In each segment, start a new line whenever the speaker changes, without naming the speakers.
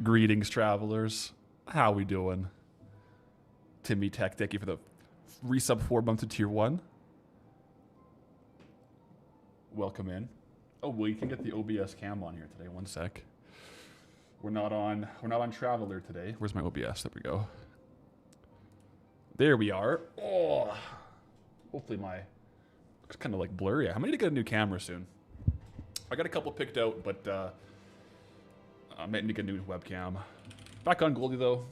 Greetings, travelers. How we doing? Timmy Tech, thank you for the resub 4 months of tier 1. Welcome in. Oh, we can get the OBS cam on here today. One sec. We're not on Traveler today. Where's my OBS? There we go. There we are. Oh, hopefully it's kind of like blurry. I'm gonna need to get a new camera soon. I got a couple picked out, but I might need to get a new webcam. Back on Goldie though.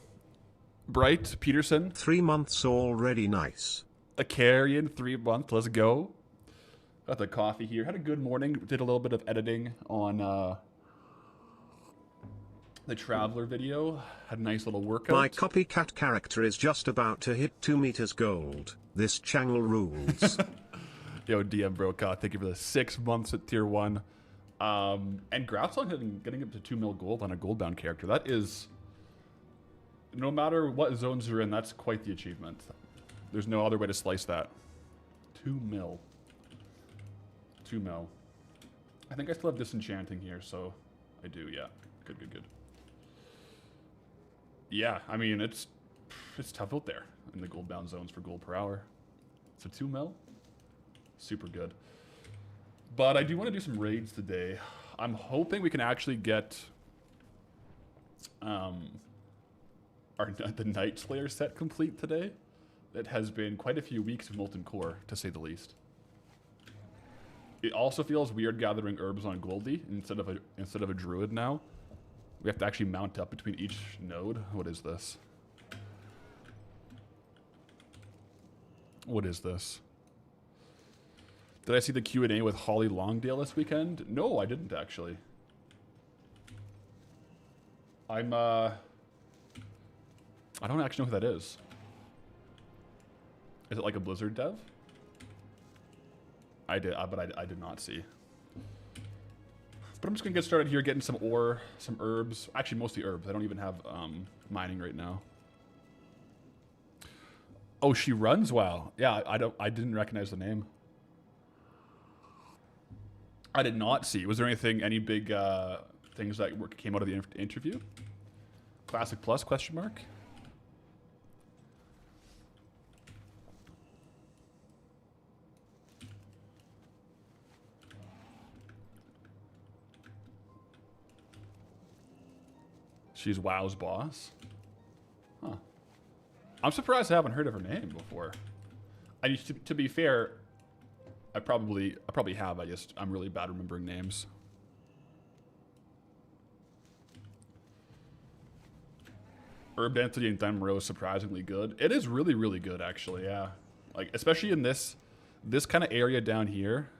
Bright Peterson.
3 months already, nice.
A carrion 3 month. Let's go. Got the coffee here. Had a good morning. Did a little bit of editing on the Traveler video. Had a nice little workout.
My copycat character is just about to hit 2 meters gold. This channel rules.
Yo, DM Brokaw, thank you for the 6 months at tier 1. And Grafsong getting up to 2 mil gold on a Goldbound character. That is, no matter what zones you're in, that's quite the achievement. There's no other way to slice that. 2 mil. 2 mil. I think I still have Disenchanting here, so I do, yeah. Good, good, good. Yeah, I mean, it's tough out there in the Goldbound zones for gold per hour. So 2 mil? Super good. But I do want to do some raids today. I'm hoping we can actually get the Night Slayer set complete today. It has been quite a few weeks of Molten Core, to say the least. It also feels weird gathering herbs on Goldie instead of a druid now. We have to actually mount up between each node. What is this? What is this? Did I see the Q&A with Holly Longdale this weekend? No, I didn't actually. I don't actually know who that is. Is it like a Blizzard dev? I did, but I did not see. But I'm just gonna get started here, getting some ore, some herbs. Actually, mostly herbs. I don't even have mining right now. Oh, she runs well. Yeah, I didn't recognize the name. I did not see. Was there any big things that came out of the interview? Classic Plus, question mark? She's WoW's boss? Huh. I'm surprised I haven't heard of her name before. To be fair, I probably have. I'm really bad remembering names. Herb density in Dunrow is surprisingly good. It is really, really good actually, yeah. Like especially in this kind of area down here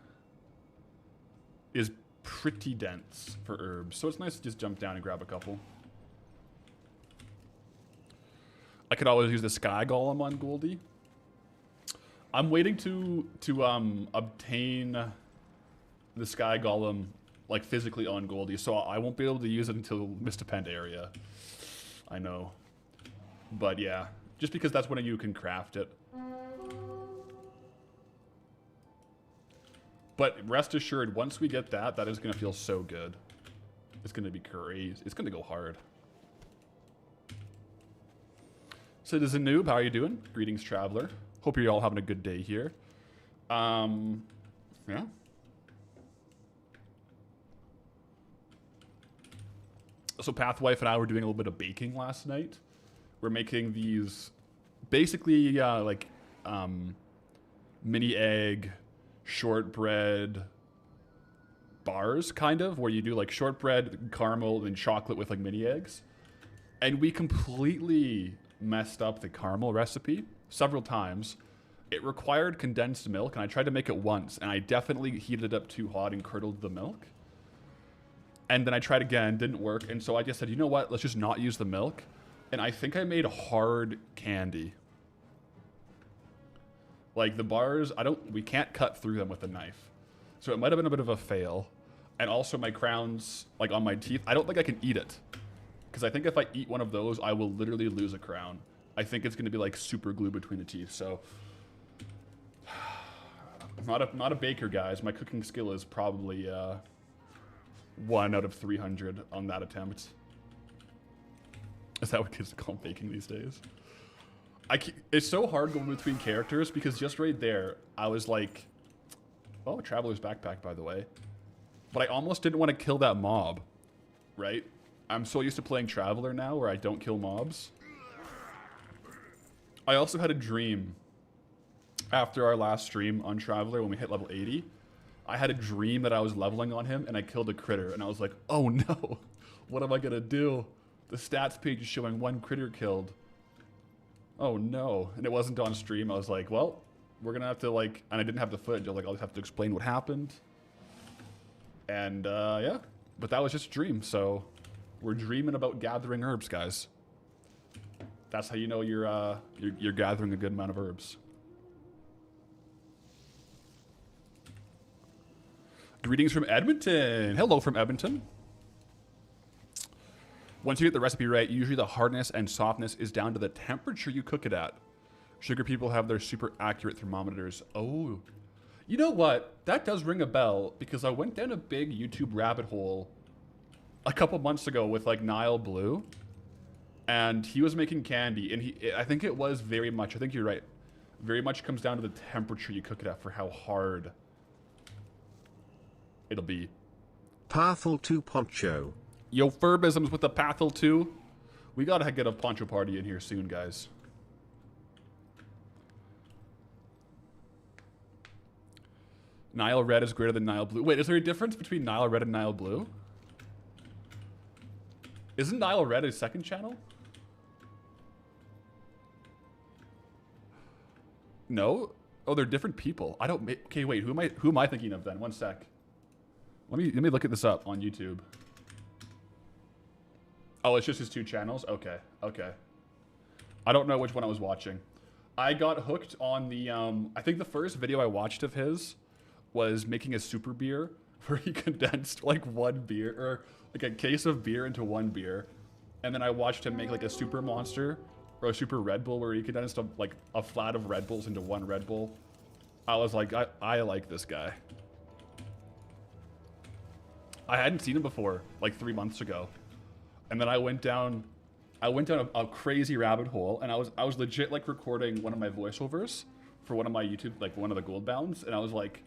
is pretty dense for herbs. So it's nice to just jump down and grab a couple. I could always use the Sky Golem on Goldie. I'm waiting to obtain the Sky Golem like physically on Goldie, so I won't be able to use it until Mistapend area. I know, but yeah, just because that's when you can craft it. But rest assured, once we get that, that is gonna feel so good. It's gonna be crazy. It's gonna go hard. Citizen Noob, how are you doing? Greetings, traveler. Hope you're all having a good day here. Yeah. So Pathwife and I were doing a little bit of baking last night. We're making these basically mini egg shortbread bars, kind of, where you do like shortbread, caramel, and chocolate with like mini eggs. And we completely messed up the caramel recipe several times. It required condensed milk, and I tried to make it once, and I definitely heated it up too hot and curdled the milk. And then I tried again, didn't work, and so I just said, you know what, let's just not use the milk. And I think I made hard candy. Like the bars, we can't cut through them with a knife. So it might have been a bit of a fail. And also my crowns, like on my teeth, I don't think I can eat it. Because I think if I eat one of those, I will literally lose a crown. I think it's going to be like super glue between the teeth. So, I'm not a baker, guys. My cooking skill is probably 1 out of 300 on that attempt. Is that what kids call baking these days? It's so hard going between characters because just right there, I was like, oh, Traveler's Backpack, by the way. But I almost didn't want to kill that mob, right? I'm so used to playing Traveler now where I don't kill mobs. I also had a dream after our last stream on Traveler when we hit level 80. I had a dream that I was leveling on him and I killed a critter. And I was like, oh no, what am I going to do? The stats page is showing 1 critter killed. Oh no. And it wasn't on stream. I was like, well, we're going to have to like, and I didn't have the footage. I was like, I'll just have to explain what happened. And yeah, but that was just a dream. So we're dreaming about gathering herbs, guys. That's how you know you're gathering a good amount of herbs. Greetings from Edmonton. Hello from Edmonton. Once you get the recipe right, usually the hardness and softness is down to the temperature you cook it at. Sugar people have their super accurate thermometers. Oh, you know what? That does ring a bell because I went down a big YouTube rabbit hole a couple months ago with like Nile Blue, and he was making candy, and I think it was very much, I think you're right, very much comes down to the temperature you cook it at for how hard it'll be.
Pathel 2 Poncho.
Yo, Furbisms with the Pathel 2. We gotta get a poncho party in here soon, guys. Nile Red is greater than Nile Blue. Wait, is there a difference between Nile Red and Nile Blue? Isn't Nile Red a second channel? No? Oh, they're different people. I don't. Okay, wait. Who am I thinking of then? One sec. Let me look at this up on YouTube. Oh, it's just his 2 channels? Okay. Okay. I don't know which one I was watching. I got hooked on the, I think the first video I watched of his was making a super beer where he condensed like 1 beer, or like a case of beer into 1 beer. And then I watched him make like a super monster or a super Red Bull where he condensed like a flat of Red Bulls into 1 Red Bull. I was like, I like this guy. I hadn't seen him before, like 3 months ago. And then I went down a crazy rabbit hole, and I was legit like recording one of my voiceovers for one of my YouTube, like one of the Goldbounds, and I was like,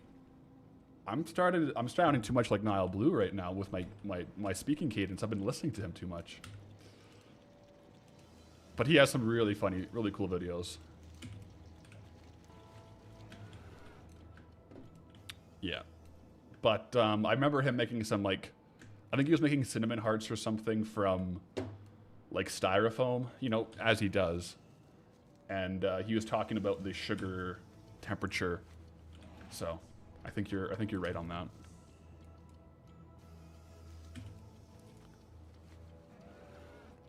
I'm sounding too much like Nile Blue right now with my speaking cadence. I've been listening to him too much. But he has some really funny, really cool videos. Yeah. But I remember him making some like, I think he was making cinnamon hearts or something from like styrofoam, you know, as he does. And he was talking about the sugar temperature. So I think you're right on that.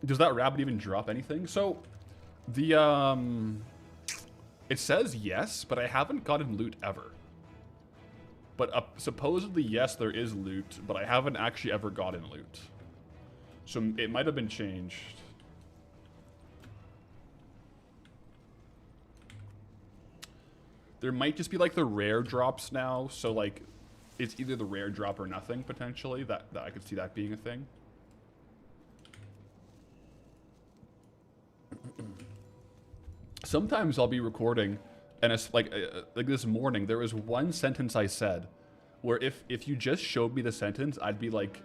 Does that rabbit even drop anything? So the it says yes, but I haven't gotten loot ever. But supposedly, yes, there is loot, but I haven't actually ever gotten loot. So it might have been changed. There might just be like the rare drops now. So like, it's either the rare drop or nothing, potentially. That I could see that being a thing. Sometimes I'll be recording, and it's like this morning, there was one sentence I said where if you just showed me the sentence, I'd be like,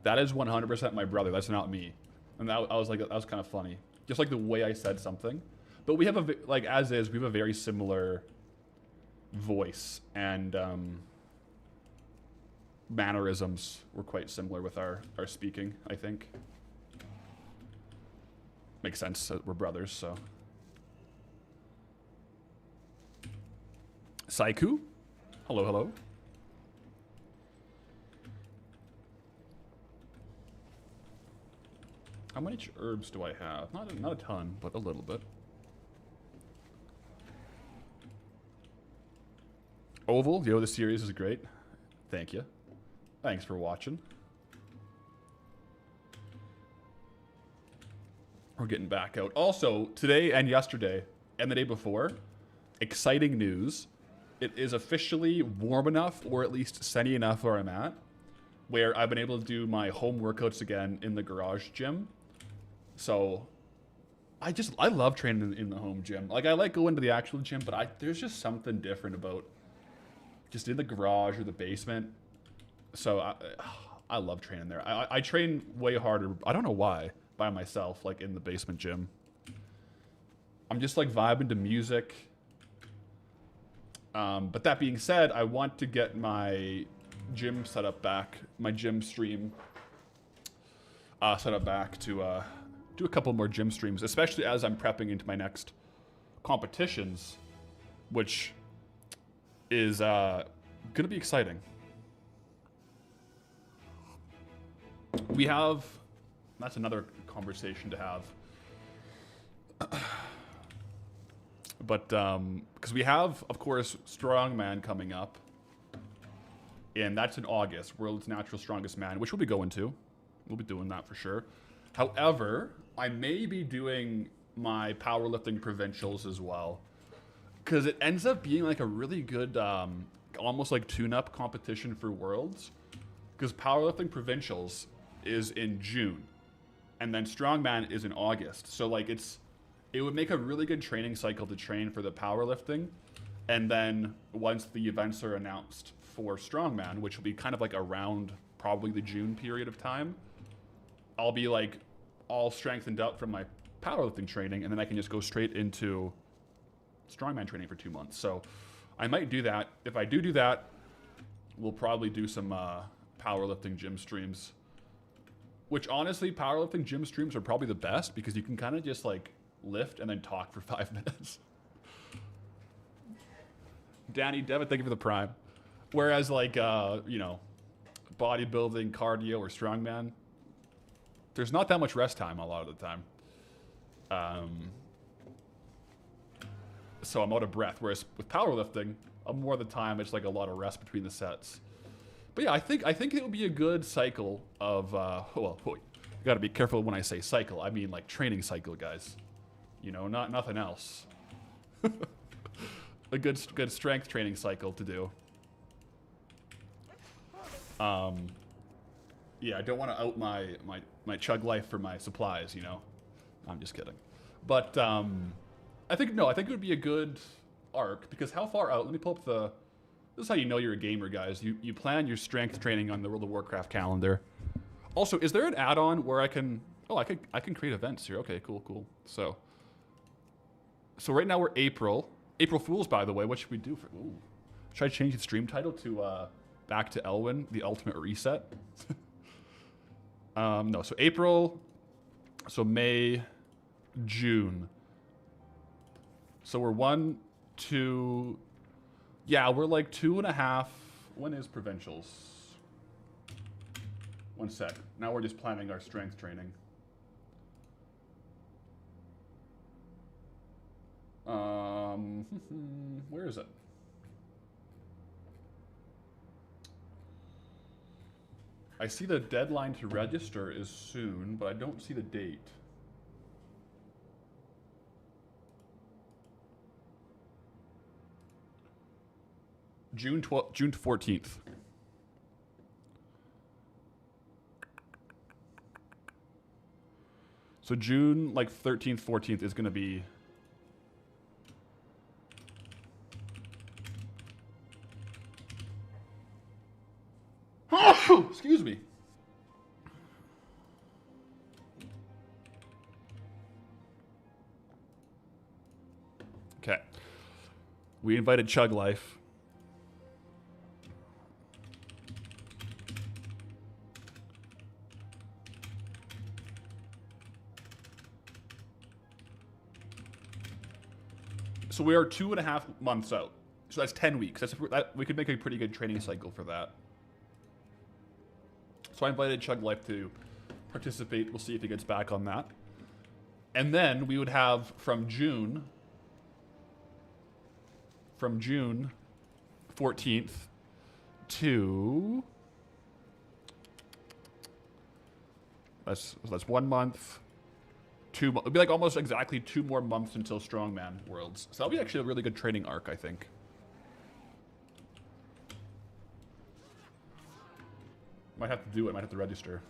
that is 100% my brother. That's not me. And I was like, that was kind of funny. Just like the way I said something. But we have like as is, we have a very similar voice, and mannerisms were quite similar with our speaking, I think. Makes sense that we're brothers, so. Saiku? Hello, hello. How many herbs do I have? Not a ton, but a little bit. Oval, yo, the series is great. Thank you. Thanks for watching. We're getting back out. Also, today and yesterday, and the day before, exciting news. It is officially warm enough, or at least sunny enough where I'm at, where I've been able to do my home workouts again in the garage gym. So I love training in the home gym. Like I like going to the actual gym, but there's just something different about just in the garage or the basement. So I love training there. I train way harder. I don't know why by myself, like in the basement gym. I'm just like vibing to music. But that being said, I want to get my gym set up back, my gym stream set up back to do a couple more gym streams, especially as I'm prepping into my next competitions, which is gonna be exciting. We have, that's another conversation to have. But, because we have, of course, Strongman coming up. And that's in August, World's Natural Strongest Man, which we'll be going to. We'll be doing that for sure. However, I may be doing my powerlifting provincials as well. Because it ends up being like a really good, almost like tune-up competition for Worlds. Because powerlifting provincials is in June. And then Strongman is in August. So like it would make a really good training cycle to train for the powerlifting. And then once the events are announced for Strongman, which will be kind of like around probably the June period of time, I'll be like all strengthened up from my powerlifting training, and then I can just go straight into Strongman training for 2 months. So I might do that. If I do that, we'll probably do some powerlifting gym streams. Which honestly, powerlifting gym streams are probably the best because you can kind of just like lift and then talk for 5 minutes. Danny, Devin, thank you for the prime. Whereas like, you know, bodybuilding, cardio, or strongman, there's not that much rest time a lot of the time. So I'm out of breath. Whereas with powerlifting, more of the time it's like a lot of rest between the sets. But yeah, I think it would be a good cycle of, well, you gotta be careful when I say cycle. I mean like training cycle, guys. You know, nothing else. A good strength training cycle to do. Yeah, I don't want to out my chug life for my supplies, you know. I'm just kidding. But I think it would be a good arc because how far out? Let me pull up the. This is how you know you're a gamer, guys. You plan your strength training on the World of Warcraft calendar. Also, is there an add-on where I can? Oh, I can create events here. Okay, cool. So right now we're April. April Fools, by the way. What should we do for? Ooh. Should I change the stream title to Back to Elwyn, the Ultimate Reset? No. So April. So May, June. So we're 1, 2. Yeah, we're like 2.5. When is provincials? 1 sec. Now we're just planning our strength training. Where is it? I see the deadline to register is soon, but I don't see the date. June 14th. So June like 13th, 14th is going to be excuse me. Okay. We invited Chug Life. So we are 2.5 months out. So that's 10 weeks. We could make a pretty good training cycle for that. So I invited Chug Life to participate. We'll see if he gets back on that. And then we would have from June 14th to that's 1 month. It'd be like almost exactly 2 more months until Strongman Worlds. So that'll be actually a really good training arc, I think. Might have to do it. Might have to register.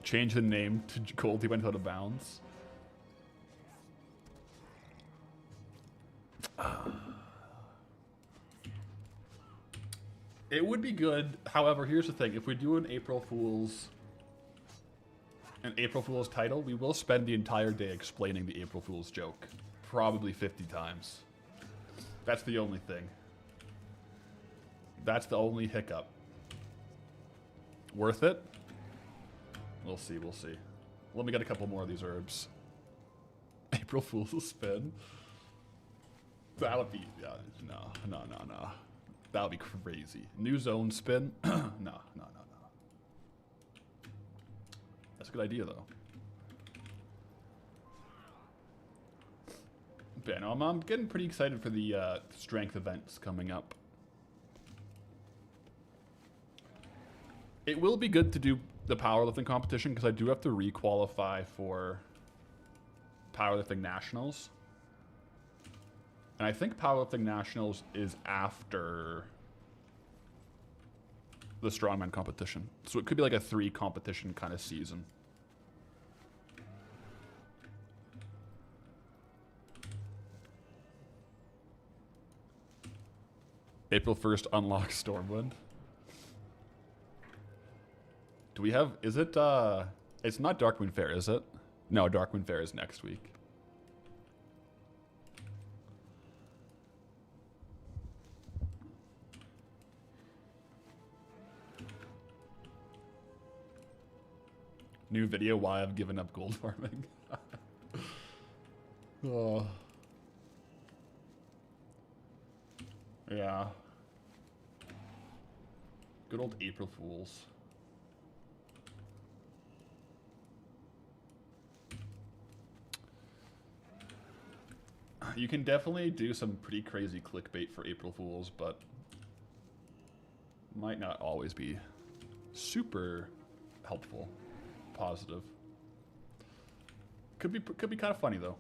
Change the name to Goldie went out of bounds. It would be good. However, here's the thing. If we do an April Fool's title, we will spend the entire day explaining the April Fool's joke. Probably 50 times. That's the only thing. That's the only hiccup. Worth it? We'll see, we'll see. Let me get a couple more of these herbs. April Fool's spin. That would be, yeah, no. That would be crazy. New zone spin? No. That's a good idea, though. But yeah, no, I'm getting pretty excited for the strength events coming up. It will be good to do the powerlifting competition because I do have to re-qualify for powerlifting nationals. And I think powerlifting nationals is after the strongman competition. So it could be like a 3 competition kind of season. April 1st unlocks Stormwind. Do we have, is it, it's not Darkmoon Fair, is it? No, Darkmoon Fair is next week. New video, why I've given up gold farming. Oh. Yeah. Good old April Fools. You can definitely do some pretty crazy clickbait for April Fools, but might not always be super helpful, positive. Could be kind of funny though.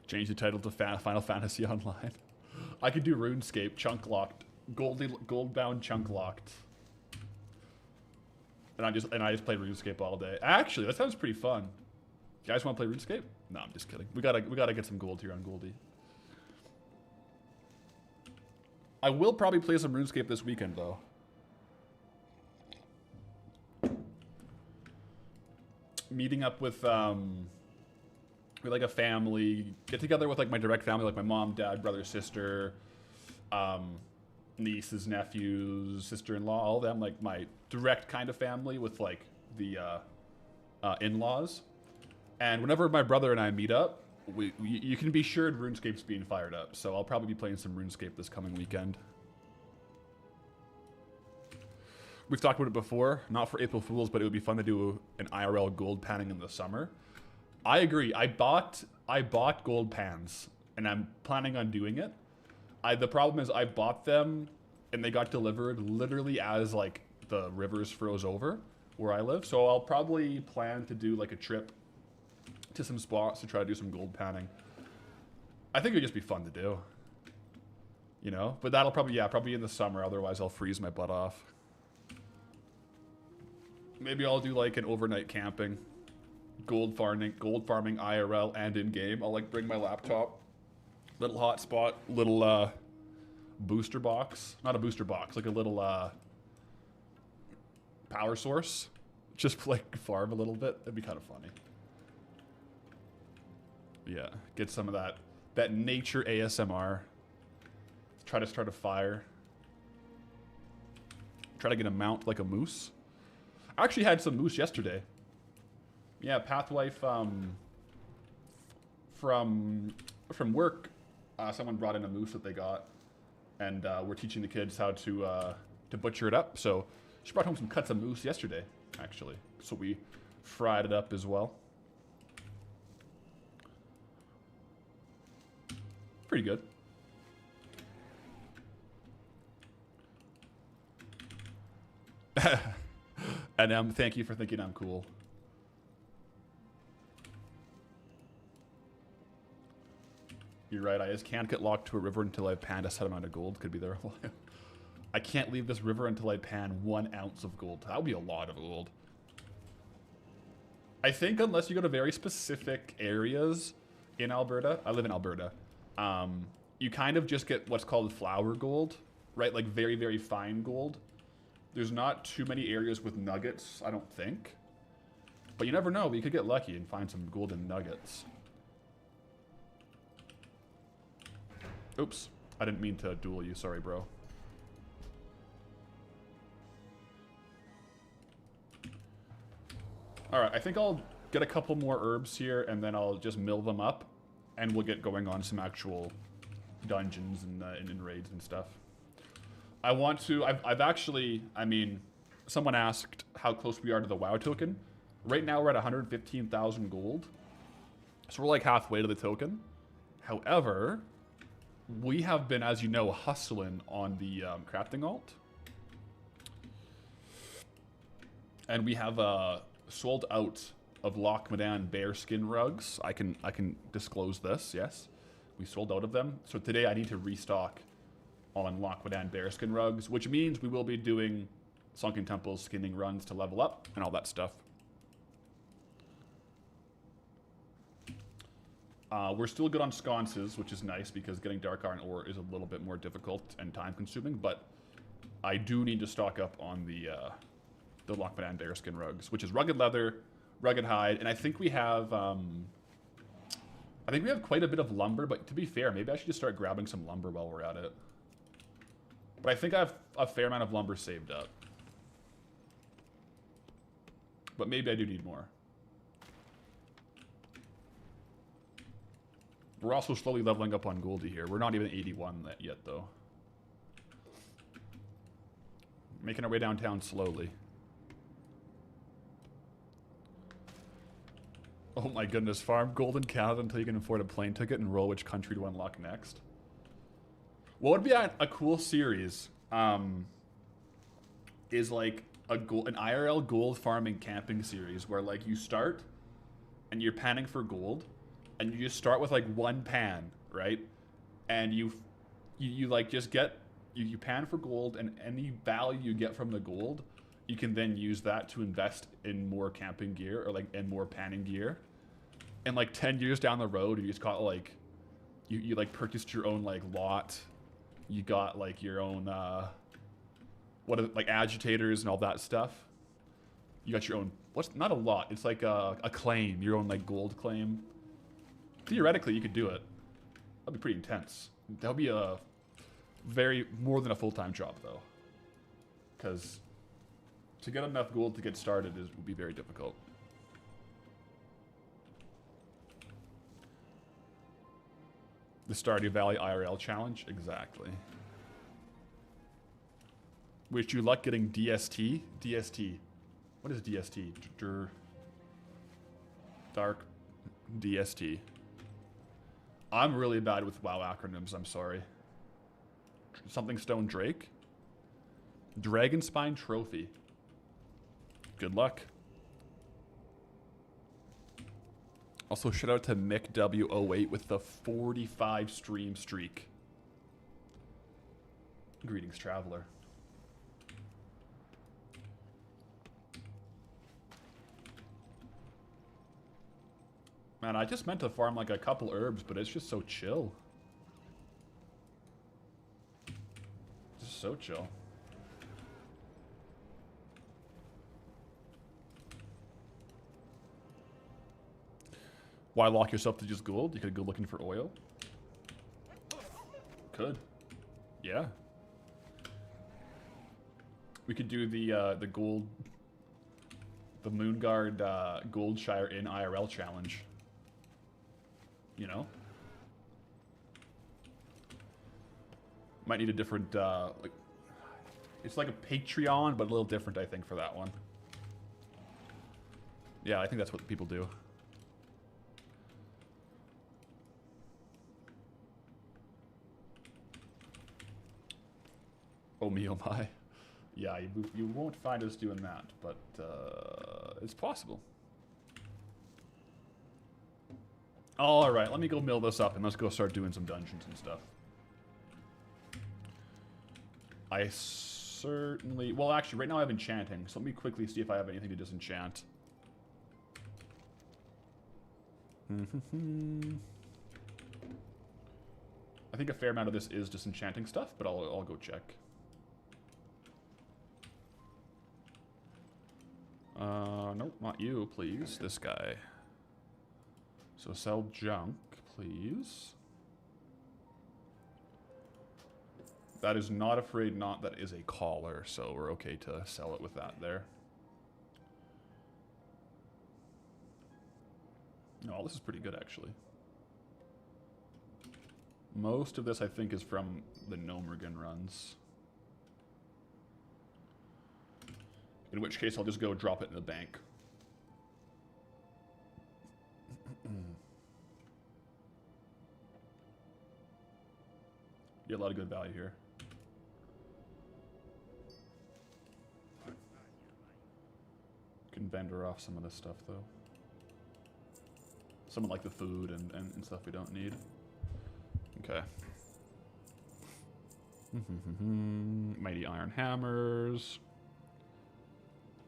Change the title to Final Fantasy Online. I could do RuneScape chunk locked. Goldbound chunk locked. And I just play RuneScape all day. Actually, that sounds pretty fun. You guys want to play RuneScape? No, I'm just kidding. We gotta get some gold here on Goldie. I will probably play some RuneScape this weekend though. Meeting up with like a family, get together with like my direct family, like my mom, dad, brother, sister, nieces, nephews, sister-in-law, all of them, like my direct kind of family with like the in-laws. And whenever my brother and I meet up, you can be sure RuneScape's being fired up. So I'll probably be playing some RuneScape this coming weekend. We've talked about it before, not for April Fools, but it would be fun to do an IRL gold panning in the summer. I agree. I bought gold pans, and I'm planning on doing it. The problem is I bought them, and they got delivered literally as like the rivers froze over where I live. So I'll probably plan to do like a trip to some spots to try to do some gold panning. I think it'd just be fun to do, you know. But that'll probably in the summer. Otherwise, I'll freeze my butt off. Maybe I'll do like an overnight camping. Gold farming IRL and in game. I'll like bring my laptop, little hotspot, little booster box, not a booster box, like a little power source. Just like farm a little bit. That'd be kind of funny. Yeah, get some of that nature ASMR. Try to start a fire. Try to get a mount like a moose. I actually had some moose yesterday. Yeah, Pathwife from work, someone brought in a moose that they got, and we're teaching the kids how to butcher it up. So she brought home some cuts of moose yesterday, actually. So we fried it up as well. Pretty good. And thank you for thinking I'm cool. You're right, I just can't get locked to a river until I pan a set amount of gold. Could be there a while. I can't leave this river until I pan 1 ounce of gold. That would be a lot of gold. I think unless you go to very specific areas in Alberta, I live in Alberta, you kind of just get what's called flour gold, right? Like very, very fine gold. There's not too many areas with nuggets, I don't think. But you never know, we could get lucky and find some golden nuggets. Oops, I didn't mean to duel you, sorry bro. Alright, I think I'll get a couple more herbs here and then I'll just mill them up and we'll get going on some actual dungeons and raids and stuff. I want to, I've actually, I mean, someone asked how close we are to the WoW token. Right now we're at 115,000 gold. So we're like halfway to the token. However, we have been, as you know, hustling on the crafting alt. And we have sold out of Loch Modan bearskin rugs. I can disclose this, yes. We sold out of them. So today I need to restock on Loch Modan bearskin rugs, which means we will be doing Sunken Temple skinning runs to level up and all that stuff. We're still good on sconces, which is nice because getting dark iron ore is a little bit more difficult and time consuming, but I do need to stock up on the Loch Modan bearskin rugs, which is rugged leather, rugged hide, and I think we have quite a bit of lumber, but to be fair, maybe I should just start grabbing some lumber while we're at it. But I think I have a fair amount of lumber saved up. But maybe I do need more. We're also slowly leveling up on Goldie here. We're not even 81 yet, though. Making our way downtown slowly. Oh my goodness, farm gold in Canada until you can afford a plane ticket and roll which country to unlock next. What would be a cool series is like an IRL gold farming camping series where like you start and you're panning for gold and you just start with like 1 pan, right? And you like just you pan for gold, and any value you get from the gold, you can then use that to invest in more camping gear or like in more panning gear. And like 10 years down the road, you just got like you like purchased your own like lot. You got like your own like agitators and all that stuff. You got your own, what's not a lot, it's like a claim, your own like gold claim. Theoretically you could do it. That'd be pretty intense. That would be a more than a full-time job though, because to get enough gold to get started would be very difficult. The Stardew Valley IRL challenge? Exactly. Wish you luck getting DST? DST. What is DST? Dark DST. I'm really bad with WoW acronyms, I'm sorry. Something Stone Drake? Dragonspine Trophy. Good luck. Also, shout out to MickW08 with the 45 stream streak. Greetings, traveler. Man, I just meant to farm like a couple herbs, but it's just so chill. Just so chill. Why lock yourself to just gold? You could go looking for oil. Could. Yeah. We could do the gold, the Moonguard Goldshire in IRL challenge. You know? Might need a different, like, it's like a Patreon, but a little different, I think, for that one. Yeah, I think that's what people do. Oh me, oh my. Yeah, you won't find us doing that, but it's possible. All right, let me go mill this up and let's go start doing some dungeons and stuff. I certainly... Well, actually, right now I have enchanting, so let me quickly see if I have anything to disenchant. I think a fair amount of this is disenchanting stuff, but I'll go check. Nope, not you, please. This guy. So sell junk, please. That is not afraid not, that is a collar, so we're okay to sell it with that there. Oh, this is pretty good, actually. Most of this, I think, is from the Gnomeregan runs. In which case, I'll just go drop it in the bank. Get a lot of good value here. Can vendor off some of this stuff, though. Some of, like, the food and stuff we don't need. Okay. Mighty iron hammers.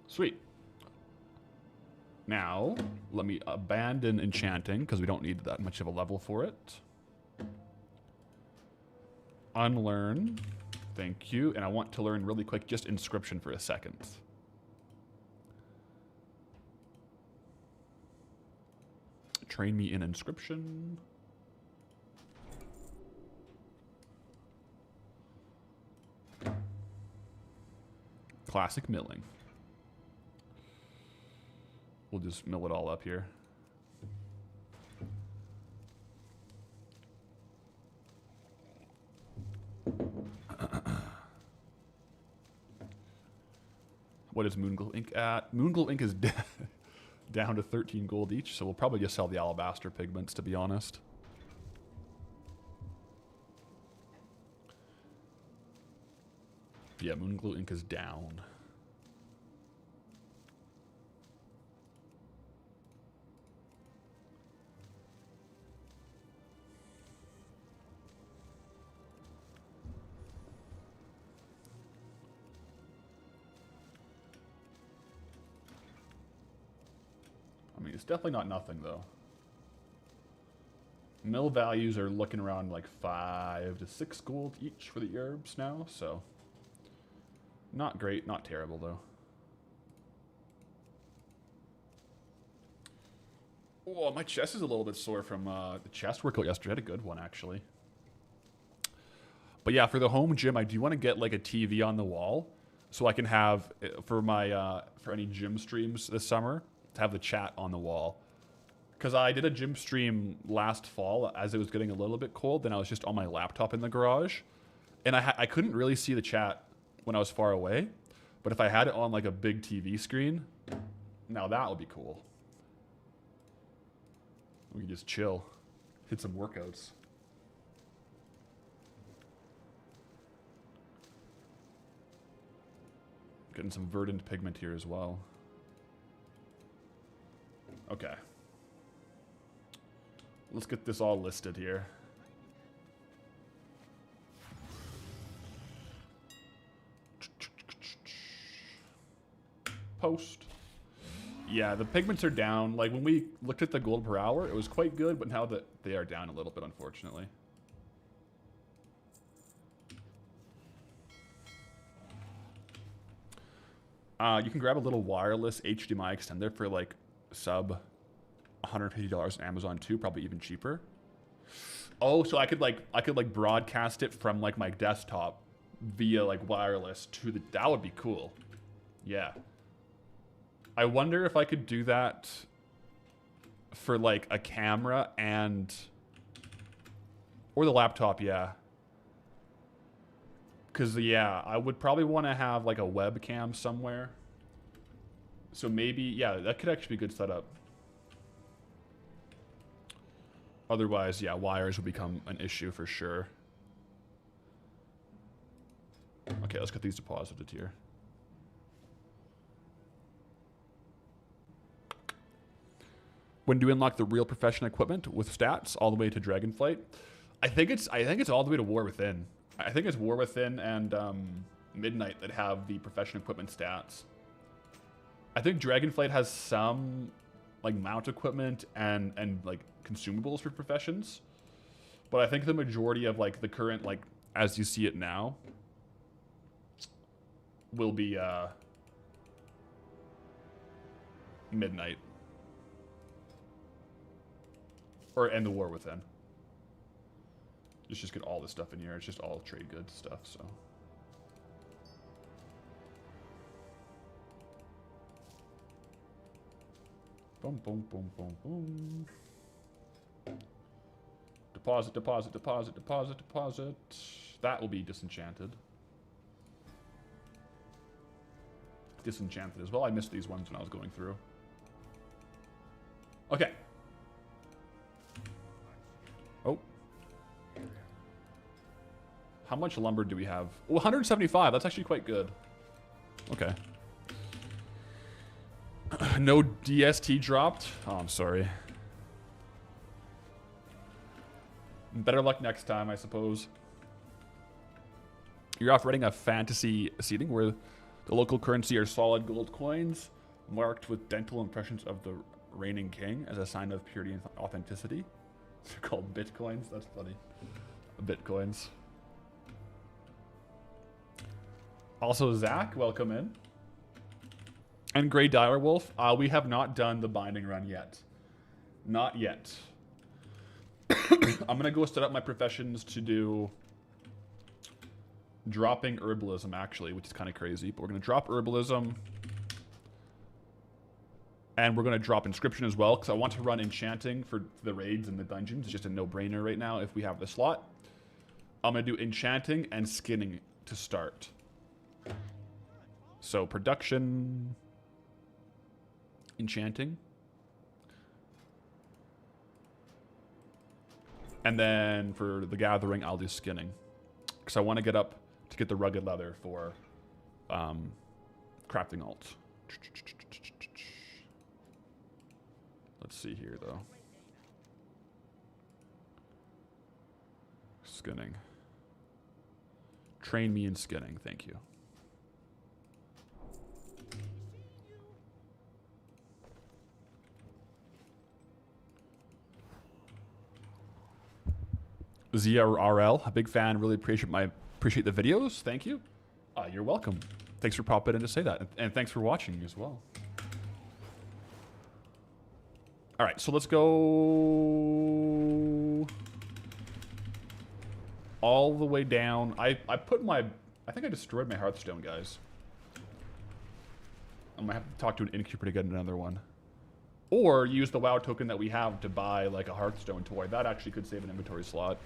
Sweet. Now, let me abandon enchanting, because we don't need that much of a level for it. Unlearn. Thank you. And I want to learn really quick just inscription for a second. Train me in inscription. Classic milling. We'll just mill it all up here. What is Moonglow Ink at? Moonglow Ink is down to 13 gold each, so we'll probably just sell the alabaster pigments, to be honest. Yeah, Moonglow Ink is down. I mean, it's definitely not nothing, though. Mill values are looking around like 5 to 6 gold each for the herbs now, so... Not great, not terrible, though. Oh, my chest is a little bit sore from the chest workout yesterday. I had a good one, actually. But yeah, for the home gym, I do want to get like a TV on the wall so I can have, for my for any gym streams this summer, to have the chat on the wall. Because I did a gym stream last fall as it was getting a little bit cold, then I was just on my laptop in the garage. And I couldn't really see the chat when I was far away. But if I had it on like a big TV screen, now that would be cool. We can just chill, hit some workouts. Getting some verdant pigment here as well. Okay. Let's get this all listed here. Post. Yeah, the pigments are down. Like, when we looked at the gold per hour, it was quite good, but now that they are down a little bit, unfortunately. You can grab a little wireless HDMI extender for, like, sub $150 on Amazon too, probably even cheaper. Oh, so I could broadcast it from, like, my desktop via, like, wireless to the... That would be cool. Yeah. I wonder if I could do that for, like, a camera and... Or the laptop, yeah. Because, yeah, I would probably want to have, like, a webcam somewhere. So maybe, yeah, that could actually be a good setup. Otherwise, yeah, wires would become an issue for sure. Okay, let's get these deposited here. when do you unlock the real profession equipment with stats all the way to Dragonflight? I think it's all the way to War Within. I think it's War Within and Midnight that have the profession equipment stats. I think Dragonflight has some like mount equipment and like consumables for professions, but I think the majority of like the current, like as you see it now, will be Midnight and the War Within. Just get all this stuff in here. It's just all trade goods stuff. So. Boom, boom, boom, boom, boom. Deposit, deposit, deposit, deposit, deposit. That will be disenchanted. Disenchanted as well. I missed these ones when I was going through. Okay. Oh. How much lumber do we have? Oh, 175. That's actually quite good. Okay. No DST dropped. Oh, I'm sorry. Better luck next time, I suppose. You're off running a fantasy seating where the local currency are solid gold coins marked with dental impressions of the reigning king as a sign of purity and authenticity. They're called bitcoins. That's funny. Bitcoins. Also, Zach, welcome in. And Grey Direwolf, we have not done the binding run yet. Not yet. I'm going to go set up my professions to do dropping herbalism, actually, which is kind of crazy. But we're going to drop herbalism. And we're going to drop inscription as well, because I want to run enchanting for the raids and the dungeons. It's just a no-brainer right now if we have the slot. I'm going to do enchanting and skinning to start. So production, enchanting. And then for the gathering, I'll do skinning. Because I want to get up to get the rugged leather for crafting alt. Let's see here, though. Skinning. Train me in skinning, thank you. ZRL, a big fan. Really appreciate the videos. Thank you. You're welcome. Thanks for popping in to say that, and thanks for watching as well. All right, so let's go all the way down. I think I destroyed my Hearthstone, guys. I might have to talk to an innkeeper to get another one. Or use the WoW token that we have to buy like a Hearthstone toy. That actually could save an inventory slot.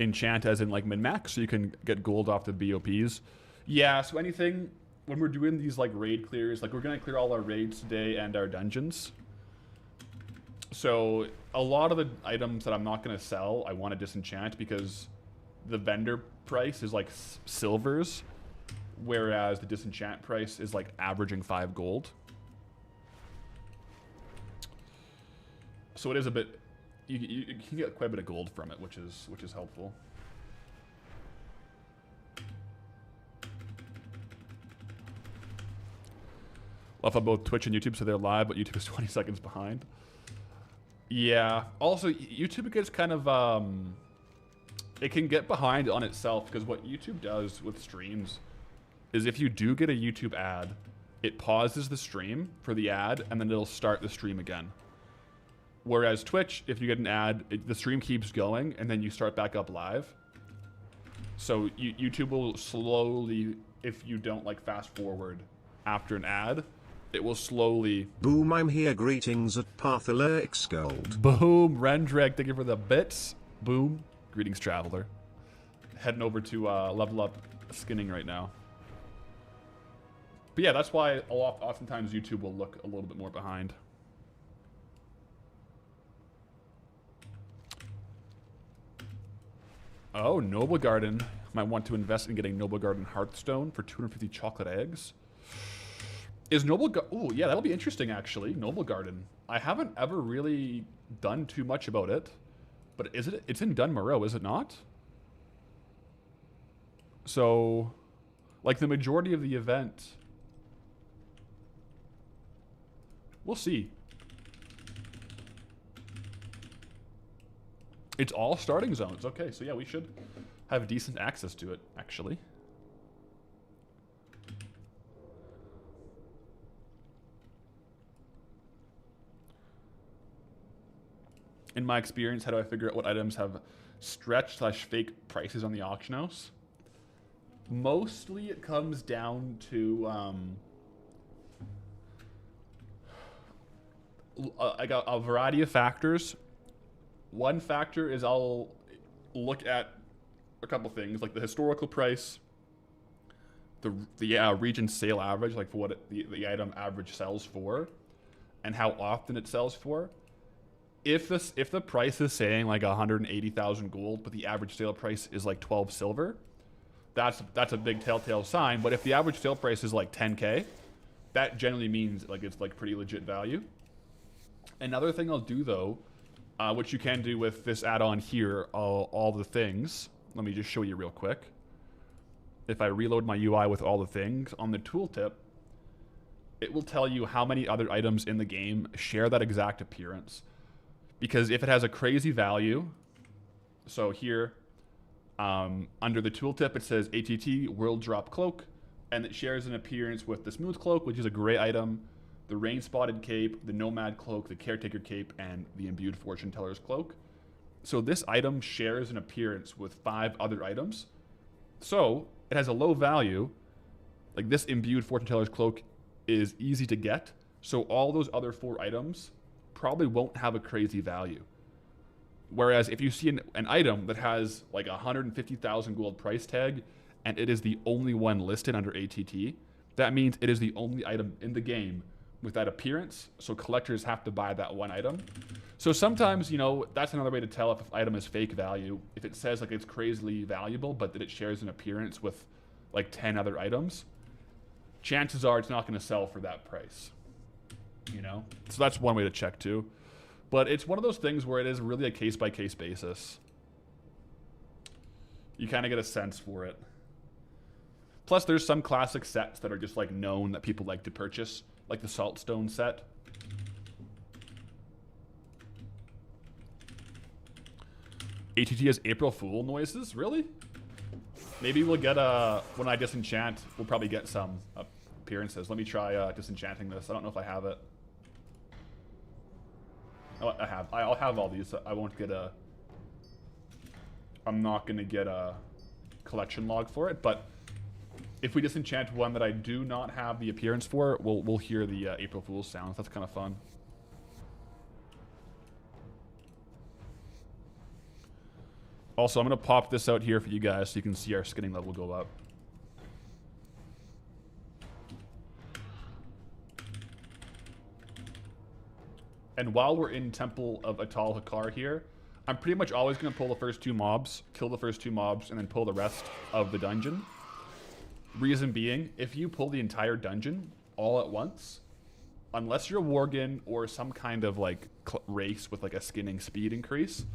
Enchant as in like min-max, so you can get gold off the BOPs. Yeah, so anything, when we're doing these like raid clears, like we're gonna clear all our raids today and our dungeons. So a lot of the items that I'm not gonna sell, I want to disenchant because the vendor price is like silvers, whereas the disenchant price is like averaging 5 gold. So it is a bit. You can get quite a bit of gold from it, which is helpful. Love on both Twitch and YouTube, so they're live, but YouTube is 20 seconds behind. Yeah. Also, YouTube gets kind of it can get behind on itself because what YouTube does with streams is if you do get a YouTube ad, it pauses the stream for the ad and then it'll start the stream again. Whereas Twitch, if you get an ad, the stream keeps going, and then you start back up live. So YouTube will slowly, if you don't like fast forward after an ad, it will slowly...
Boom, I'm here, greetings at Parthalurix Gold.
Boom, Rendrag, thank you for the bits. Boom, greetings, Traveler. Heading over to level up skinning right now. But yeah, that's why oftentimes YouTube will look a little bit more behind. Oh, Noble Garden. Might want to invest in getting Noble Garden Hearthstone for 250 chocolate eggs. Is Noble Garden... Oh, yeah, that'll be interesting, actually. Noble Garden. I haven't ever really done too much about it. But is it? It's in Dun Moreau, is it not? So, like, the majority of the event... We'll see. It's all starting zones. Okay, so yeah, we should have decent access to it, actually. In my experience, how do I figure out what items have stretch/fake prices on the auction house? Mostly it comes down to I got a variety of factors. One factor is I'll look at a couple things, like the historical price, the region sale average, like for what the item average sells for, and how often it sells for. If the price is saying like 180,000 gold, but the average sale price is like 12 silver, that's a big telltale sign. But if the average sale price is like 10k, that generally means like it's like pretty legit value. Another thing I'll do though, which you can do with this add-on here, all the things. Let me just show you real quick. If I reload my UI with all the things on the tooltip, it will tell you how many other items in the game share that exact appearance. Because if it has a crazy value, so here, under the tooltip, it says ATT World Drop Cloak, and it shares an appearance with the Smooth Cloak, which is a great item, the Rain Spotted Cape, the Nomad Cloak, the Caretaker Cape, and the Imbued Fortune Teller's Cloak. So this item shares an appearance with 5 other items. So it has a low value. Like this Imbued Fortune Teller's Cloak is easy to get. So all those other 4 items probably won't have a crazy value. Whereas if you see an item that has like 150,000 gold price tag and it is the only one listed under ATT, that means it is the only item in the game with that appearance. So collectors have to buy that one item. So sometimes, you know, that's another way to tell if an item is fake value. If it says like it's crazily valuable, but that it shares an appearance with like 10 other items, chances are it's not going to sell for that price. You know, so that's one way to check too. But it's one of those things where it is really a case-by-case basis. You kind of get a sense for it. Plus, there's some classic sets that are just like known that people like to purchase, like the Saltstone set. ATT has April Fool noises? Really? Maybe we'll get when I disenchant, we'll probably get some appearances. Let me try disenchanting this. I don't know if I have it. Oh, I have. I'll have all these. I won't get a... I'm not going to get a collection log for it, but if we disenchant one that I do not have the appearance for, we'll hear the April Fool's sounds. That's kind of fun. Also, I'm going to pop this out here for you guys so you can see our skinning level go up. And while we're in Temple of Atal Hakar here, I'm pretty much always going to pull the first 2 mobs, kill the first 2 mobs, and then pull the rest of the dungeon. Reason being, if you pull the entire dungeon all at once, unless you're a Worgen or some kind of like race with like a skinning speed increase,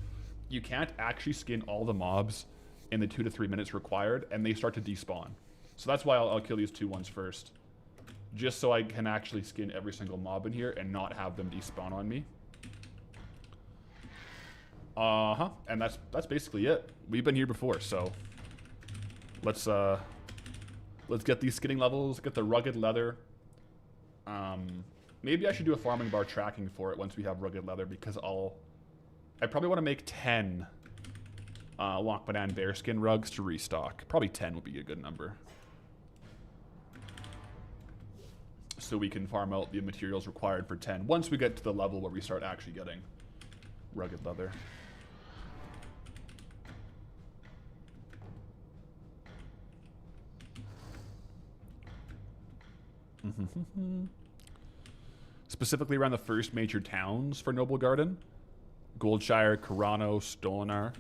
you can't actually skin all the mobs in the 2 to 3 minutes required, and they start to despawn. So that's why I'll kill these 2 ones first. Just so I can actually skin every single mob in here and not have them despawn on me. And that's basically it. We've been here before, so let's get these skinning levels, get the rugged leather. Maybe I should do a farming bar tracking for it once we have rugged leather, because I probably want to make 10 Lockbanan bearskin rugs to restock. Probably 10 would be a good number. So we can farm out the materials required for 10 once we get to the level where we start actually getting rugged leather. Specifically around the first major towns for Noble Garden: Goldshire, Carano, Stolinar.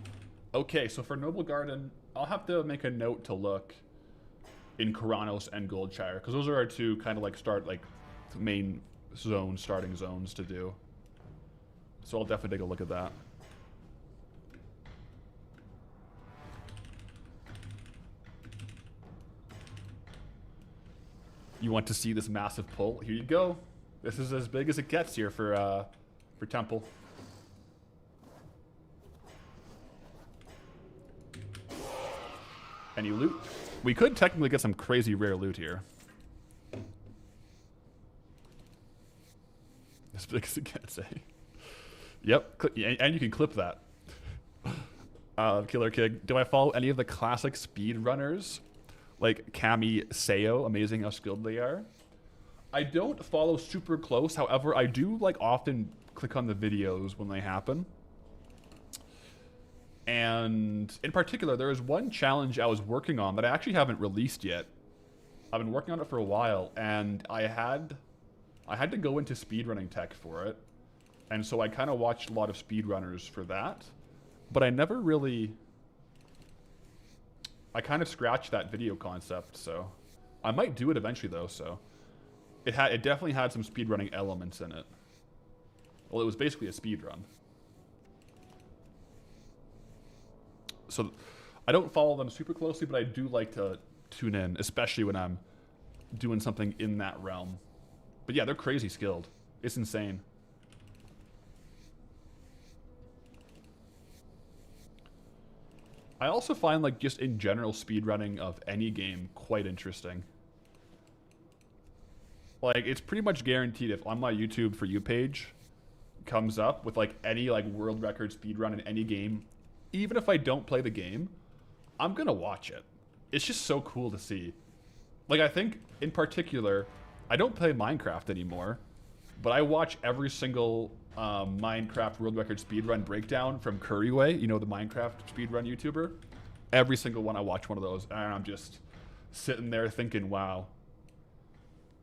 Okay, so for Noble Garden, I'll have to make a note to look in Karanos and Goldshire, because those are our two kind of like main starting zones to do. So I'll definitely take a look at that. You want to see this massive pull? Here you go. This is as big as it gets here for Temple. Any loot? We could technically get some crazy rare loot here. As big as it gets, eh? Yep, and you can clip that. Killer Kid, do I follow any of the classic speedrunners? Like Cami, Seo, amazing how skilled they are. I don't follow super close, however, I do like often click on the videos when they happen. And in particular, there is one challenge I was working on that I actually haven't released yet. I've been working on it for a while, and I had to go into speedrunning tech for it. And so I kind of watched a lot of speedrunners for that. But I never really... I kind of scratched that video concept, so... I might do it eventually, though, so... It definitely had some speedrunning elements in it. Well, it was basically a speedrun. So, I don't follow them super closely, but I do like to tune in, especially when I'm doing something in that realm. But yeah, they're crazy skilled. It's insane. I also find, like, just in general speedrunning of any game quite interesting. Like, it's pretty much guaranteed if on my YouTube For You page comes up with, like, any, like, world record speedrun in any game, even if I don't play the game, I'm gonna watch it. It's just so cool to see. Like, I think, in particular, I don't play Minecraft anymore, but I watch every single Minecraft world record speedrun breakdown from Curryway, you know, the Minecraft speedrun YouTuber. Every single one, I watch one of those, and I'm just sitting there thinking, wow.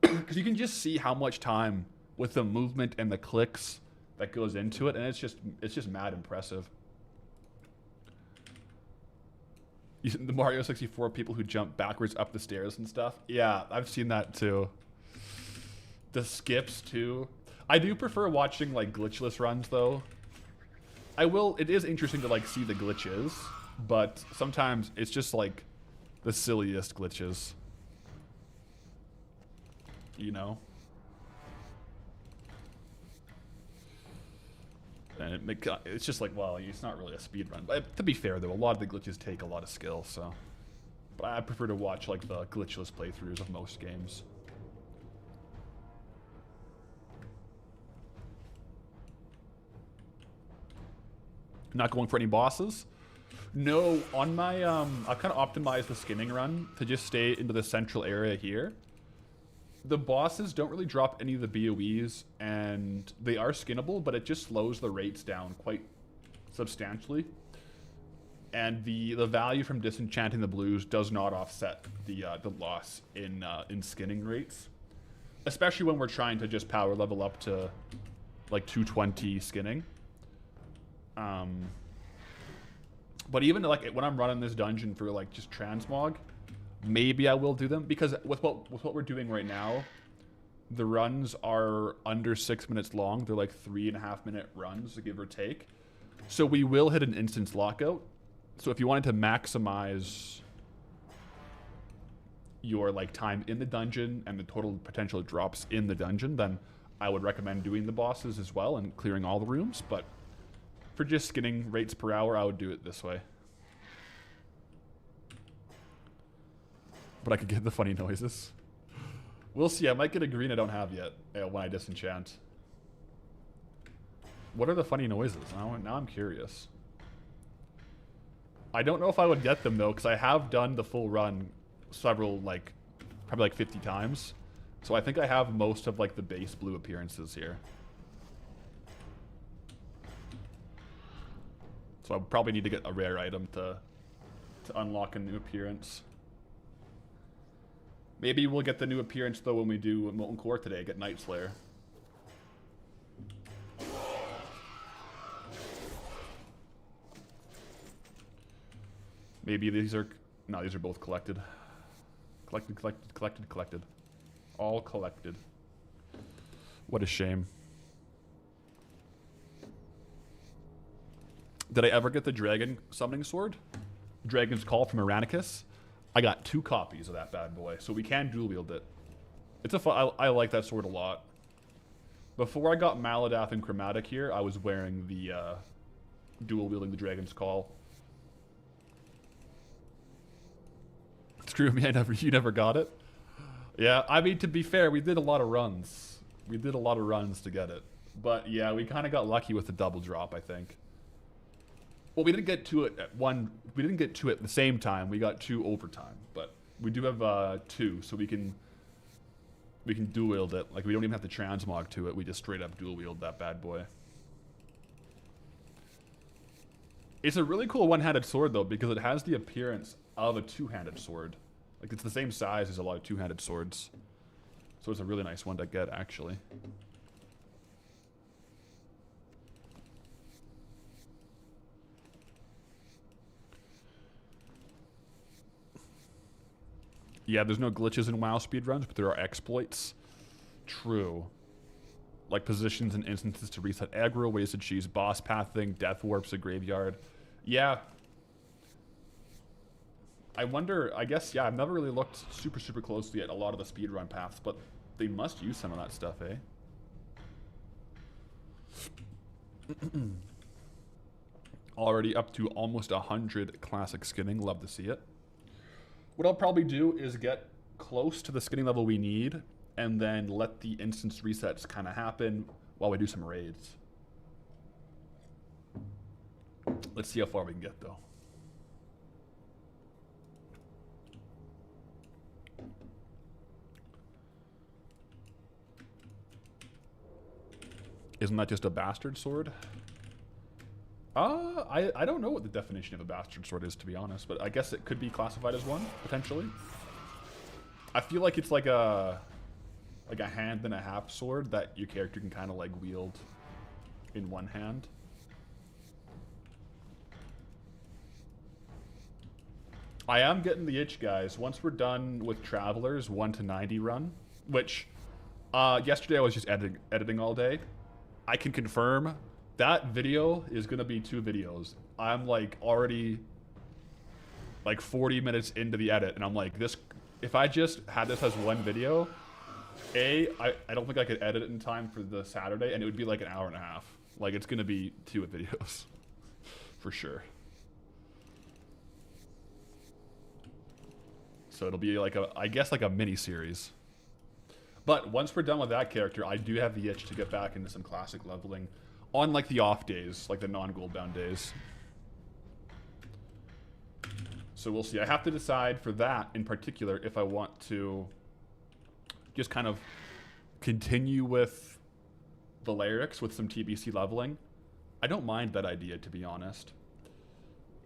Because you can just see how much time with the movement and the clicks that goes into it, and it's just mad impressive. The Mario 64 people who jump backwards up the stairs and stuff. Yeah, I've seen that too. The skips too. I do prefer watching like glitchless runs though. It is interesting to like see the glitches, but sometimes it's just like the silliest glitches. You know? And it's just like, well, it's not really a speed run. But to be fair though, a lot of the glitches take a lot of skill, so. But I prefer to watch like the glitchless playthroughs of most games. Not going for any bosses? No, on my, I've kind of optimized the skinning run to just stay into the central area here. The bosses don't really drop any of the BOEs, and they are skinnable, but it just slows the rates down quite substantially. And the value from disenchanting the blues does not offset the loss in skinning rates. Especially when we're trying to just power level up to like 220 skinning. But even like when I'm running this dungeon for like just transmog, maybe I will do them, because with what we're doing right now, the runs are under 6 minutes long. They're like 3.5 minute runs, give or take. So we will hit an instance lockout. So if you wanted to maximize your like time in the dungeon and the total potential drops in the dungeon, then I would recommend doing the bosses as well and clearing all the rooms. But for just skinning rates per hour, I would do it this way. But I could get the funny noises. We'll see. I might get a green I don't have yet when I disenchant. What are the funny noises? Now I'm curious. I don't know if I would get them though, because I have done the full run several, like, probably like 50 times. So I think I have most of like the base blue appearances here. So I probably need to get a rare item to unlock a new appearance. Maybe we'll get the new appearance though when we do Molten Core today, get Night Slayer. Maybe these are... No, these are both collected. Collected. All collected. What a shame. Did I ever get the dragon summoning sword? Dragon's Call from Iranicus? I got 2 copies of that bad boy, so we can dual wield it. It's a fun... I like that sword a lot. Before I got Maladath and Chromatic here, I was wearing the dual wielding the Dragon's Call. Screw me, you never got it? Yeah, I mean, to be fair, we did a lot of runs. We did a lot of runs to get it. But yeah, we kind of got lucky with the double drop, I think. Well, we didn't get to it at one... We didn't get to it at the same time. We got 2 overtime. But we do have 2, so we can dual wield it. Like, we don't even have to transmog to it. We just straight up dual wield that bad boy. It's a really cool one-handed sword, though, because it has the appearance of a two-handed sword. Like, it's the same size as a lot of two-handed swords. So it's a really nice one to get, actually. Yeah, there's no glitches in WoW speedruns, but there are exploits. True. Like positions and instances to reset aggro, ways to choose boss pathing, death warps, a graveyard. Yeah. I wonder, I guess, yeah, I've never really looked super closely at a lot of the speedrun paths, but they must use some of that stuff, eh? Already up to almost 100 classic skinning. Love to see it. What I'll probably do is get close to the skinning level we need and then let the instance resets kind of happen while we do some raids. Let's see how far we can get, though. Isn't that just a bastard sword? I don't know what the definition of a bastard sword is, to be honest, but I guess it could be classified as one, potentially. I feel like it's like a hand and a half sword that your character can kind of like wield in one hand. I am getting the itch, guys. Once we're done with Traveler's 1 to 90 run, which yesterday I was just editing all day, I can confirm that video is going to be 2 videos. I'm like already like 40 minutes into the edit, and I'm like, this, if I just had this as one video, I don't think I could edit it in time for the Saturday, and it would be like an hour and a half. Like, it's going to be 2 videos for sure. So it'll be like I guess like a mini series. But once we're done with that character, I do have the itch to get back into some classic leveling on like the off days, like the non-Goldbound days. So we'll see. I have to decide for that in particular if I want to just kind of continue with the Lyrics with some TBC leveling. I don't mind that idea, to be honest.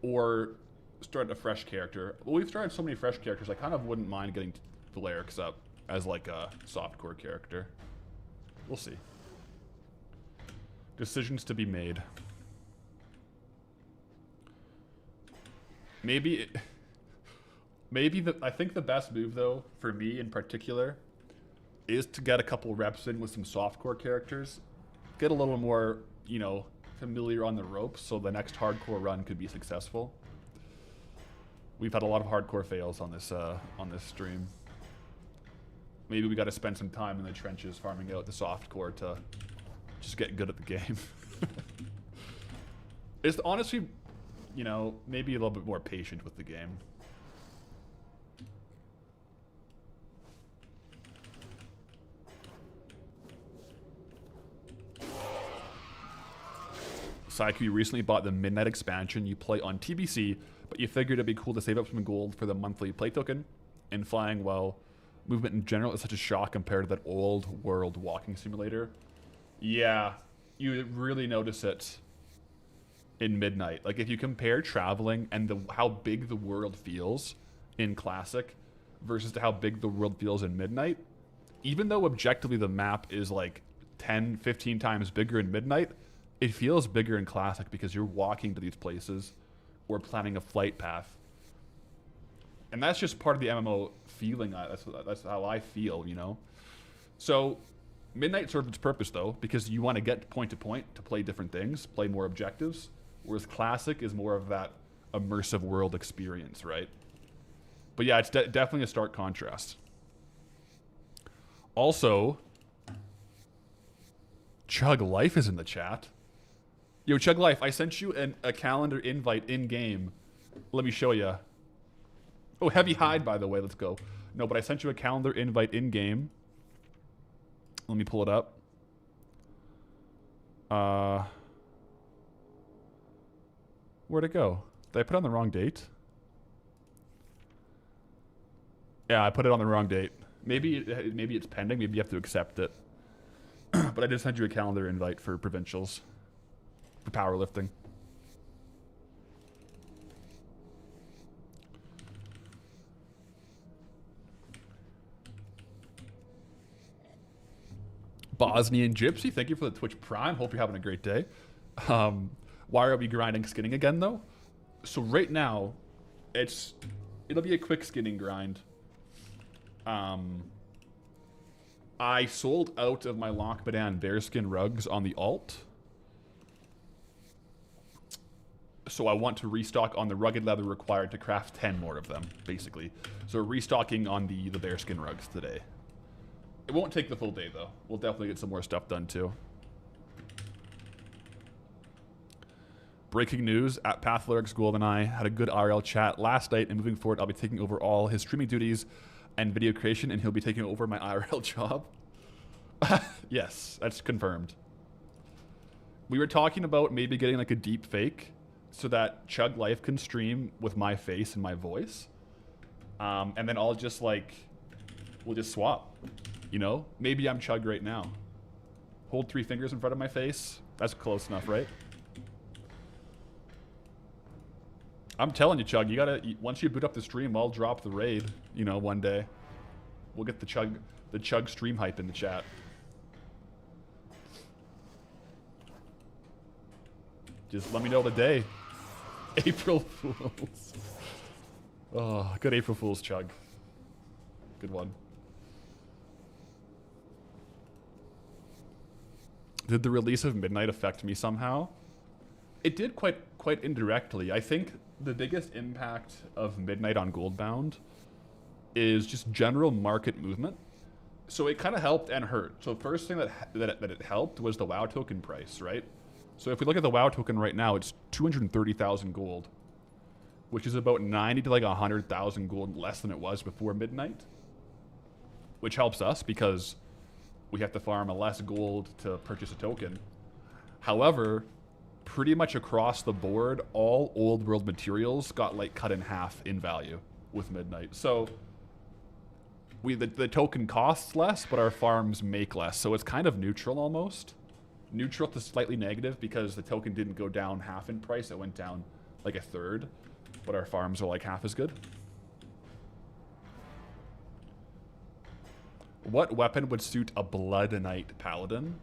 Or start a fresh character. Well, we've started so many fresh characters, I kind of wouldn't mind getting the Lyrics up as like a softcore character. We'll see. Decisions to be made. Maybe I think the best move, though, for me in particular, is to get a couple reps in with some softcore characters. Get a little more, you know, familiar on the ropes so the next hardcore run could be successful. We've had a lot of hardcore fails on this stream. Maybe we got to spend some time in the trenches farming out the softcore to just get good at the game. It's honestly, you know, maybe a little bit more patient with the game. Saiku, you recently bought the Midnight expansion. You play on TBC, but you figured it'd be cool to save up some gold for the monthly play token. And flying well, movement in general is such a shock compared to that old world walking simulator. Yeah, you really notice it in Midnight. Like, if you compare traveling and how big the world feels in Classic versus to how big the world feels in Midnight, even though objectively the map is like 10, 15 times bigger in Midnight, it feels bigger in Classic because you're walking to these places or planning a flight path. And that's just part of the MMO feeling. That's how I feel, you know? So Midnight serves its purpose, though, because you want to get point to point to play different things, play more objectives, whereas Classic is more of that immersive world experience, right? But yeah, it's definitely a stark contrast. Also, Chug Life is in the chat. Yo, Chug Life, I sent you a calendar invite in-game. Let me show you. Oh, Heavy Hide, by the way. Let's go. No, but I sent you a calendar invite in-game. Let me pull it up. Where'd it go? Did I put it on the wrong date? Yeah, I put it on the wrong date. Maybe it's pending. Maybe you have to accept it. But I just sent you a calendar invite for provincials. For powerlifting. Bosnian Gypsy, thank you for the Twitch Prime. Hope you're having a great day. Why are we grinding skinning again, though? So right now, it'll be a quick skinning grind. I sold out of my Lochbadan bearskin rugs on the alt. So I want to restock on the rugged leather required to craft 10 more of them, basically. So we're restocking on the bearskin rugs today. It won't take the full day, though. We'll definitely get some more stuff done, too. Breaking news, at Pathlurix, Gold and I had a good RL chat last night, and moving forward, I'll be taking over all his streaming duties and video creation, and he'll be taking over my IRL job. Yes, that's confirmed. We were talking about maybe getting like a deep fake so that Chug Life can stream with my face and my voice. And then I'll just like, we'll just swap. You know, maybe I'm Chug right now. Hold 3 fingers in front of my face. That's close enough, right? I'm telling you, Chug, you gotta, once you boot up the stream, I'll drop the raid, you know, one day. We'll get the Chug stream hype in the chat. Just let me know the day. April Fools. Oh, good April Fools, Chug. Good one. Did the release of Midnight affect me somehow? It did quite indirectly. I think the biggest impact of Midnight on Goldbound is just general market movement. So it kind of helped and hurt. So first thing that it helped was the WoW token price, right? So if we look at the WoW token right now, it's 230,000 gold, which is about 90 to like 100,000 gold less than it was before Midnight, which helps us because we have to farm a less gold to purchase a token. However, pretty much across the board, all old world materials got like cut in half in value with Midnight. So the token costs less, but our farms make less. So it's kind of neutral almost. Neutral to slightly negative because the token didn't go down half in price. It went down like a third, but our farms are like half as good. What weapon would suit a Blood Knight Paladin?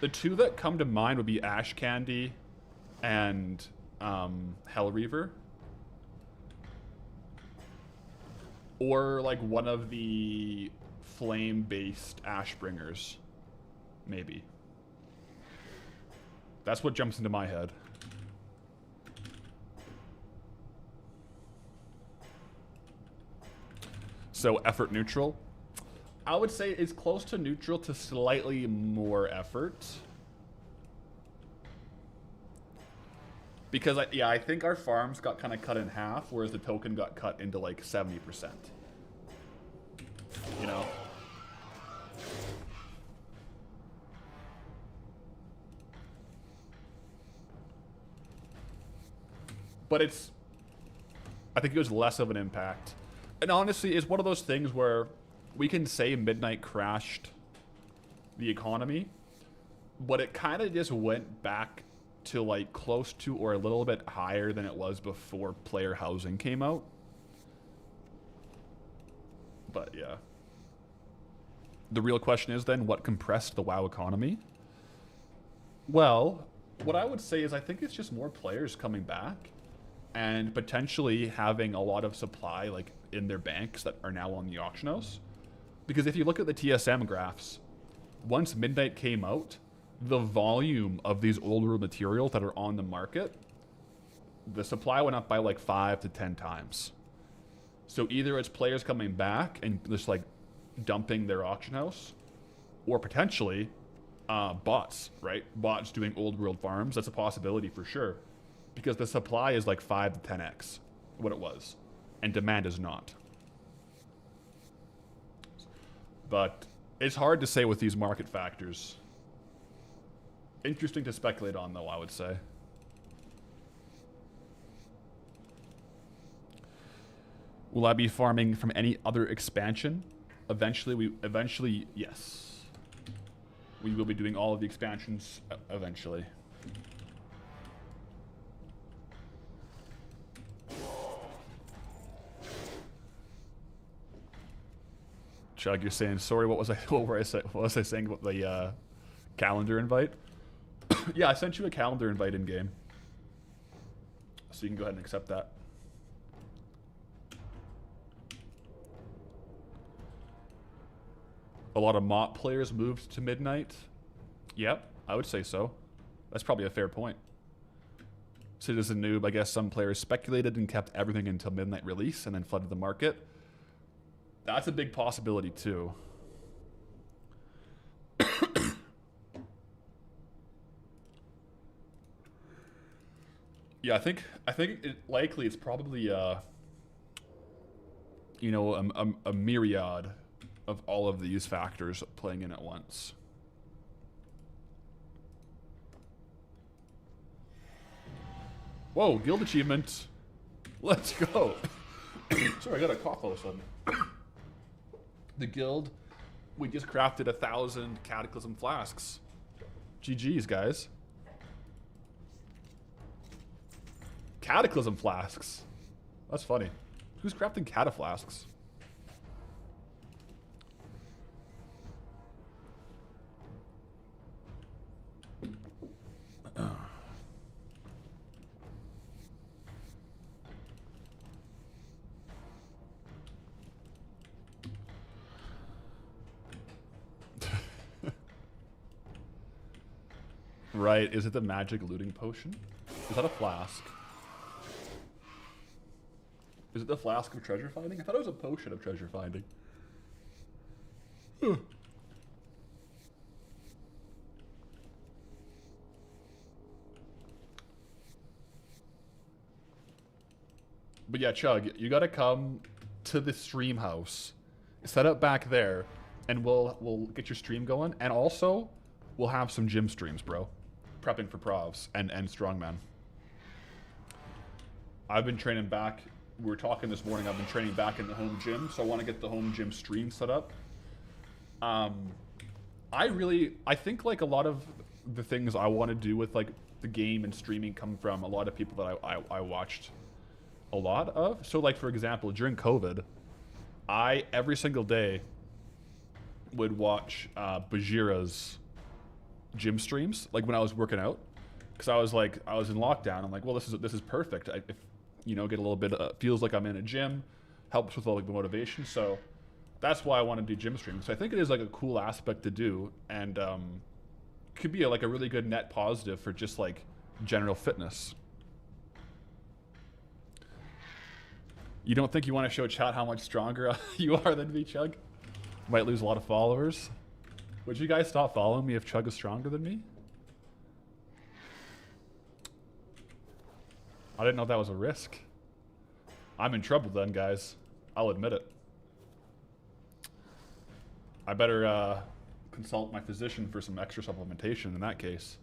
The two that come to mind would be Ash Candy and Hellreaver. Or like one of the flame-based Ashbringers. Maybe. That's what jumps into my head. So effort neutral. I would say it's close to neutral to slightly more effort. Because, I think our farms got kind of cut in half, whereas the token got cut into like 70%. You know? But I think it was less of an impact. And honestly, it's one of those things where we can say Midnight crashed the economy, but it kind of just went back to like close to or a little bit higher than it was before player housing came out. But yeah. The real question is then, what compressed the WoW economy? Well, what I would say is I think it's just more players coming back. and potentially having a lot of supply like in their banks that are now on the auction house. Because if you look at the TSM graphs, once Midnight came out, the volume of these old world materials that are on the market, the supply went up by like 5 to 10 times. So either it's players coming back and just like dumping their auction house, or potentially bots, right? Bots doing old world farms. That's a possibility for sure, because the supply is like 5 to 10x what it was, and demand is not. But it's hard to say with these market factors. Interesting to speculate on, though, I would say. Will I be farming from any other expansion? Eventually, yes. We will be doing all of the expansions eventually. Chug, you're saying sorry. What was I saying about the calendar invite? Yeah, I sent you a calendar invite in game, so you can go ahead and accept that. A lot of MOP players moved to Midnight. Yep, I would say so. That's probably a fair point. Citizen Noob, I guess some players speculated and kept everything until Midnight release and then flooded the market. That's a big possibility too. Yeah, I think likely it's probably you know, a myriad of all of these factors playing in at once. Whoa, guild achievement. Let's go. Sorry, I got a cough all of a sudden. The guild, we just crafted 1,000 Cataclysm flasks. GG's, guys. Cataclysm flasks. That's funny. Who's crafting cataflasks? Right, is it the magic looting potion? Is that a flask? Is it the flask of treasure finding? I thought it was a potion of treasure finding. But yeah, Chug, you gotta come to the stream house, set up back there, and we'll get your stream going, and also we'll have some gym streams, bro. Prepping for provs and strongman. I've been training back. We were talking this morning. I've been training back in the home gym, so I want to get the home gym stream set up. I think like a lot of the things I want to do with like the game and streaming come from a lot of people that I watched a lot of. So like, for example, during COVID, I every single day would watch Bajira's gym streams, like when I was working out, because I was in lockdown. I'm like, well, this is perfect. If you know, get a little bit feels like I'm in a gym, helps with all like the motivation. So that's why I want to do gym streams. So I think it is like a cool aspect to do, and could be like a really good net positive for just like general fitness. You don't think you want to show chat how much stronger you are than me, Chug? Might lose a lot of followers. Would you guys stop following me if Chug is stronger than me? I didn't know that was a risk. I'm in trouble then, guys. I'll admit it. I better consult my physician for some extra supplementation in that case.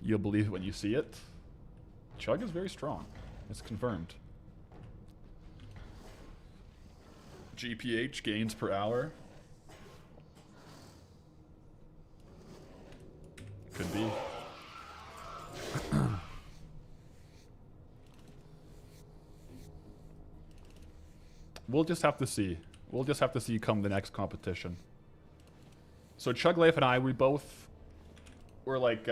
You'll believe it when you see it. Chug is very strong. It's confirmed. GPH gains per hour. Could be. We'll just have to see. We'll just have to see come the next competition. So Chug Life and I, we're like,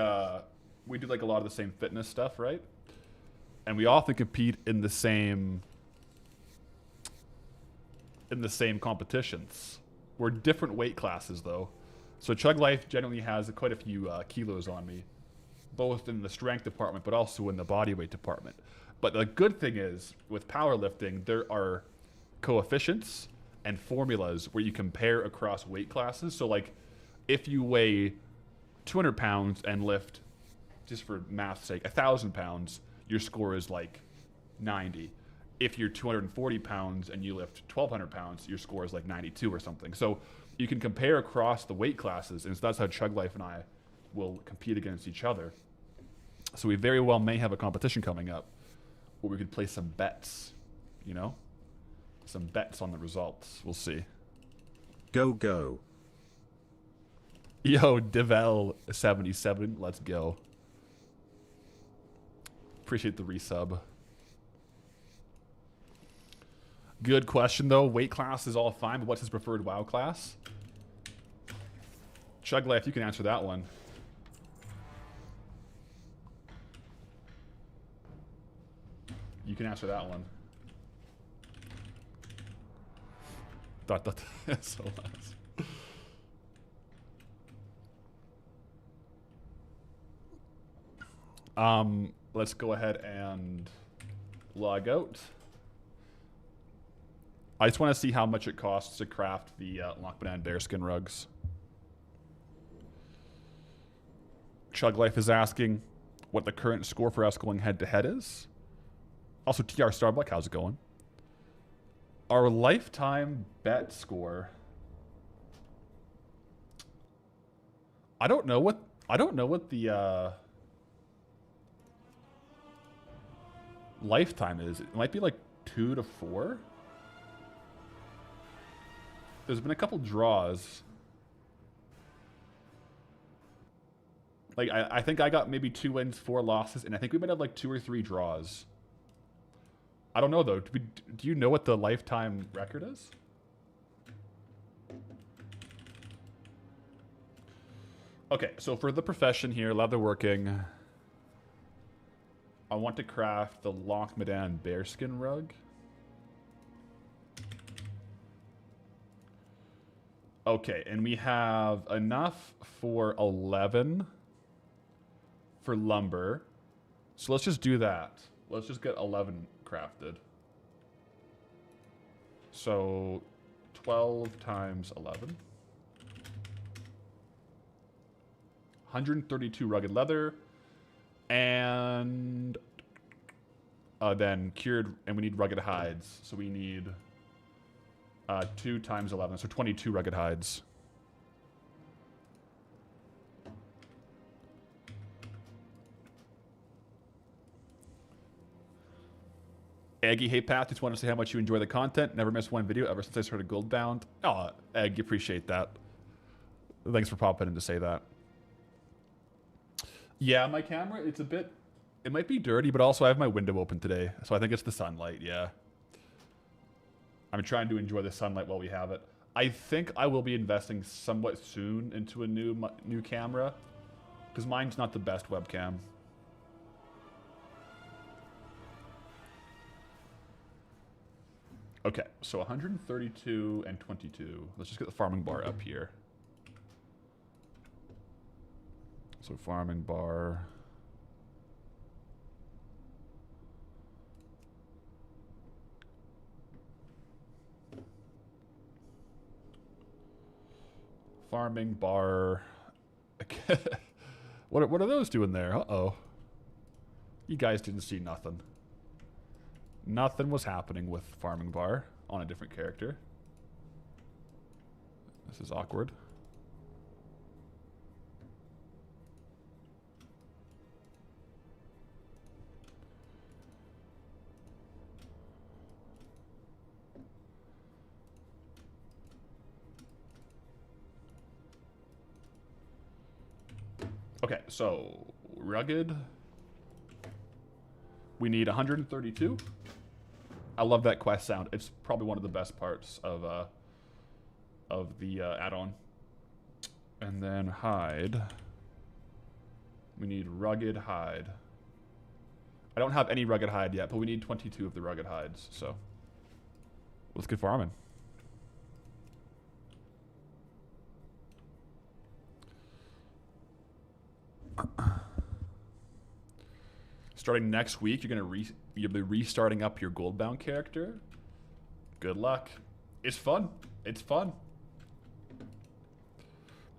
we do like a lot of the same fitness stuff, right? And we often compete in the same competitions. We're different weight classes though. So Chug Life generally has quite a few kilos on me, both in the strength department, but also in the body weight department. But the good thing is, with powerlifting, there are coefficients and formulas where you compare across weight classes. So like, if you weigh 200 pounds and lift, just for math's sake, 1,000 pounds, your score is like 90. If you're 240 pounds and you lift 1,200 pounds, your score is like 92 or something. So you can compare across the weight classes, and so that's how Chug Life and I will compete against each other. So we very well may have a competition coming up where we could play some bets, you know? Some bets on the results. We'll see.
Go, go.
Yo, Devel77, let's go. Appreciate the resub. Good question, though. Weight class is all fine, but what's his preferred WoW class? Chug Life, you can answer that one. You can answer that one. So let's go ahead and log out. I just want to see how much it costs to craft the Lockman and Bearskin rugs. Chug Life is asking what the current score for us going head-to-head is. Also, TR Starbuck, how's it going? Our lifetime bet score. I don't know what the lifetime is. It might be like 2 to 4. There's been a couple draws. Like I think I got maybe 2 wins, 4 losses, and I think we might have like 2 or 3 draws. I don't know though. Do you know what the lifetime record is? Okay, so for the profession here, leatherworking, I want to craft the Lockmadan bearskin rug. Okay, and we have enough for 11 for lumber. So let's just do that. Let's just get 11 crafted. So 12 times 11. 132 rugged leather. And then cured, and we need rugged hides. So we need 2 times 11, so 22 rugged hides. Aggie, hey Pat, just want to say how much you enjoy the content. Never missed one video ever since I started Goldbound. Oh, Aggie, appreciate that. Thanks for popping in to say that. Yeah, my camera, it might be dirty, but also I have my window open today, so I think it's the sunlight, yeah. I'm trying to enjoy the sunlight while we have it. I think I will be investing somewhat soon into a new camera, because mine's not the best webcam. Okay, so 132 and 22. Let's just get the farming bar up here. So farming bar. Farming bar. What are those doing there? Uh-oh. You guys didn't see nothing. Nothing was happening with farming bar on a different character. This is awkward. Okay, so rugged. We need 132. I love that quest sound. It's probably one of the best parts of the add-on. And then hide. We need rugged hide. I don't have any rugged hide yet, but we need 22 of the rugged hides, so let's get farming. Starting next week, you'll be restarting up your Goldbound character. Good luck. It's fun. It's fun.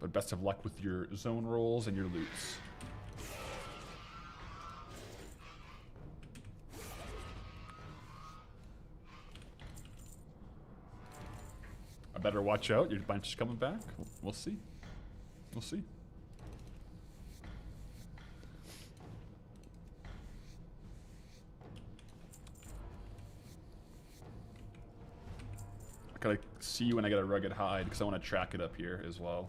But best of luck with your zone rolls and your loots. I better watch out. Your bunch is coming back. We'll see. We'll see. I gotta see when I get a rugged hide because I want to track it up here as well.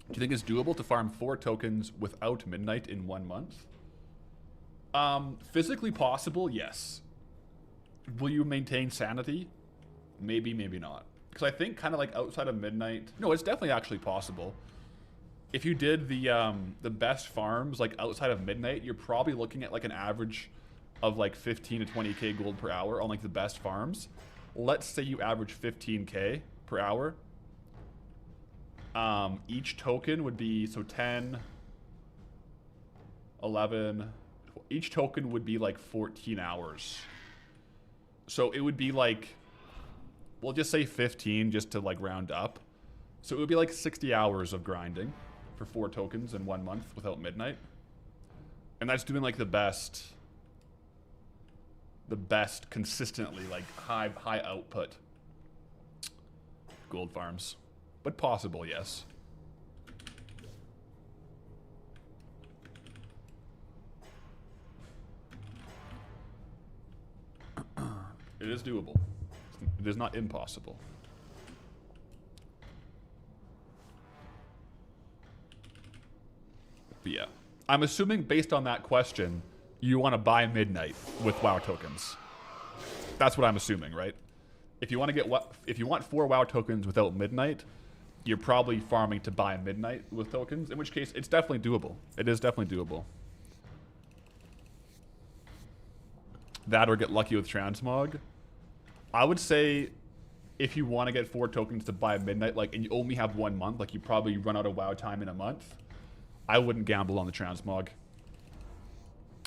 Do you think it's doable to farm 4 tokens without midnight in 1 month? Physically possible, yes. Will you maintain sanity? Maybe, maybe not. Because I think kind of like outside of midnight... No, it's definitely actually possible. If you did the best farms like outside of midnight, you're probably looking at like an average of like 15 to 20k gold per hour on like the best farms. Let's say you average 15k per hour. Each token would be, so 10, 11, each token would be like 14 hours. So it would be like, we'll just say 15 just to like round up. So it would be like 60 hours of grinding for 4 tokens in 1 month without midnight. And that's doing like the best consistently, like high output gold farms. But possible, yes. It is doable. It is not impossible. But yeah. I'm assuming based on that question, you want to buy midnight with WoW tokens. That's what I'm assuming, right? If you want to get if you want 4 WoW tokens without midnight, you're probably farming to buy midnight with tokens, in which case it's definitely doable. It is definitely doable. That or get lucky with transmog. I would say if you want to get 4 tokens to buy midnight, like, and you only have 1 month, like you probably run out of WoW time in a month, I wouldn't gamble on the transmog.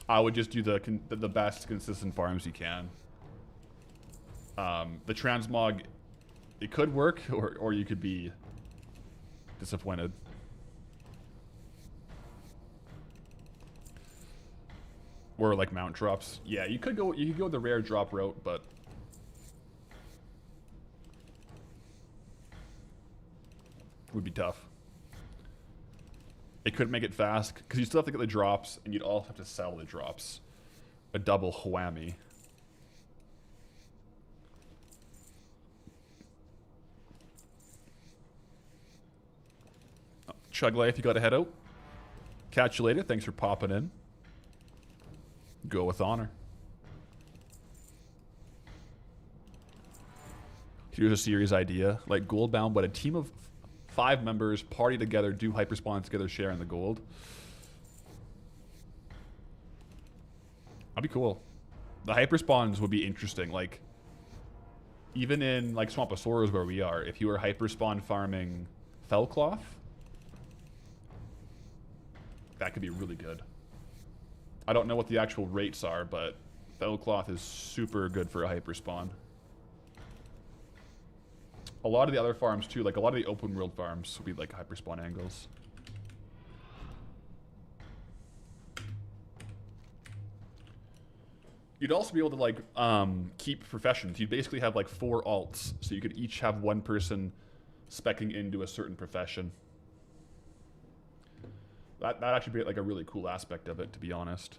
I would just do the best consistent farms you can. The transmog, it could work, or you could be disappointed. Or like mount drops. Yeah, you could go the rare drop route, but would be tough. It could make it fast because you still have to get the drops, and you'd also have to sell the drops. A double whammy. Chug Life, you got to head out. Catch you later. Thanks for popping in. Go with honor. Here's a series idea. Like Goldbound, but a team of 5 members party together, do hyperspawns together, sharing the gold. That'd be cool. The hyperspawns would be interesting. Like, even in like Swamposaurus where we are, if you were hyperspawn farming Fellcloth, that could be really good. I don't know what the actual rates are, but Fellcloth is super good for a hyperspawn. A lot of the other farms too, like a lot of the open world farms will be like hyperspawn angles. You'd also be able to like keep professions. You'd basically have like 4 alts, so you could each have 1 person speccing into a certain profession. That'd actually be like a really cool aspect of it, to be honest.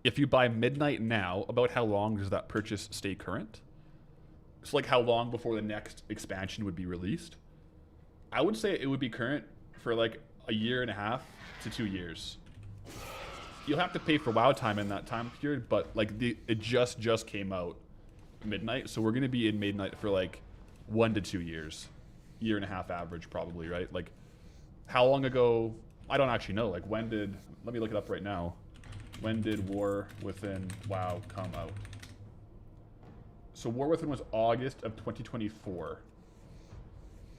If you buy midnight now, about how long does that purchase stay current? So like how long before the next expansion would be released? I would say it would be current for like a year and a half to 2 years. You'll have to pay for WoW time in that time period, but like it just came out midnight, so we're gonna be in midnight for like 1 to 2 years, year and a half average probably, right? Like how long ago? I don't actually know. Like when did? Let me look it up right now. When did War Within WoW come out? So War Within was August of 2024.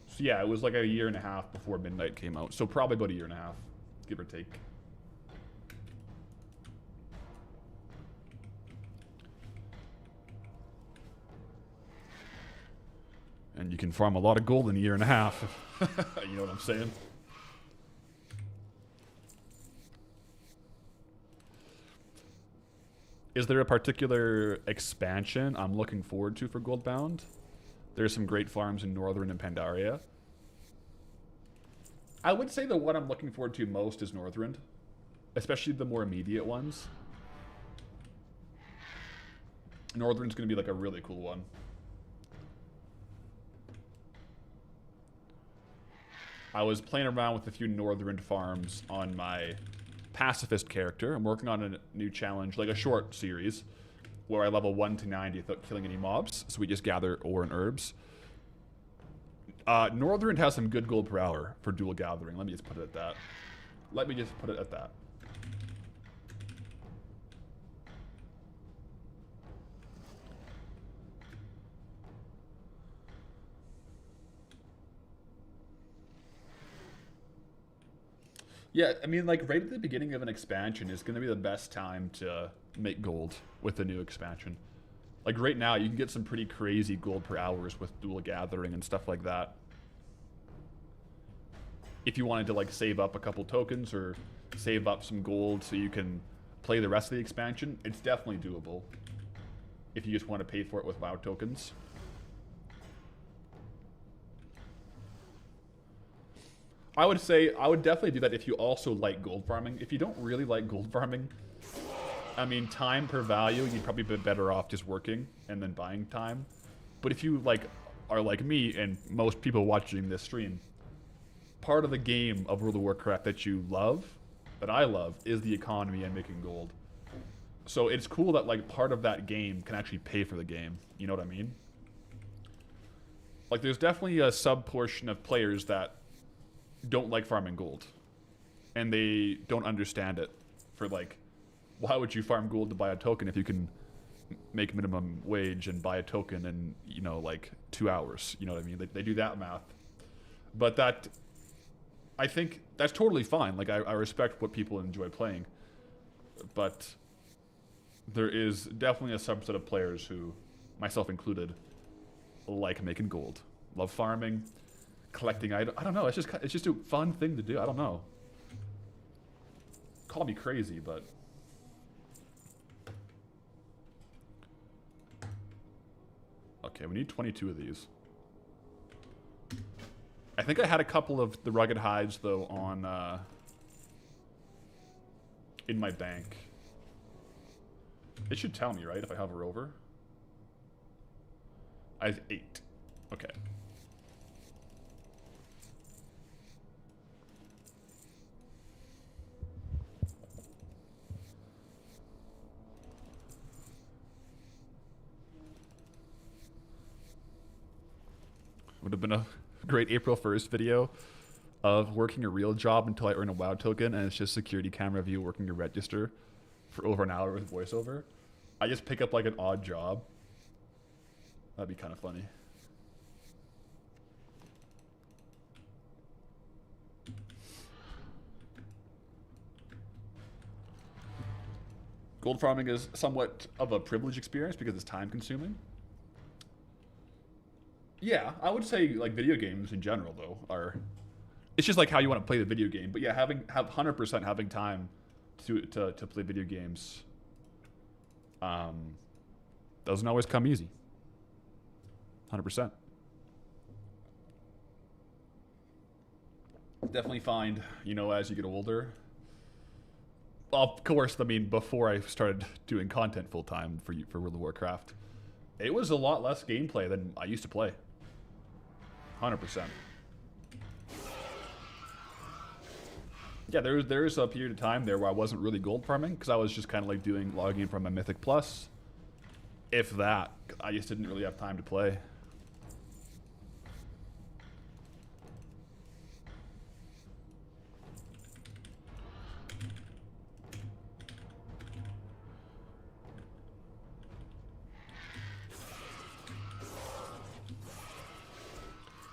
So yeah, it was like a year and a half before midnight came out. So probably about a year and a half, give or take. And you can farm a lot of gold in a year and a half. You know what I'm saying? Is there a particular expansion I'm looking forward to for Goldbound? There's some great farms in Northern and Pandaria. I would say the one I'm looking forward to most is Northrend, especially the more immediate ones. Northrend's going to be like a really cool one. I was playing around with a few Northern farms on my pacifist character. I'm working on a new challenge, like a short series, where I level 1 to 90 without killing any mobs, so we just gather ore and herbs. Northern has some good gold per hour for dual gathering. Let me just put it at that. Let me just put it at that. Yeah, I mean, like, right at the beginning of an expansion is going to be the best time to make gold with the new expansion. Like, right now, you can get some pretty crazy gold per hours with dual gathering and stuff like that. If you wanted to, like, save up a couple tokens or save up some gold so you can play the rest of the expansion, it's definitely doable. If you just want to pay for it with WoW tokens. I would say I would definitely do that if you also like gold farming. If you don't really like gold farming, I mean, time per value, you'd probably be better off just working and then buying time. But if you like are like me and most people watching this stream, part of the game of World of Warcraft that you love, that I love, is the economy and making gold. So it's cool that like part of that game can actually pay for the game. You know what I mean? Like there's definitely a sub portion of players that don't like farming gold, and they don't understand it. For like, why would you farm gold to buy a token if you can make minimum wage and buy a token in, you know, like 2 hours? You know what I mean? They do that math. But that, I think that's totally fine. Like I respect what people enjoy playing, but there is definitely a subset of players who, myself included, like making gold, love farming, collecting items. I don't know. It's just a fun thing to do. I don't know. Call me crazy, but okay, we need 22 of these. I think I had a couple of the rugged hides though on in my bank. It should tell me, right, if I hover over. I have 8. Okay. Would have been a great April 1st video of working a real job until I earn a WoW token, and it's just security camera view working a register for over an hour with voiceover. I just pick up like an odd job. That'd be kind of funny. Gold farming is somewhat of a privileged experience because it's time consuming. Yeah, I would say like video games in general though are, it's just like how you want to play the video game. But yeah, have 100% having time to play video games doesn't always come easy. 100%. Definitely find, you know, as you get older, Of course, I mean, before I started doing content full time for World of Warcraft, it was a lot less gameplay than I used to play. 100%. Yeah, there's a period of time there where I wasn't really gold farming because I was just kind of like logging in from my Mythic Plus. If that, I just didn't really have time to play.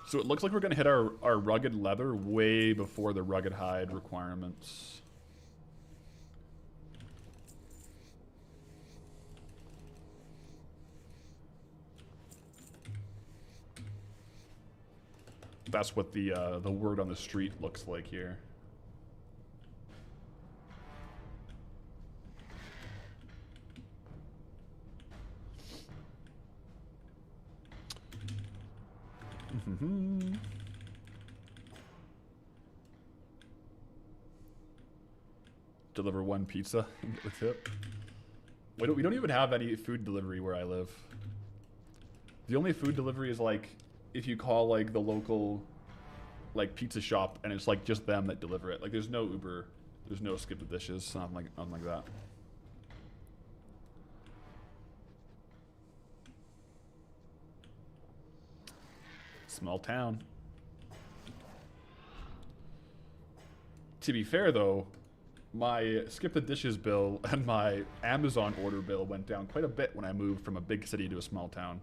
So it looks like we're going to hit our rugged leather way before the rugged hide requirements. That's what the word on the street looks like here. Deliver one pizza and get the tip. We don't even have any food delivery where I live. The only food delivery is like if you call like the local like pizza shop and it's like just them that deliver it. Like there's no Uber, there's no skip the dishes, nothing like that. Small town. To be fair though, my skip the dishes bill and my Amazon order bill went down quite a bit when I moved from a big city to a small town.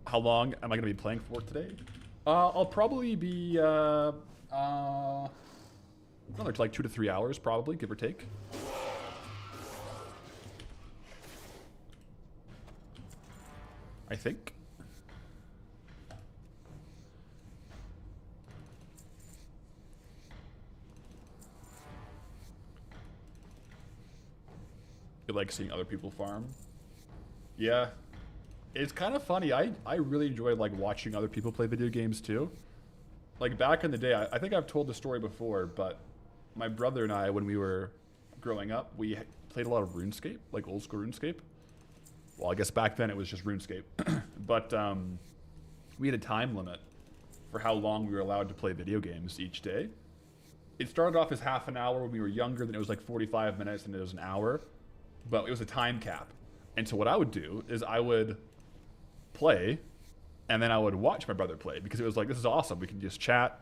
How long am I going to be playing for today? I'll probably be another like 2 to 3 hours, probably, give or take. I think. You like seeing other people farm? Yeah. It's kind of funny. I really enjoy like watching other people play video games too. Like back in the day, I think I've told the story before, but my brother and I, when we were growing up, we played a lot of RuneScape, like old school RuneScape. Well, I guess back then it was just RuneScape. But we had a time limit for how long we were allowed to play video games each day. It started off as half an hour when we were younger, then it was like 45 minutes, and it was an hour. But it was a time cap. And so what I would do is I would play, and then I would watch my brother play, because it was like, this is awesome. We can just chat,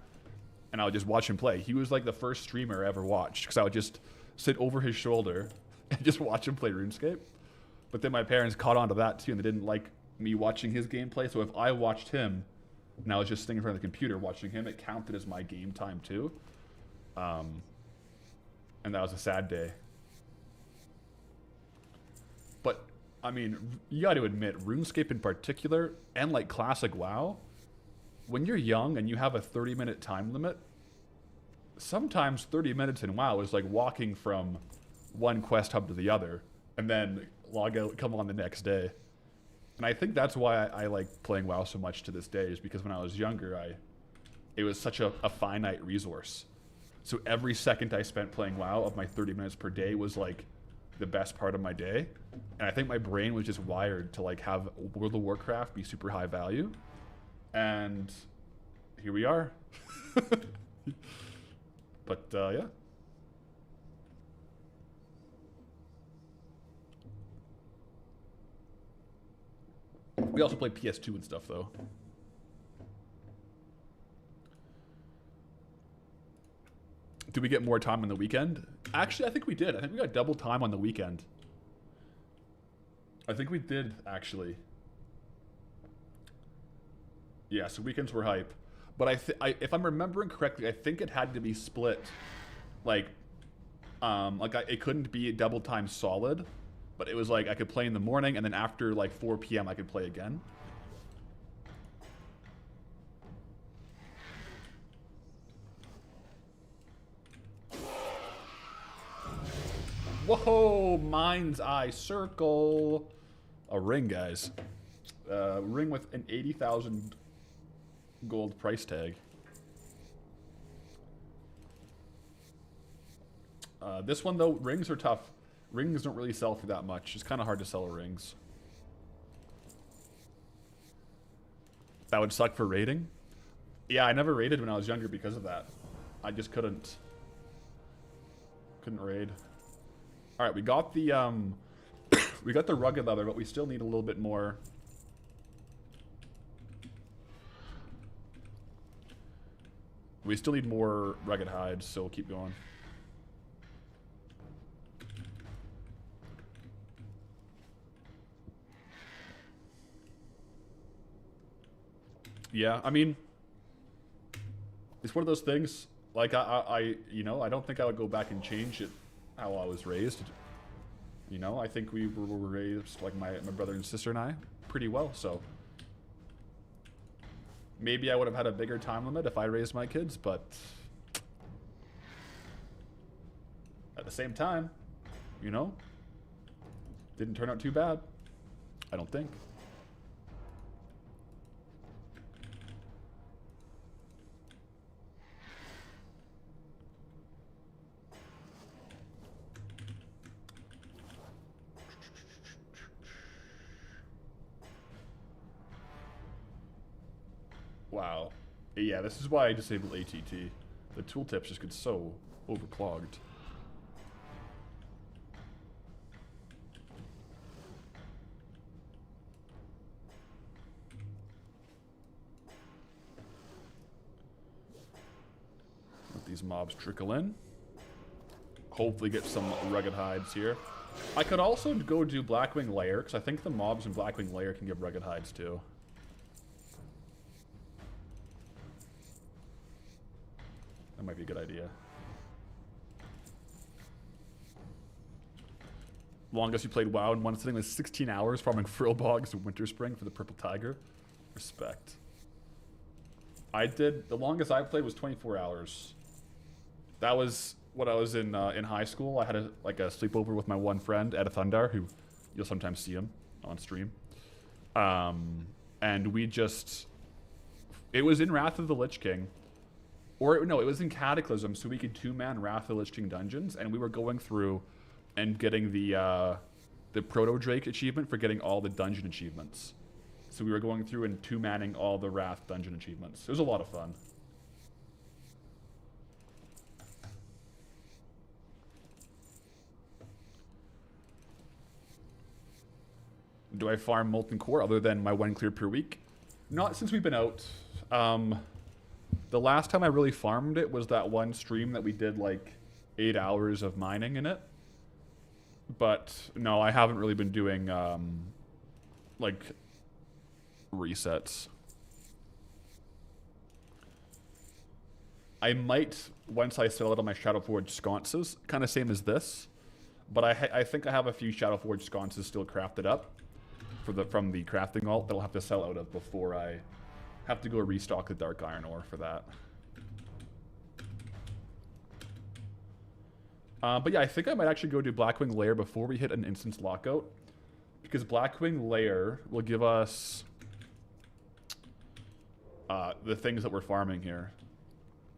and I would just watch him play. He was like the first streamer I ever watched, because I would just sit over his shoulder and just watch him play RuneScape. But then my parents caught on to that too, and they didn't like me watching his gameplay. So if I watched him, and I was just sitting in front of the computer watching him, it counted as my game time too. And that was a sad day. But I mean, you got to admit, RuneScape in particular, and like classic WoW, when you're young and you have a 30-minute time limit, sometimes 30 minutes in WoW is like walking from one quest hub to the other, and then log out, come on the next day. And I think that's why I like playing WoW so much to this day, is because when I was younger, it was such a finite resource. So every second I spent playing WoW of my 30 minutes per day was like the best part of my day. And I think my brain was just wired to like have World of Warcraft be super high value. And here we are. But yeah. We also play PS2 and stuff, though. Did we get more time on the weekend? Actually, I think we did. I think we got double time on the weekend. I think we did, actually. Yeah, so weekends were hype. But if I'm remembering correctly, I think it had to be split. Like it couldn't be double time solid. But it was like I could play in the morning, and then after like 4 p.m. I could play again. Whoa, mind's eye circle. A ring, guys. Ring with an 80,000 gold price tag. This one, though, rings are tough. Rings don't really sell for that much. It's kind of hard to sell rings. That would suck for raiding. Yeah, I never raided when I was younger because of that. I just couldn't raid. All right, we got the we got the rugged leather, but we still need a little bit more. We still need more rugged hides, so we'll keep going. Yeah, I mean, it's one of those things. Like you know, I don't think I would go back and change it how I was raised. You know, I think we were raised, like my brother and sister and I, pretty well. So maybe I would have had a bigger time limit if I raised my kids, but at the same time, you know, didn't turn out too bad. I don't think. Wow. Yeah, this is why I disabled ATT. The tooltips just get so overclogged. Let these mobs trickle in. Hopefully get some rugged hides here. I could also go do Blackwing Lair, because I think the mobs in Blackwing Lair can give rugged hides too. That might be a good idea. Longest you played WoW in one sitting was 16 hours farming frill bogs in Winter Spring for the Purple Tiger. Respect. I did, the longest I played was 24 hours. That was when I was in high school. I had a sleepover with my one friend, Ed Thundar, who you'll sometimes see him on stream. And we just, it was in Wrath of the Lich King. Or, no, it was in Cataclysm, so we could two-man Wrath of the Lich King dungeons, and we were going through and getting the Proto-Drake achievement for getting all the dungeon achievements. So we were going through and two-manning all the Wrath dungeon achievements. It was a lot of fun. Do I farm Molten Core other than my one clear per week? Not since we've been out. The last time I really farmed it was that one stream that we did like 8 hours of mining in it. But no, I haven't really been doing like resets. I might once I sell it on my Shadowforged sconces, kind of same as this. But I think I have a few Shadowforged sconces still crafted up from the crafting alt that I'll have to sell out of before I have to go restock the dark iron ore for that. But yeah, I think I might actually go do Blackwing Lair before we hit an instance lockout. Because Blackwing Lair will give us the things that we're farming here.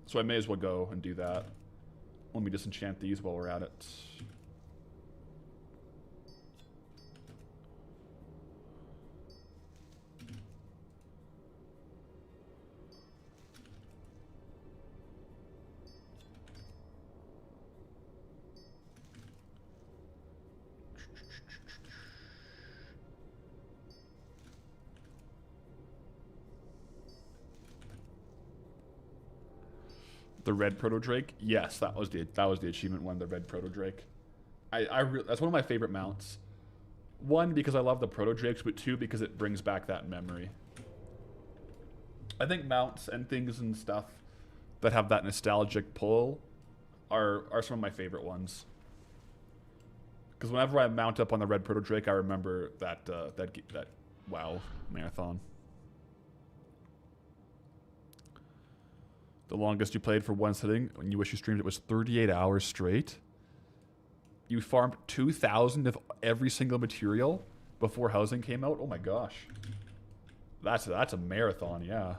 So I may as well go and do that. Let me disenchant these while we're at it. The red proto drake, yes, that was the achievement one. The red proto drake, that's one of my favorite mounts. One, because I love the proto drakes, but two, because it brings back that memory. I think mounts and things and stuff that have that nostalgic pull are some of my favorite ones. Because whenever I mount up on the red proto drake, I remember that WoW marathon. The longest you played for one sitting when you wish you streamed it was 38 hours straight. You farmed 2,000 of every single material before housing came out. Oh my gosh. That's a marathon, yeah.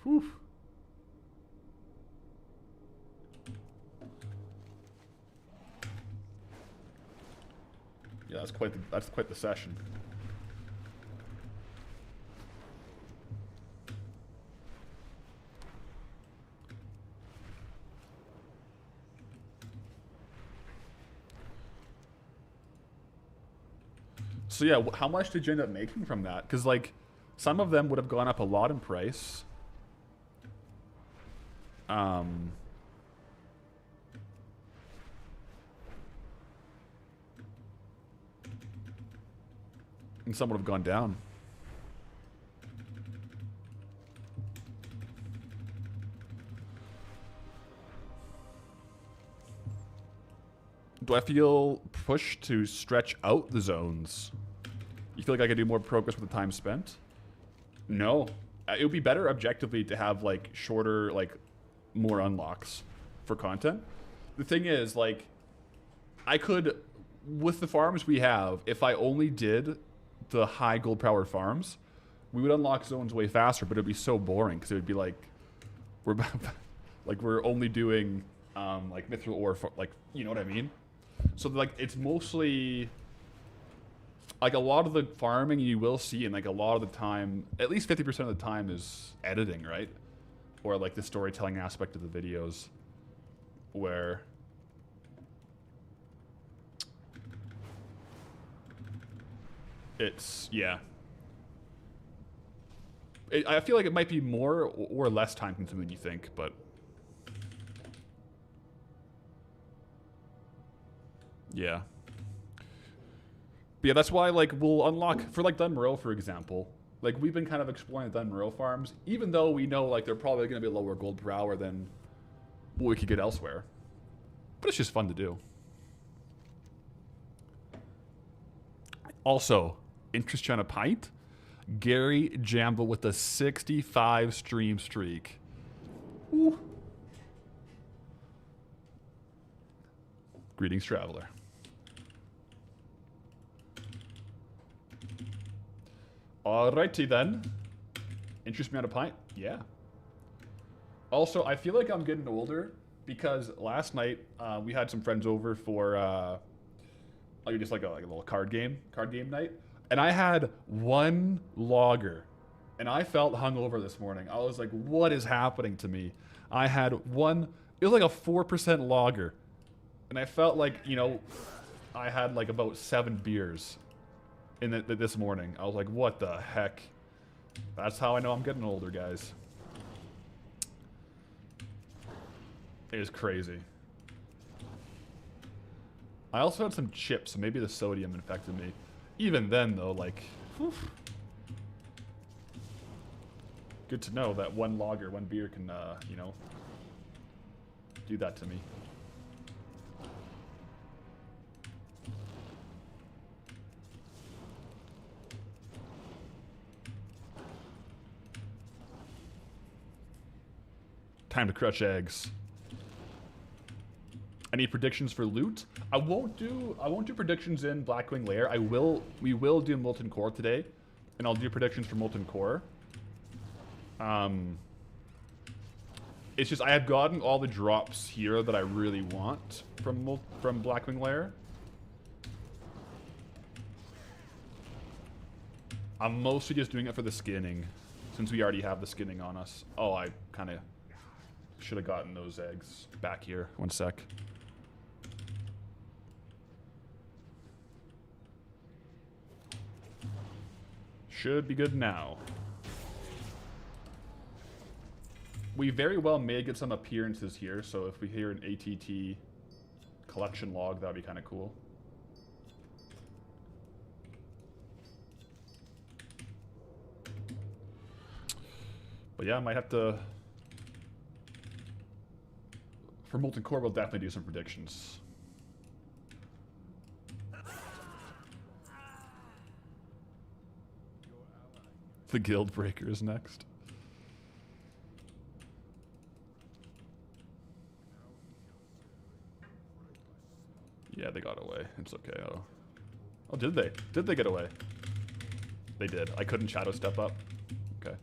Whew. Yeah, that's quite the session. So yeah, how much did you end up making from that? Because like, some of them would have gone up a lot in price. And some would have gone down. Do I feel pushed to stretch out the zones? You feel like I could do more progress with the time spent? No. It would be better objectively to have like shorter, like more unlocks for content. The thing is, like, I could, with the farms we have, if I only did the high gold power farms, we would unlock zones way faster, but it'd be so boring because it would be like we're only doing like mithril ore, like, you know what I mean? So like it's mostly like a lot of the farming you will see, and like a lot of the time, at least 50% of the time, is editing, right? Or like the storytelling aspect of the videos, where it's, yeah. I feel like it might be more or less time consuming than you think, but yeah. But yeah, that's why, like, we'll unlock, for like Dunmeril, for example, like we've been kind of exploring the Dunmeril farms, even though we know like they're probably going to be lower gold per hour than what we could get elsewhere. But it's just fun to do. Also, interest on a pint? Gary Jamble with a 65 stream streak. Ooh. Greetings, traveler. Alrighty then. Interest me on a pint? Yeah. Also, I feel like I'm getting older because last night we had some friends over for like just like a little card game night, and I had one lager, and I felt hungover this morning. I was like, "What is happening to me?" I had one. It was like a 4% lager, and I felt like, you know, I had like about 7 beers in this morning. I was like, "What the heck?" That's how I know I'm getting older, guys. It is crazy. I also had some chips, so maybe the sodium infected me. Even then, though, like, whew. Good to know that one lager, one beer can, you know, do that to me. Time to crush eggs. Any predictions for loot? I won't do predictions in Blackwing Lair. We will do Molten Core today, and I'll do predictions for Molten Core. It's just I have gotten all the drops here that I really want from Blackwing Lair. I'm mostly just doing it for the skinning, since we already have the skinning on us. Oh, I kind of should have gotten those eggs back here. One sec. Should be good now. We very well may get some appearances here, so if we hear an ATT collection log, that'd be kind of cool. But yeah, I might have to... For Molten Core, we'll definitely do some predictions. The Guild Breaker is next. Yeah, they got away. It's okay, though. Oh, did they? Did they get away? They did. I couldn't shadow step up. Okay.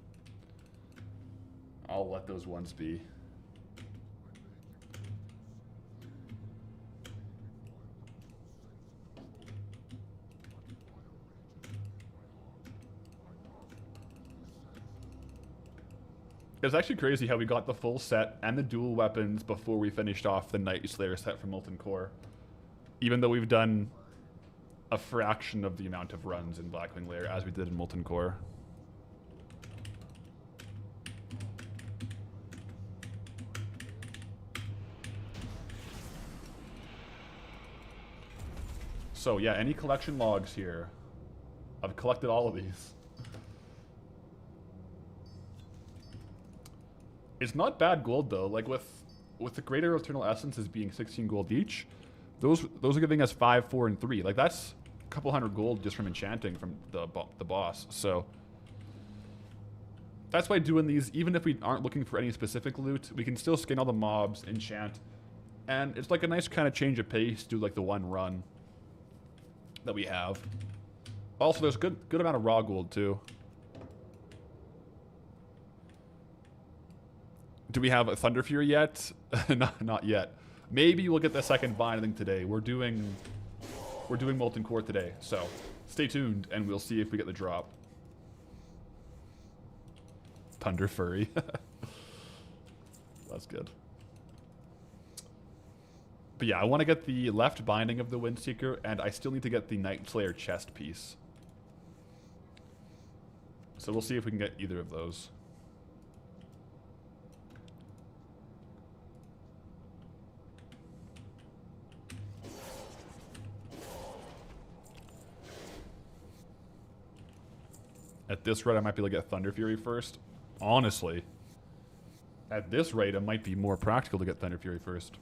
I'll let those ones be. It's actually crazy how we got the full set and the dual weapons before we finished off the Night Slayer set from Molten Core. Even though we've done a fraction of the amount of runs in Blackwing Lair as we did in Molten Core. So yeah, any collection logs here? I've collected all of these. It's not bad gold though. Like with the Greater Eternal Essences being 16 gold each, those are giving us 5, 4, and 3. Like that's a couple hundred gold just from enchanting from the boss. So that's why doing these, even if we aren't looking for any specific loot, we can still skin all the mobs, enchant, and it's like a nice kind of change of pace. Do like the one run that we have. Also, there's a good amount of raw gold too. Do we have a Thunder Fury yet? Not yet. Maybe we'll get the second binding today. We're doing Molten Core today, so stay tuned and we'll see if we get the drop. Thunder Fury. That's good. But yeah, I want to get the left binding of the Windseeker, and I still need to get the Night Slayer chest piece. So we'll see if we can get either of those. At this rate, I might be able to get Thunder Fury first. Honestly, at this rate, it might be more practical to get Thunder Fury first.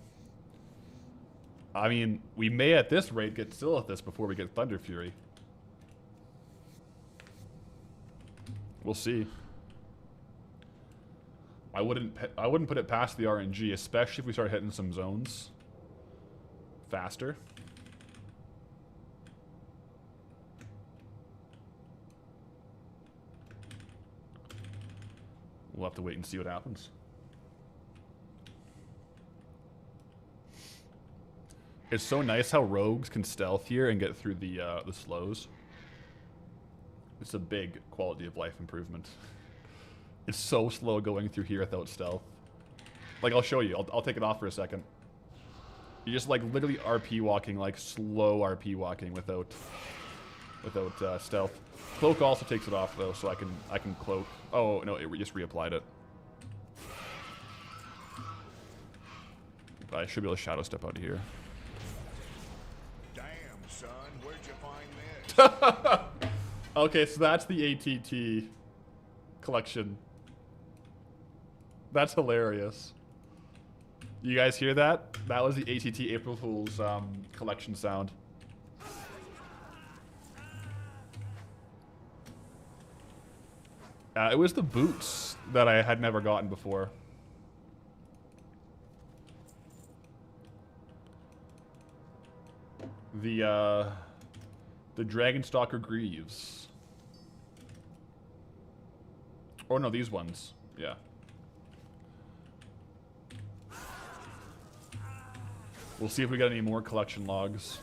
I mean, we may at this rate get Silithus before we get Thunder Fury. We'll see. I wouldn't put it past the RNG, especially if we start hitting some zones faster. We'll have to wait and see what happens. It's so nice how rogues can stealth here and get through the slows. It's a big quality of life improvement. It's so slow going through here without stealth. Like, I'll show you. I'll take it off for a second. You're just like literally RP walking, like slow RP walking without stealth. Cloak also takes it off though, so I can cloak. Oh no, it just reapplied it. But I should be able to shadow step out of here.
Damn, son, where'd you find this?
Okay, so that's the ATT collection. That's hilarious. You guys hear that? That was the ATT April Fool's collection sound. It was the boots that I had never gotten before. The Dragonstalker Greaves. Oh no, these ones. Yeah. We'll see if we got any more collection logs.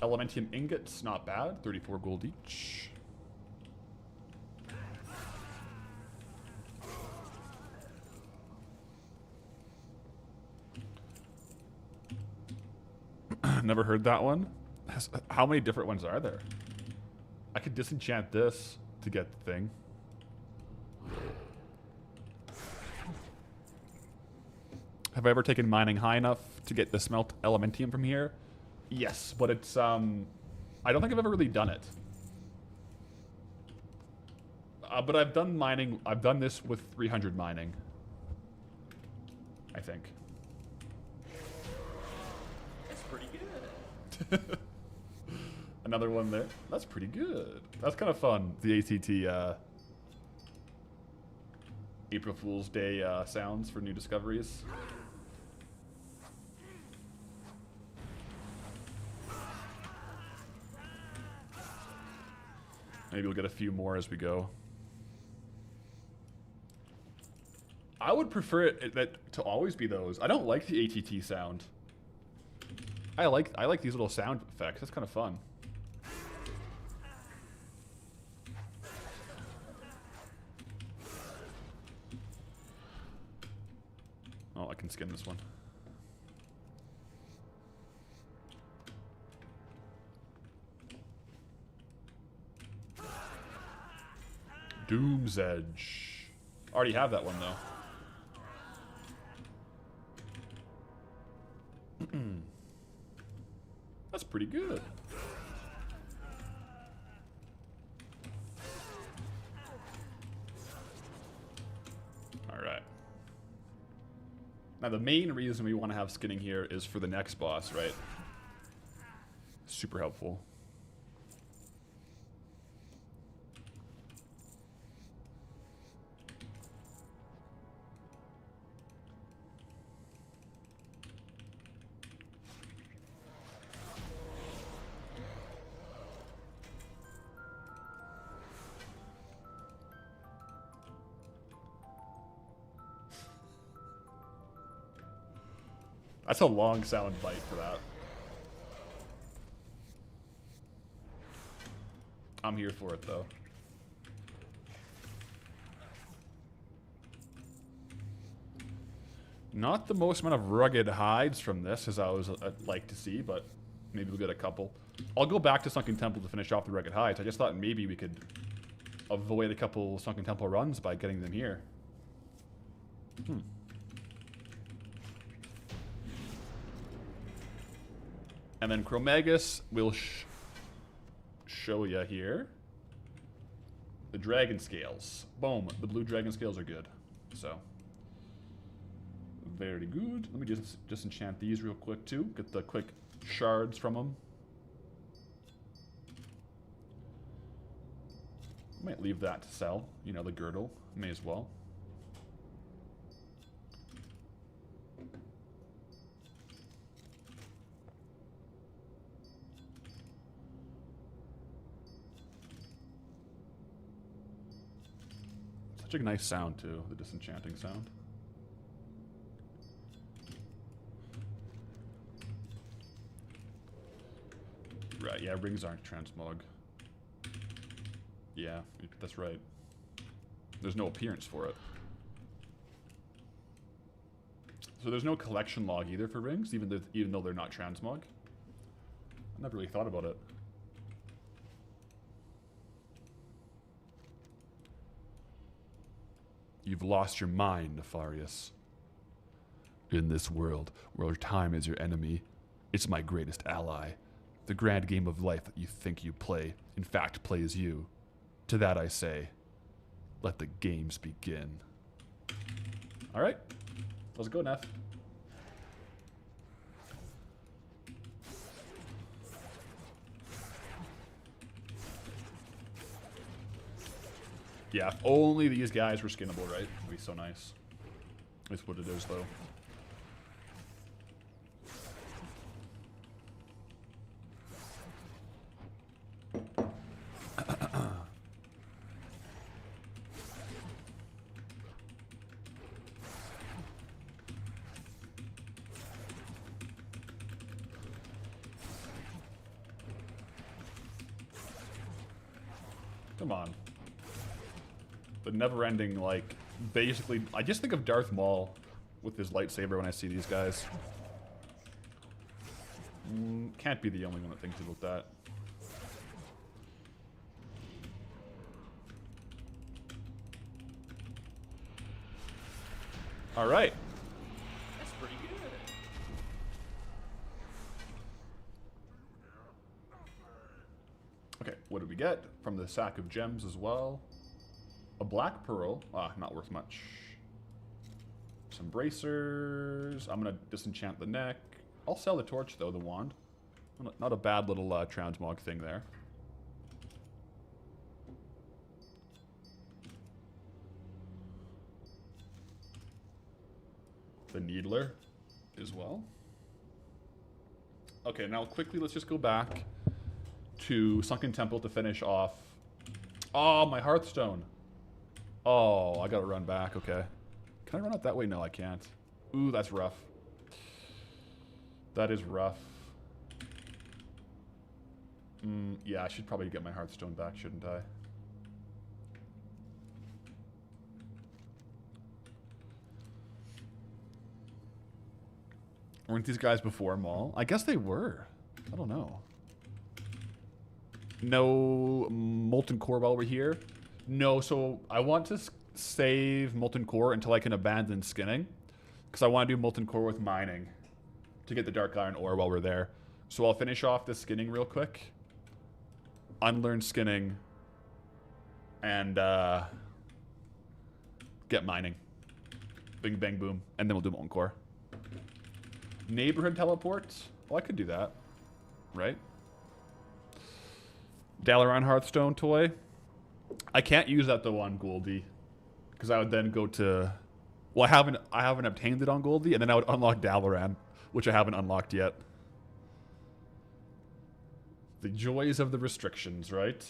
Elementium ingots, not bad. 34 gold each. Never heard that one. How many different ones are there? I could disenchant this to get the thing. Have I ever taken mining high enough to get the smelt elementium from here? Yes, but it's I don't think I've ever really done it. But I've done mining. I've done this with 300 mining, I think.
That's pretty good.
Another one there. That's pretty good. That's kind of fun. The ATT April Fool's Day sounds for new discoveries. Maybe we'll get a few more as we go. I would prefer that to always be those. I don't like the ATT sound. I like these little sound effects. That's kind of fun. Oh, I can skin this one. Doom's Edge. Already have that one though. That's pretty good. Alright. Now the main reason we want to have skinning here is for the next boss, right? Super helpful. That's a long sound bite for that. I'm here for it though. Not the most amount of rugged hides from this as I was like to see, but maybe we'll get a couple. I'll go back to Sunken Temple to finish off the rugged hides. I just thought maybe we could avoid a couple Sunken Temple runs by getting them here. And then Chromagus will show you here. The dragon scales. Boom. The blue dragon scales are good. So, very good. Let me just disenchant these real quick too. Get the quick shards from them. Might leave that to sell. You know, the girdle. May as well. Such a nice sound too, the disenchanting sound. Right, yeah, rings aren't transmog. Yeah, that's right. There's no appearance for it. So there's no collection log either for rings, even though they're not transmog. I never really thought about it. You've lost your mind, Nefarious. In this world, where time is your enemy, it's my greatest ally. The grand game of life that you think you play, in fact, plays you. To that I say, let the games begin. Alright, let's go, Neff. Yeah, if only these guys were skinnable, right? It'd be so nice. That's what it is, though. Come on. The never-ending, like, basically... I just think of Darth Maul with his lightsaber when I see these guys. Can't be the only one that thinks about that. Alright.
That's pretty good.
Okay, what did we get from the sack of gems as well? A black pearl. Ah, not worth much. Some bracers. I'm gonna disenchant the neck. I'll sell the torch though, the wand. Not a bad little transmog thing there. The needler as well. Okay, now quickly let's just go back to Sunken Temple to finish off Oh, my Hearthstone. Oh, I gotta run back. Okay. Can I run out that way? No, I can't. Ooh, that's rough. That is rough. Yeah, I should probably get my Hearthstone back, shouldn't I? Weren't these guys before Maul? I guess they were. I don't know. No Molten Core while we're here? No, so I want to save Molten Core until I can abandon skinning. Because I want to do Molten Core with mining to get the Dark Iron ore while we're there. So I'll finish off this skinning real quick. Unlearn skinning. And get mining. Bing, bang, boom. And then we'll do Molten Core. Neighborhood teleports? Well, I could do that. Right? Dalaran Hearthstone toy. I can't use that though on Goldie. Because I would then go to... Well, I haven't obtained it on Goldie, and then I would unlock Dalaran, which I haven't unlocked yet. The joys of the restrictions, right?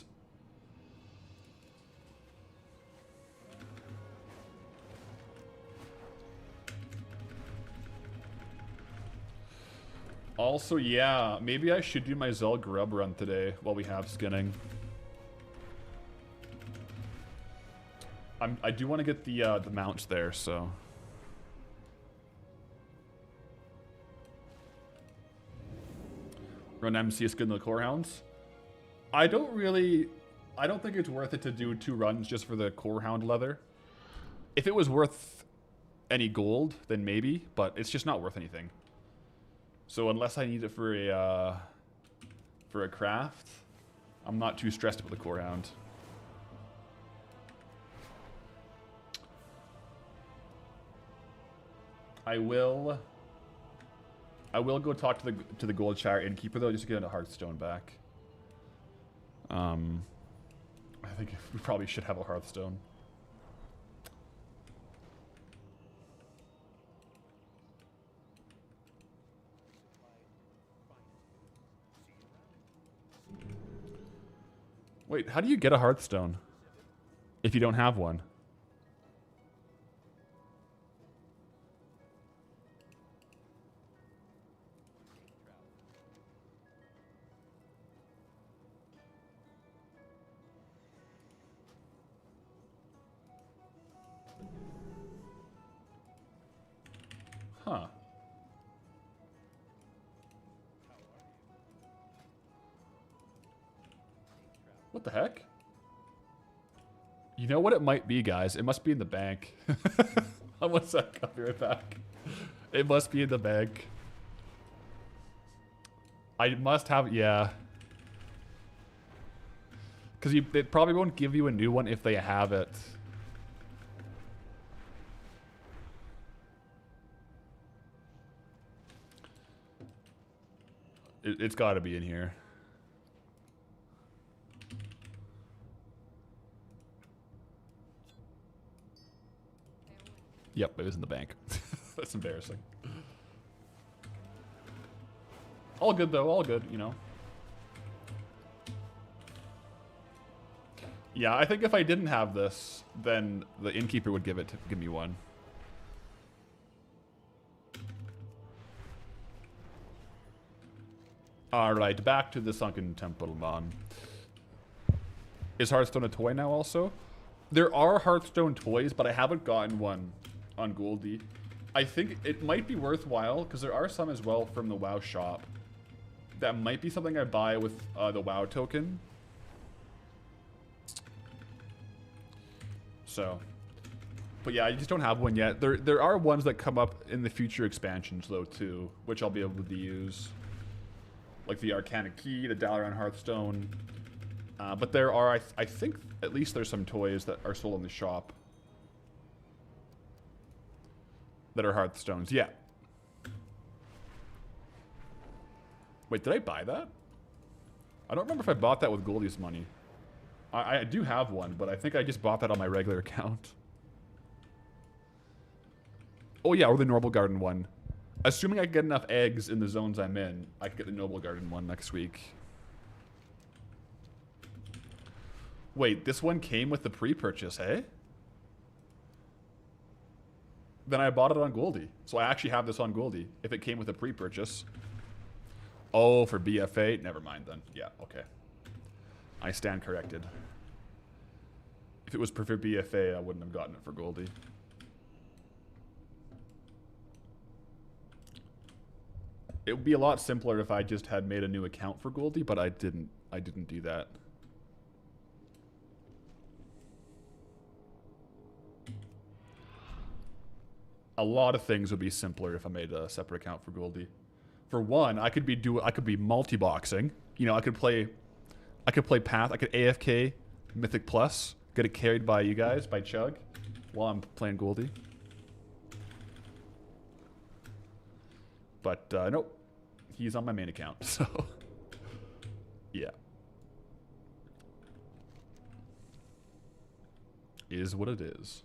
Also, yeah, maybe I should do my Zul'Gurub run today while we have skinning. I do want to get the mounts there, so... Run MC skin the core hounds. I don't think it's worth it to do 2 runs just for the core hound leather. If it was worth any gold, then maybe, but it's just not worth anything. So unless I need it for a craft, I'm not too stressed about the core hound. I will go talk to the Gold Shire innkeeper though, just to get a Hearthstone back. I think we probably should have a Hearthstone. Wait, how do you get a Hearthstone if you don't have one? Huh. What the heck? You know what it might be, guys? It must be in the bank. One sec, I'll be right back. It must be in the bank. I must have, yeah. Because they probably won't give you a new one if they have it. It's got to be in here. Yep, it was in the bank. That's embarrassing. All good though, all good, you know. Yeah, I think if I didn't have this, then the innkeeper would give me one. Alright, back to the Sunken Temple, man. Is Hearthstone a toy now also? There are Hearthstone toys, but I haven't gotten one on Goldie. I think it might be worthwhile, because there are some as well from the WoW shop. That might be something I buy with the WoW token. So. But yeah, I just don't have one yet. There are ones that come up in the future expansions, though, too, which I'll be able to use. Like the Arcana Key, the Dalaran Hearthstone. But there are, I think, at least there's some toys that are sold in the shop. That are Hearthstones, yeah. Wait, did I buy that? I don't remember if I bought that with Goldie's money. I do have one, but I think I just bought that on my regular account. Oh yeah, or the Noble Garden one. Assuming I get enough eggs in the zones I'm in, I could get the Noble Garden one next week. Wait, this one came with the pre-purchase, hey? Then I bought it on Goldie. So I actually have this on Goldie if it came with a pre-purchase. Oh, for BFA? Never mind then. Yeah, okay. I stand corrected. If it was for BFA, I wouldn't have gotten it for Goldie. It would be a lot simpler if I just had made a new account for Goldie, but I didn't do that. A lot of things would be simpler if I made a separate account for Goldie. For one, I could be multi-boxing. You know, I could play Path, I could AFK Mythic Plus, get it carried by you guys, by Chug, while I'm playing Goldie. But nope, he's on my main account, so yeah. Is what it is.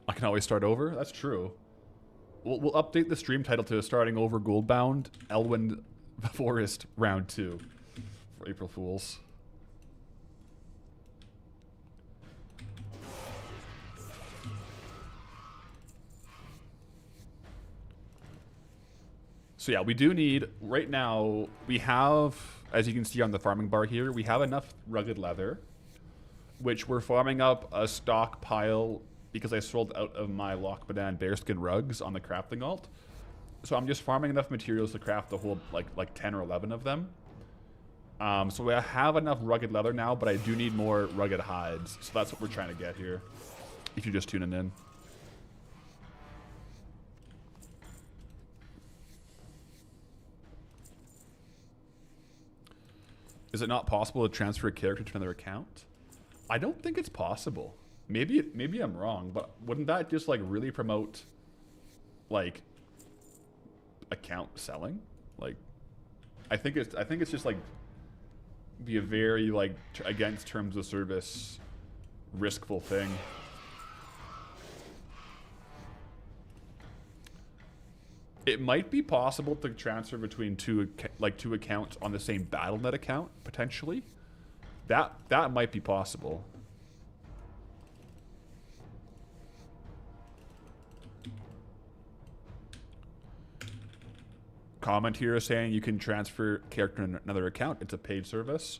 I can always start over? That's true. We'll update the stream title to starting over Goldbound, Elwyn Forest Round 2 for April Fools. So yeah, we do need, right now, we have, as you can see on the farming bar here, we have enough rugged leather, which we're farming up a stockpile because I sold out of my Lochbadan bearskin rugs on the crafting alt. So I'm just farming enough materials to craft the whole, like 10 or 11 of them. So I have enough rugged leather now, but I do need more rugged hides. So that's what we're trying to get here, if you're just tuning in. Is it not possible to transfer a character to another account? I don't think it's possible. Maybe I'm wrong, but wouldn't that just like really promote like account selling? Like, I think it's just like be a very like against terms of service riskful thing. It might be possible to transfer between two accounts on the same BattleNet account potentially. That might be possible. Comment here saying you can transfer character in another account. It's a paid service.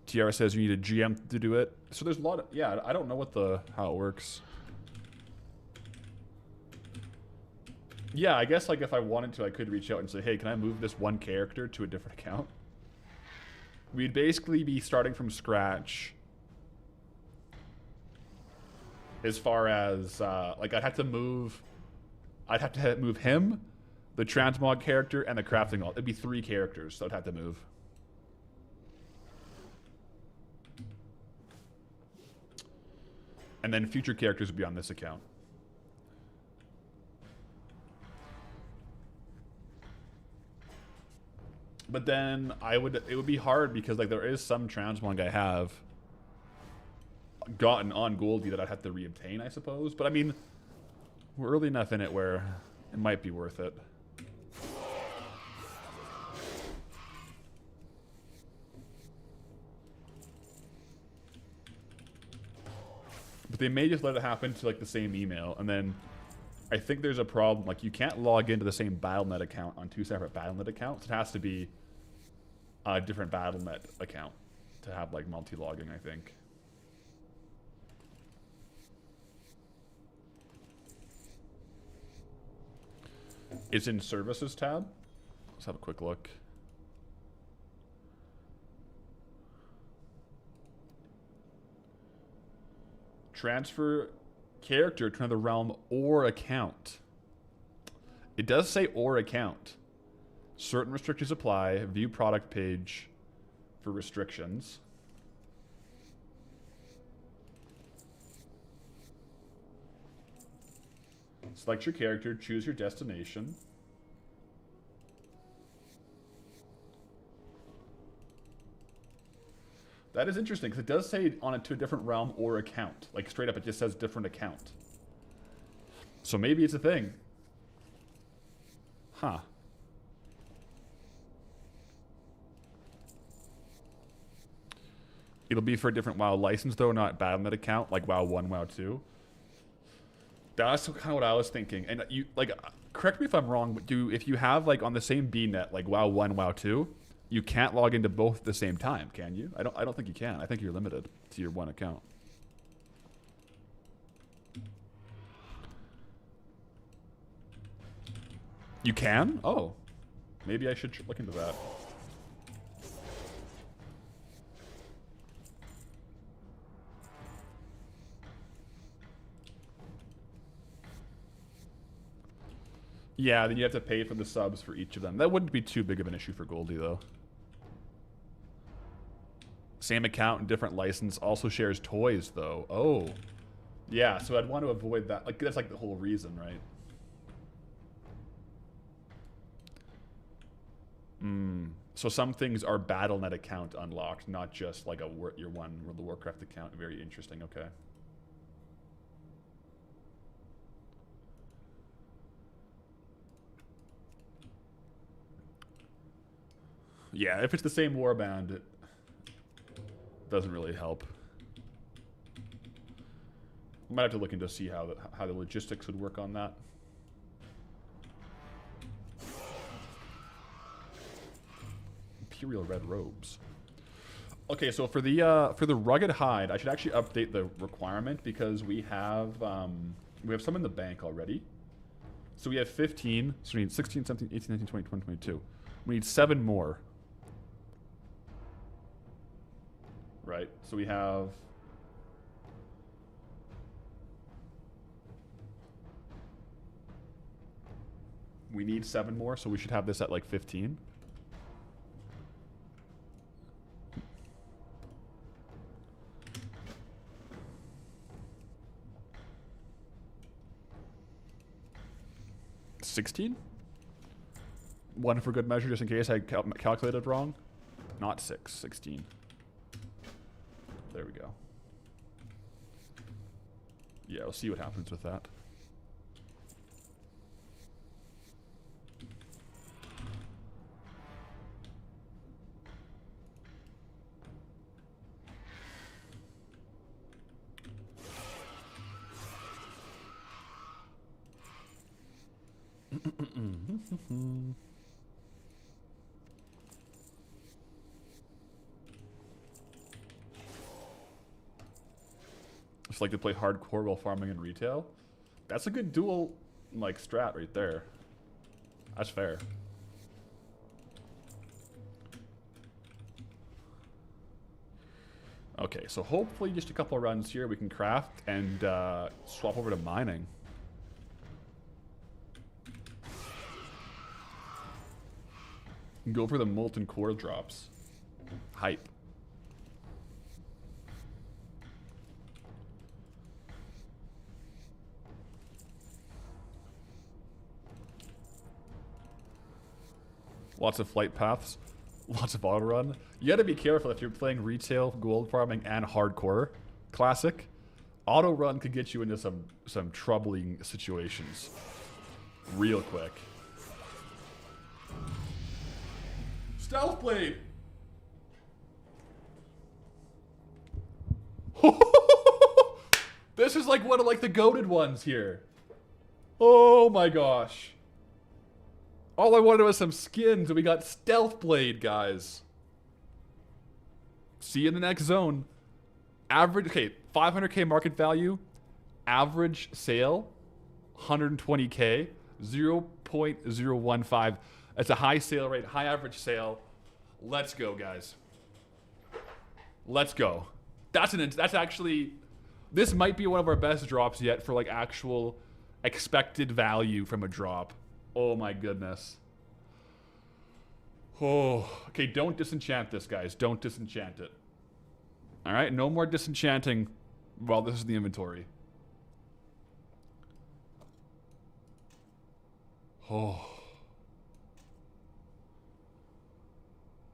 Tiara says you need a GM to do it. So there's a lot of, yeah, I don't know how it works. Yeah, I guess like if I wanted to, I could reach out and say, hey, can I move this one character to a different account? We'd basically be starting from scratch as far as, like I'd have to move him, the transmog character, and the crafting alt. It'd be 3 characters, so I'd have to move. And then future characters would be on this account. But then it would be hard because like there is some transmog I have gotten on Goldie that I'd have to reobtain, I suppose. But I mean, we're early enough in it where it might be worth it. But they may just let it happen to like the same email, and then I think there's a problem. Like you can't log into the same BattleNet account on 2 separate BattleNet accounts. It has to be a different BattleNet account to have like multi-logging, I think. It's in Services tab. Let's have a quick look. Transfer character to another realm or account. It does say or account. Certain restrictions apply. View product page for restrictions. Select your character, choose your destination. That is interesting, because it does say on it to a different realm or account. Like, straight up, it just says different account. So maybe it's a thing. Huh. It'll be for a different WoW license, though, not Battle.net account, like WoW 1, WoW 2. That's kind of what I was thinking. And you, like, correct me if I'm wrong, but if you have, like, on the same BNet, like WoW 1, WoW 2, you can't log into both at the same time, can you? I don't think you can. I think you're limited to your one account. You can? Oh. Maybe I should look into that. Yeah, then you have to pay for the subs for each of them. That wouldn't be too big of an issue for Goldie, though. Same account and different license. Also shares toys, though. Oh. Yeah, so I'd want to avoid that. Like, that's like the whole reason, right? So some things are Battle.net account unlocked, not just like your one World of Warcraft account. Very interesting, okay. Yeah, if it's the same warband, it doesn't really help. Might have to look into see how the logistics would work on that. Imperial red robes. Okay, so for the rugged hide, I should actually update the requirement because we have some in the bank already. So we have 15. So we need 16, 17, 18, 19, 20, 21, 22. We need 7 more. Right. So we have. We need 7 more, so we should have this at like 15. $16? One for good measure, just in case I calculated wrong. Not 6, 16. There we go. Yeah, we'll see what happens with that. Just like to play hardcore while farming in retail. That's a good dual like strat right there. That's fair. Okay, so hopefully just a couple of runs here we can craft and swap over to mining. Go for the Molten Core drops. Hype. Lots of flight paths. Lots of auto run. You gotta be careful if you're playing retail, gold farming, and hardcore classic. Auto run could get you into some troubling situations real quick. Stealth blade. This is like one of like the goated ones here. Oh my gosh. All I wanted was some skins, and we got Stealth Blade, guys. See you in the next zone. Average, okay, 500k market value. Average sale, 120k. 0.015. That's a high sale rate, high average sale. Let's go, guys. Let's go. That's actually, this might be one of our best drops yet for like actual expected value from a drop. Oh my goodness. Oh, okay, don't disenchant this, guys. Don't disenchant it. All right, no more disenchanting while this is the inventory. Oh.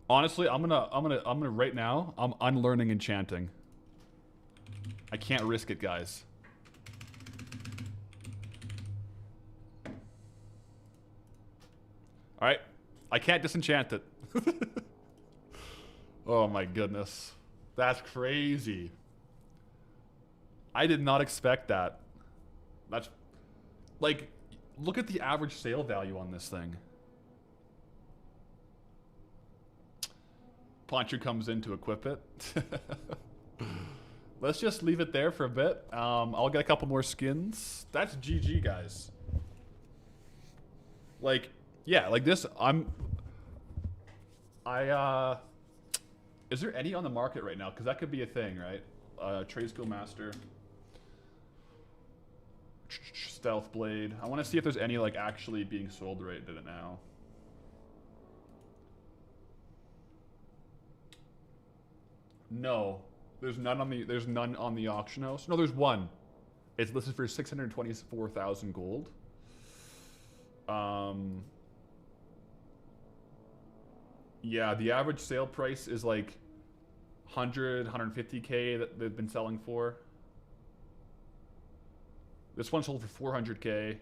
Honestly, I'm gonna right now, I'm unlearning enchanting. I can't risk it, guys. Alright. I can't disenchant it. Oh my goodness. That's crazy. I did not expect that. That's... Like, look at the average sale value on this thing. Poncho comes in to equip it. Let's just leave it there for a bit. I'll get a couple more skins. That's GG, guys. Like, yeah, like this, is there any on the market right now? Because that could be a thing, right? Trade Skill Master. Stealth Blade. I want to see if there's any, like, actually being sold right now. No. There's none on the auction house. No, there's one. It's listed for 624,000 gold. Yeah, the average sale price is like 100, 150k that they've been selling for. This one sold for 400k.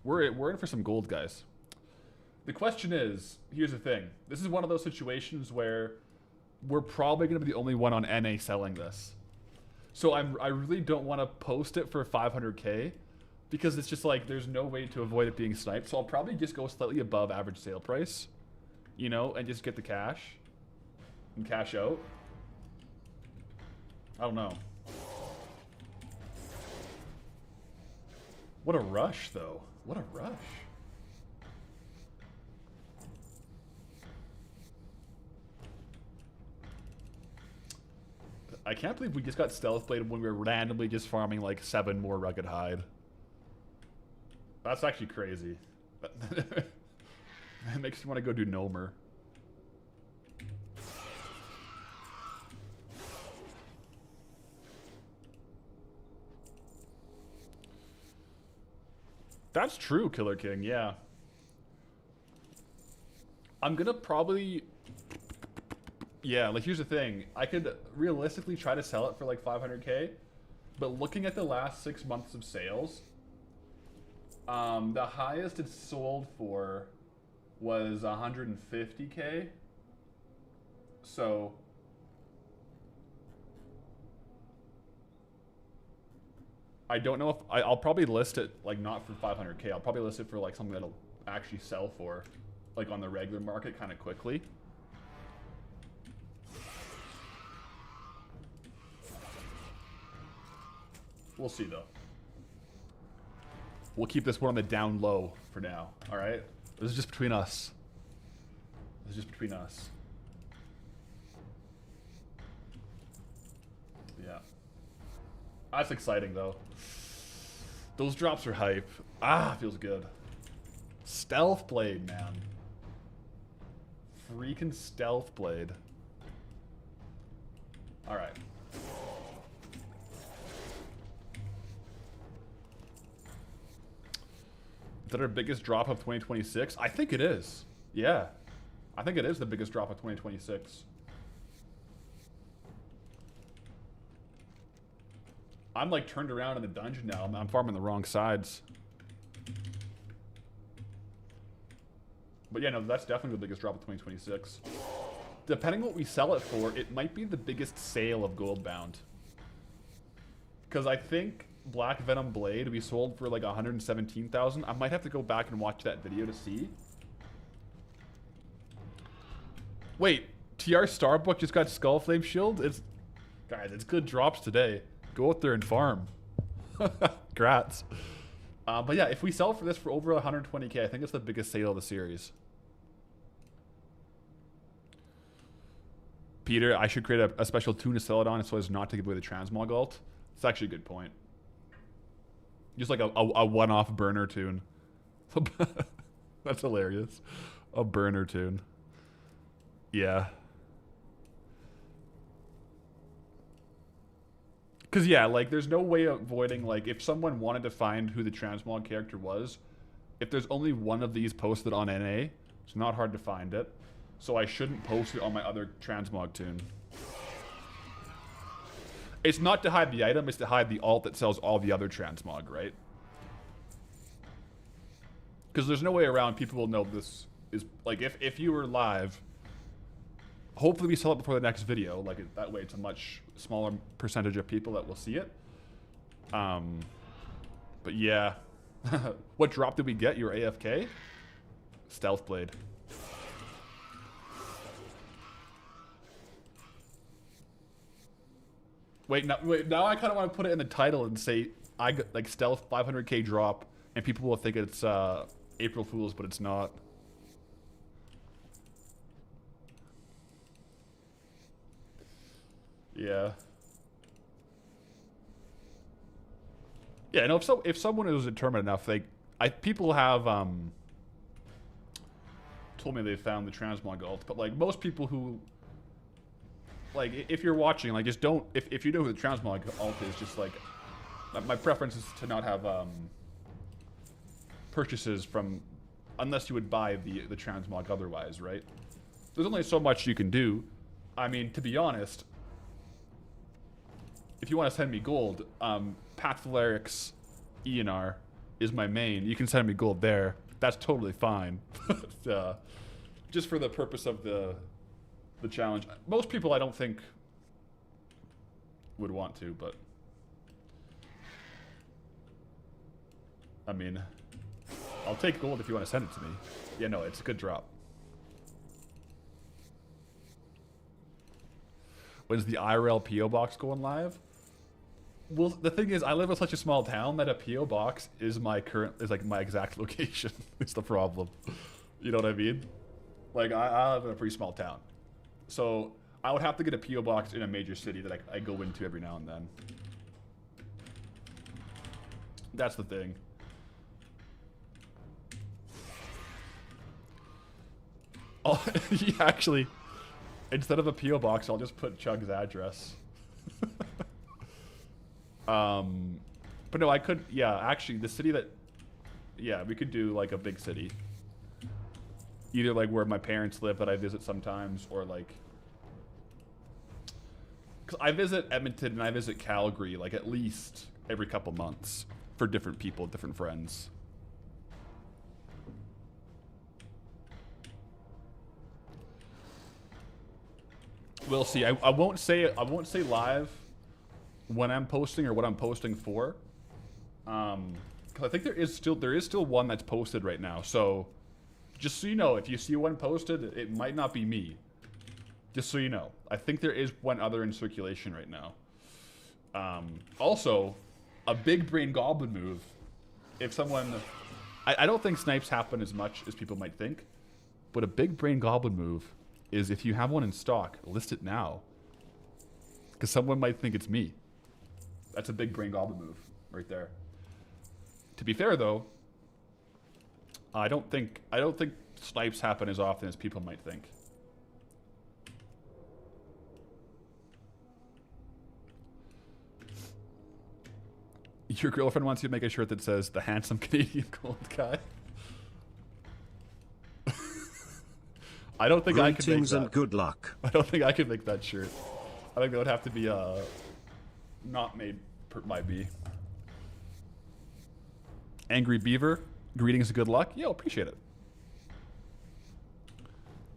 We're in for some gold, guys. The question is, here's the thing. This is one of those situations where we're probably going to be the only one on NA selling this. So I really don't want to post it for 500k because it's just like there's no way to avoid it being sniped. So I'll probably just go slightly above average sale price, you know, and just get the cash and cash out. I don't know. What a rush, though. What a rush. I can't believe we just got Stealth Blade when we were randomly just farming like 7 more Rugged Hide. That's actually crazy. It makes me want to go do Gnomer. That's true, Killer King, yeah. I'm gonna probably... Yeah, like here's the thing. I could realistically try to sell it for like 500k, but looking at the last 6 months of sales, the highest it sold for was 150k. So I don't know if I'll probably list it like not for 500k. I'll probably list it for like something that'll actually sell for like on the regular market kind of quickly. We'll see, though. We'll keep this one on the down low for now, all right? This is just between us. This is just between us. Yeah. That's exciting, though. Those drops are hype. Ah, feels good. Stealth Blade, man. Freaking Stealth Blade. All right. Is that our biggest drop of 2026? I think it is. Yeah. I think it is the biggest drop of 2026. I'm like turned around in the dungeon now. I'm farming the wrong sides. But yeah, no, that's definitely the biggest drop of 2026. Depending what we sell it for, it might be the biggest sale of Goldbound. Because I think Black Venom Blade we sold for like 117,000. I might have to go back and watch that video to see. Wait, TR Starbuck just got Skullflame Shield? Guys, it's good drops today. Go out there and farm. Grats. But yeah, if we sell for this for over 120k, I think it's the biggest sale of the series. Peter, I should create a special tune to sell it on so as not to give away the transmog ult. It's actually a good point. Just like a one-off burner tune. That's hilarious. A burner tune. Yeah. Because, yeah, like, there's no way of avoiding, like, if someone wanted to find who the transmog character was, if there's only one of these posted on NA, it's not hard to find it. so I shouldn't post it on my other transmog tune. It's not to hide the item, it's to hide the alt that sells all the other transmog, right? Because there's no way around people will know this is, like, if you were live, hopefully we sell it before the next video, like, that way it's a much smaller percentage of people that will see it. But yeah. What drop did we get? You were AFK? Stealth Blade. Wait, now I kind of want to put it in the title and say I got like stealth 500k drop, and people will think it's April Fool's, but it's not. Yeah. Yeah, no. If someone is determined enough, people have told me they found the transmog ult, but like most people who, like, if you're watching, like, just don't, if you know who the transmog alt is, just like, my preference is to not have purchases from, unless you would buy the transmog otherwise, right? There's only so much you can do. I mean, to be honest, if you want to send me gold, Pathvaleric's ENR is my main. You can send me gold there. That's totally fine. Just for the purpose of the challenge. Most people I don't think would want to, but I mean, I'll take gold if you want to send it to me. Yeah, no, it's a good drop. When's the IRL PO box going live? Well, the thing is, I live in such a small town that a PO box is my exact location. It's the problem. You know what I mean? Like, I live in a pretty small town. So I would have to get a PO box in a major city that I go into every now and then. That's the thing. Oh, yeah, actually, instead of a PO box, I'll just put Chug's address. But no, I could. Yeah, actually, the city that. Yeah, we could do like a big city. Either like where my parents live that I visit sometimes, or like, because I visit Edmonton and I visit Calgary like at least every couple months for different people, different friends. We'll see. I won't say live when I'm posting or what I'm posting for. Because I think there is still one that's posted right now. So just so you know, if you see one posted, it might not be me. Just so you know. I think there is one other in circulation right now. Also, a big brain goblin move. If someone... I don't think snipes happen as much as people might think. But a big brain goblin move is if you have one in stock, list it now. Because someone might think it's me. That's a big brain goblin move right there. To be fair though, I don't think snipes happen as often as people might think. Your girlfriend wants you to make a shirt that says the handsome Canadian gold guy. I don't think I can make that.
And good luck.
I don't think I can make that shirt. I think that would have to be not made by me. Angry Beaver, greetings and good luck. Yo, appreciate it.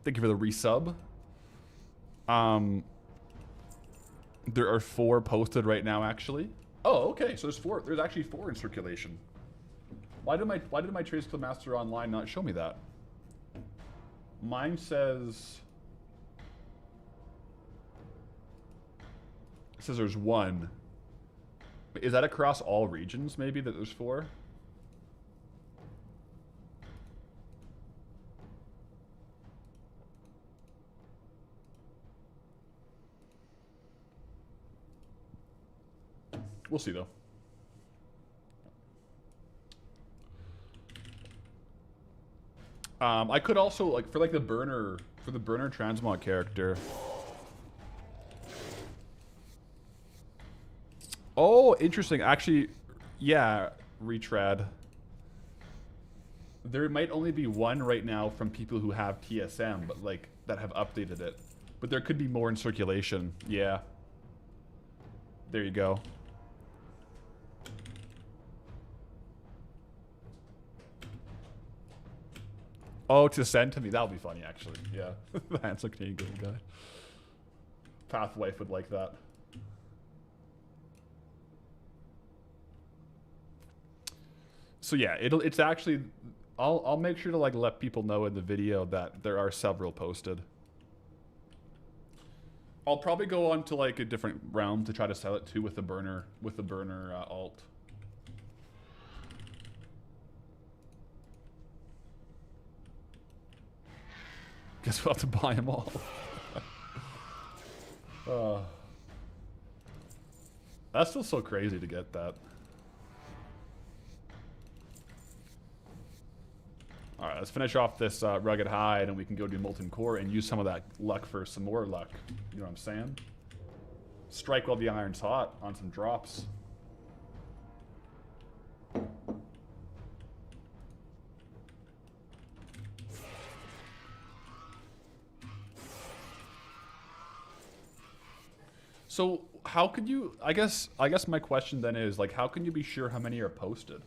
Thank you for the resub. There are 4 posted right now, actually. Oh, okay. So there's 4. There's actually 4 in circulation. Why did my Trace Club Master Online not show me that? Mine says... It says there's 1. Is that across all regions, maybe, that there's 4? We'll see, though. I could also, like, for the burner transmog character. Oh, interesting. Actually, yeah, Retrad. There might only be 1 right now from people who have TSM, but like that have updated it. But there could be more in circulation. Yeah. There you go. Oh, to send to me. That would be funny, actually. Yeah. The handsome Canadian guy. Pathwife would like that. So yeah, it's actually... I'll make sure to like let people know in the video that there are several posted. I'll probably go on to like a different realm to try to sell it to with the burner alt. Guess we'll have to buy them all. That's still so crazy to get that. Alright, let's finish off this rugged hide and we can go do Molten Core and use some of that luck for some more luck. You know what I'm saying? Strike while the iron's hot on some drops. So how could you, I guess my question then is like, how can you be sure how many are posted?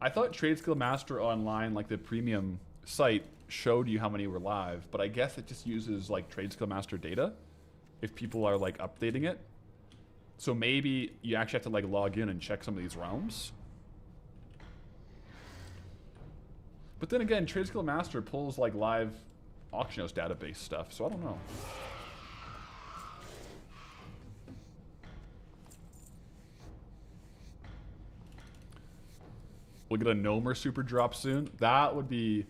I thought Trade Skill Master Online, like the premium site, showed you how many were live, but I guess it just uses like Trade Skill Master data if people are like updating it. So maybe you actually have to like log in and check some of these realms. But then again, Trade Skill Master pulls like live auction house database stuff, so I don't know. We'll get a Gnomer super drop soon. That'd be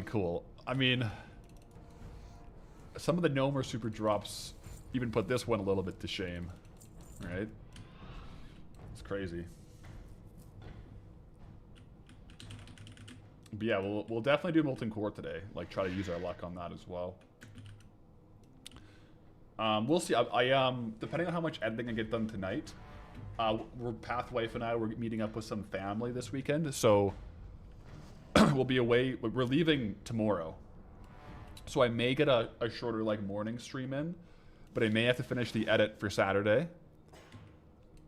cool. I mean, some of the Gnomer super drops even put this one a little bit to shame, right? It's crazy. But yeah, we'll definitely do Molten Core today. Like, try to use our luck on that as well. We'll see. I depending on how much editing I get done tonight. Pathwife and I were meeting up with some family this weekend, so we'll be away. We're leaving tomorrow, so I may get a shorter like morning stream in, but I may have to finish the edit for Saturday,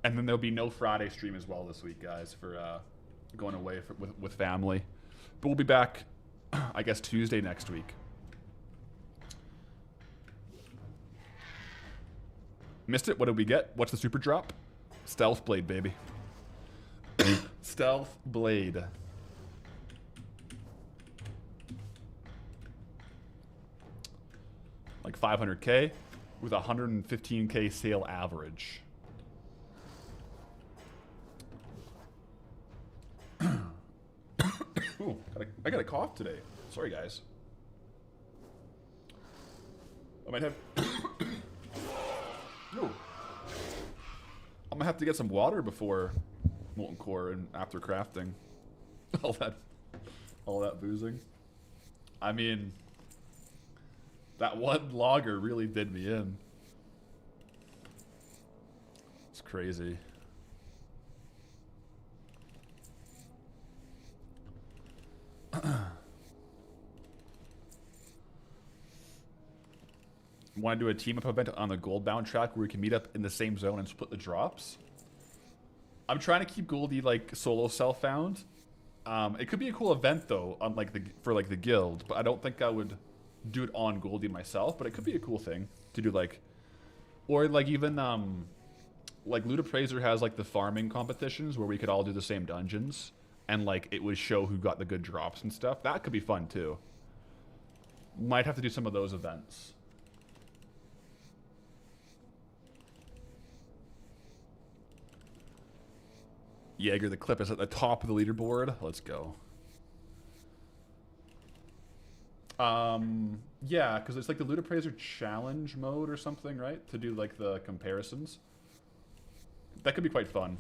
and then there'll be no Friday stream as well this week, guys, for going away with family. But we'll be back, I guess, Tuesday next week. Missed it? What did we get? What's the super drop? Stealth Blade, baby. Stealth Blade. Like 500k with 115k sale average. Ooh, I got a cough today. Sorry, guys. I might have... Ooh. I'm gonna have to get some water before Molten Core and after crafting. all that boozing. I mean, that one logger really did me in. It's crazy. Want to do a team-up event on the Goldbound track where we can meet up in the same zone and split the drops? I'm trying to keep Goldie like solo self-found. It could be a cool event though, on like for the guild, but I don't think I would do it on Goldie myself. But it could be a cool thing to do, like, or like even like Loot Appraiser has like the farming competitions where we could all do the same dungeons, and like it would show who got the good drops and stuff. That could be fun too. Might have to do some of those events. Jaeger the Clip is at the top of the leaderboard. Let's go. Yeah, because it's like the Loot Appraiser challenge mode or something, right? To do like the comparisons. That could be quite fun.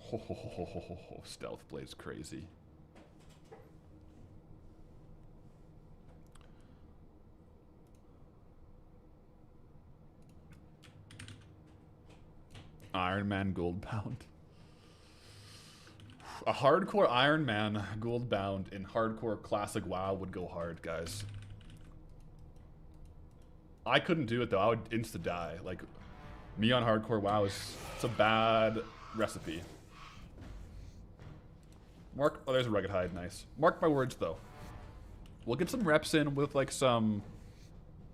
Ho, Stealth Blade's crazy. Iron Man Goldbound. A hardcore Iron Man Goldbound in hardcore classic WoW would go hard, guys. I couldn't do it though. I would insta die. Like, me on hardcore WoW it's a bad recipe. Mark, oh, there's a rugged hide, nice. Mark my words though. We'll get some reps in with like some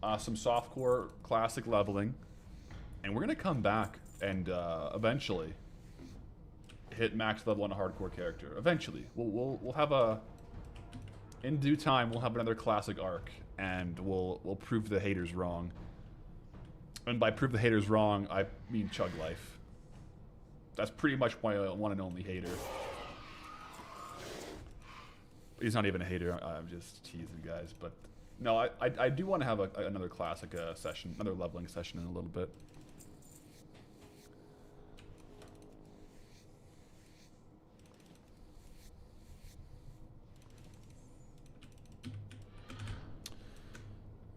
softcore classic leveling, and we're gonna come back and eventually hit max level on a hardcore character. Eventually, we'll have a, in due time, we'll have another classic arc, and we'll prove the haters wrong. And by prove the haters wrong, I mean Chug Life. That's pretty much my one and only hater. He's not even a hater. I'm just teasing, guys. But no, I do want to have another classic session, another leveling session in a little bit.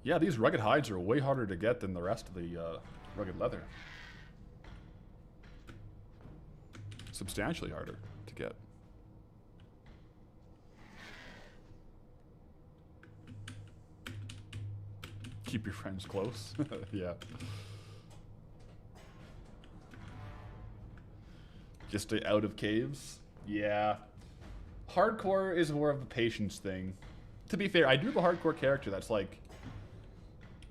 Yeah, these rugged hides are way harder to get than the rest of the rugged leather. Substantially harder to get. Keep your friends close. Yeah. Just stay out of caves. Yeah. Hardcore is more of a patience thing. To be fair, I do have a hardcore character that's like,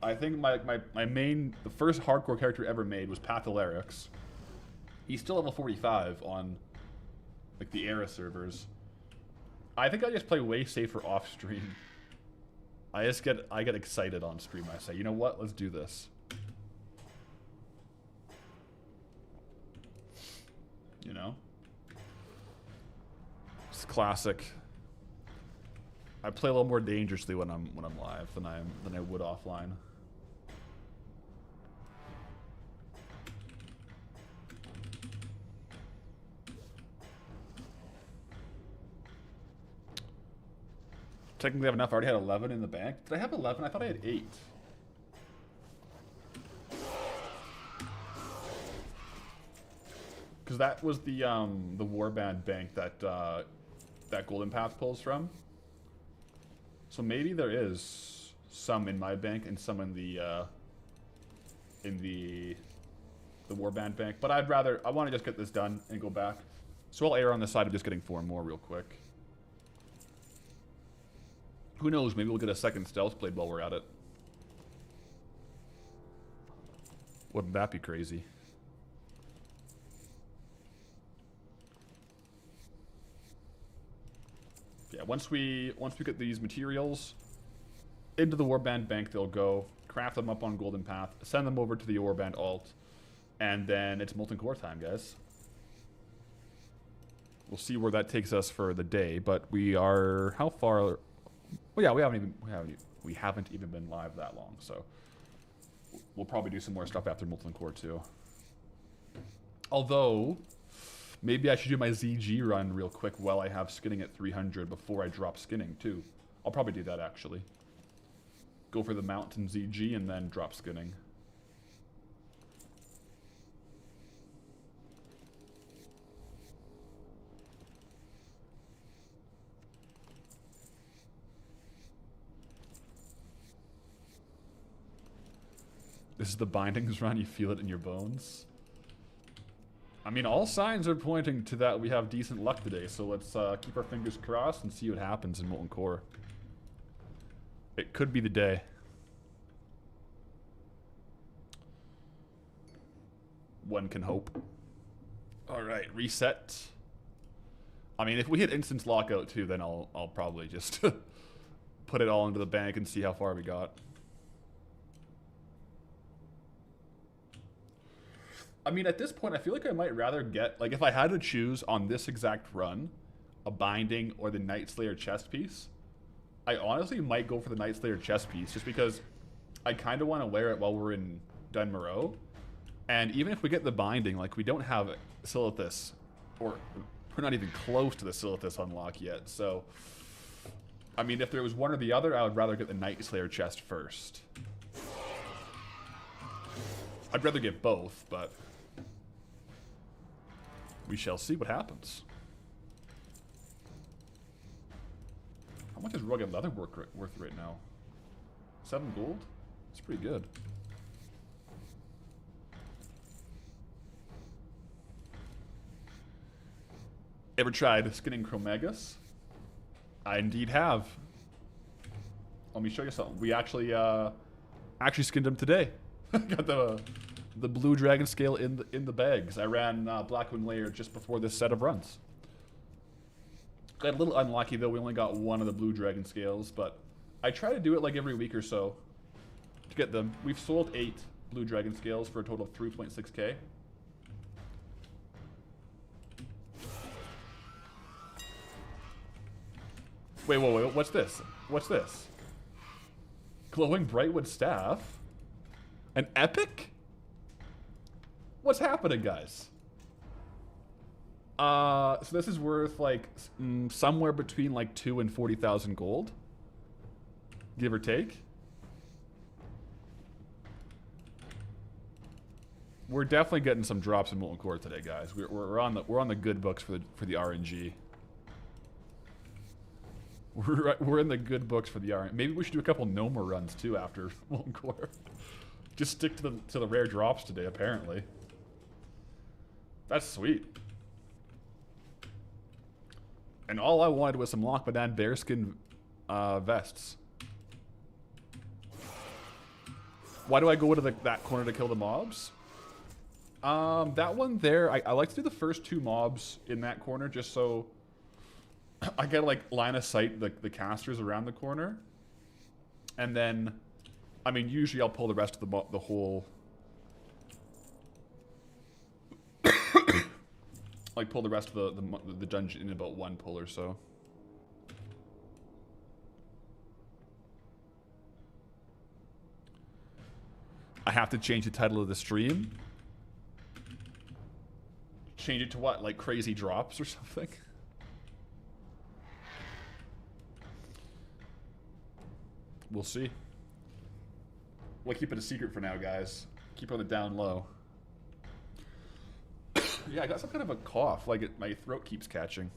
I think my main, the first hardcore character ever made was Pathalarix. He's still level 45 on like the era servers. I think I just play way safer off stream. I get excited on stream. I say, you know what? Let's do this. You know? It's classic. I play a little more dangerously when I'm live than I would offline. Technically I have enough. I already had 11 in the bank. Did I have 11? I thought I had 8. Because that was the warband bank that that Golden Path pulls from. So maybe there is some in my bank and some in the warband bank. But I want to just get this done and go back. So I'll err on the side of just getting 4 more real quick. Who knows, maybe we'll get a second stealth blade while we're at it. Wouldn't that be crazy? Yeah, once we get these materials into the warband bank, they'll go, craft them up on Golden Path, send them over to the warband alt, and then it's Molten Core time, guys. We'll see where that takes us for the day, but we are, how far? Well, yeah, we haven't even been live that long, so we'll probably do some more stuff after Molten Core too. Although, maybe I should do my ZG run real quick while I have skinning at 300 before I drop skinning too. I'll probably do that actually. Go for the mountain ZG and then drop skinning. This is the bindings run, you feel it in your bones. I mean, all signs are pointing to that we have decent luck today, so let's keep our fingers crossed and see what happens in Molten Core. It could be the day. One can hope. Alright, reset. I mean, if we hit instance lockout too, then I'll probably just put it all into the bank and see how far we got. I mean, at this point, I feel like I might rather get, like, if I had to choose on this exact run, a binding or the Night Slayer chest piece, I honestly might go for the Night Slayer chest piece, just because I kind of want to wear it while we're in Dunmoreau. And even if we get the binding, like, we don't have Silithus, or we're not even close to the Silithus unlock yet, so, I mean, if there was one or the other, I would rather get the Night Slayer chest first. I'd rather get both, but We shall see what happens. How much is rugged leather worth right now? 7 gold? That's pretty good. Ever tried skinning Chromegus? I indeed have. Let me show you something. We actually skinned him today. Got the blue dragon scale in the bags. I ran Blackwing Lair just before this set of runs. Got a little unlucky though. We only got one of the blue dragon scales, but I try to do it like every week or so to get them. We've sold 8 blue dragon scales for a total of 3.6k. Wait, what's this? What's this? Glowing Brightwood Staff? An epic? What's happening, guys? So this is worth like somewhere between like 2 and 40,000 gold, give or take. We're definitely getting some drops in Molten Core today, guys. We're on the good books for the RNG. We're in the good books for the RNG. Maybe we should do a couple Gnomer runs too after Molten Core. Just stick to the rare drops today, apparently. That's sweet. And all I wanted was some Lockbadan bearskin vests. Why do I go into that corner to kill the mobs? That one there, I like to do the first 2 mobs in that corner just so I get like line of sight the casters around the corner. And then, I mean, usually I'll pull the rest of the whole... like pull the rest of the dungeon in about 1 pull or so. I have to change the title of the stream. Change it to what? Like crazy drops or something? We'll see. We'll keep it a secret for now, guys. Keep it on the down low. Yeah, I got some kind of a cough. Like my throat keeps catching.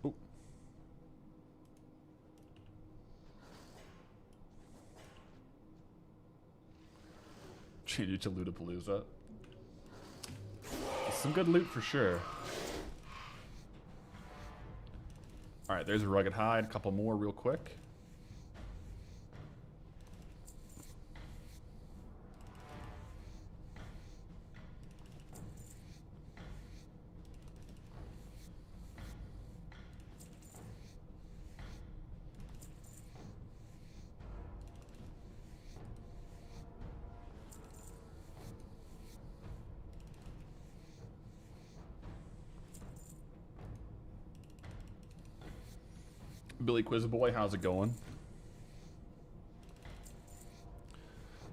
Oh. Change it to Lootapalooza. Some good loot for sure. Alright, there's a rugged hide. A couple more real quick. Billy Quizboy, how's it going?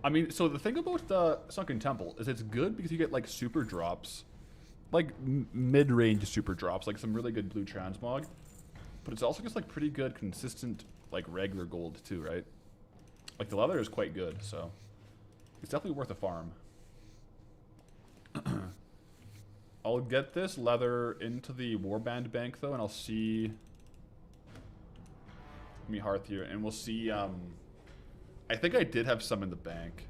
I mean, so the thing about the Sunken Temple is it's good because you get like super drops, like mid-range super drops, like some really good blue transmog, but it's also just like pretty good, consistent, like regular gold too, right? Like the leather is quite good, so it's definitely worth a farm. I'll get this leather into the warband bank though, and I'll see. Let me hearth here, and we'll see. I think I did have some in the bank.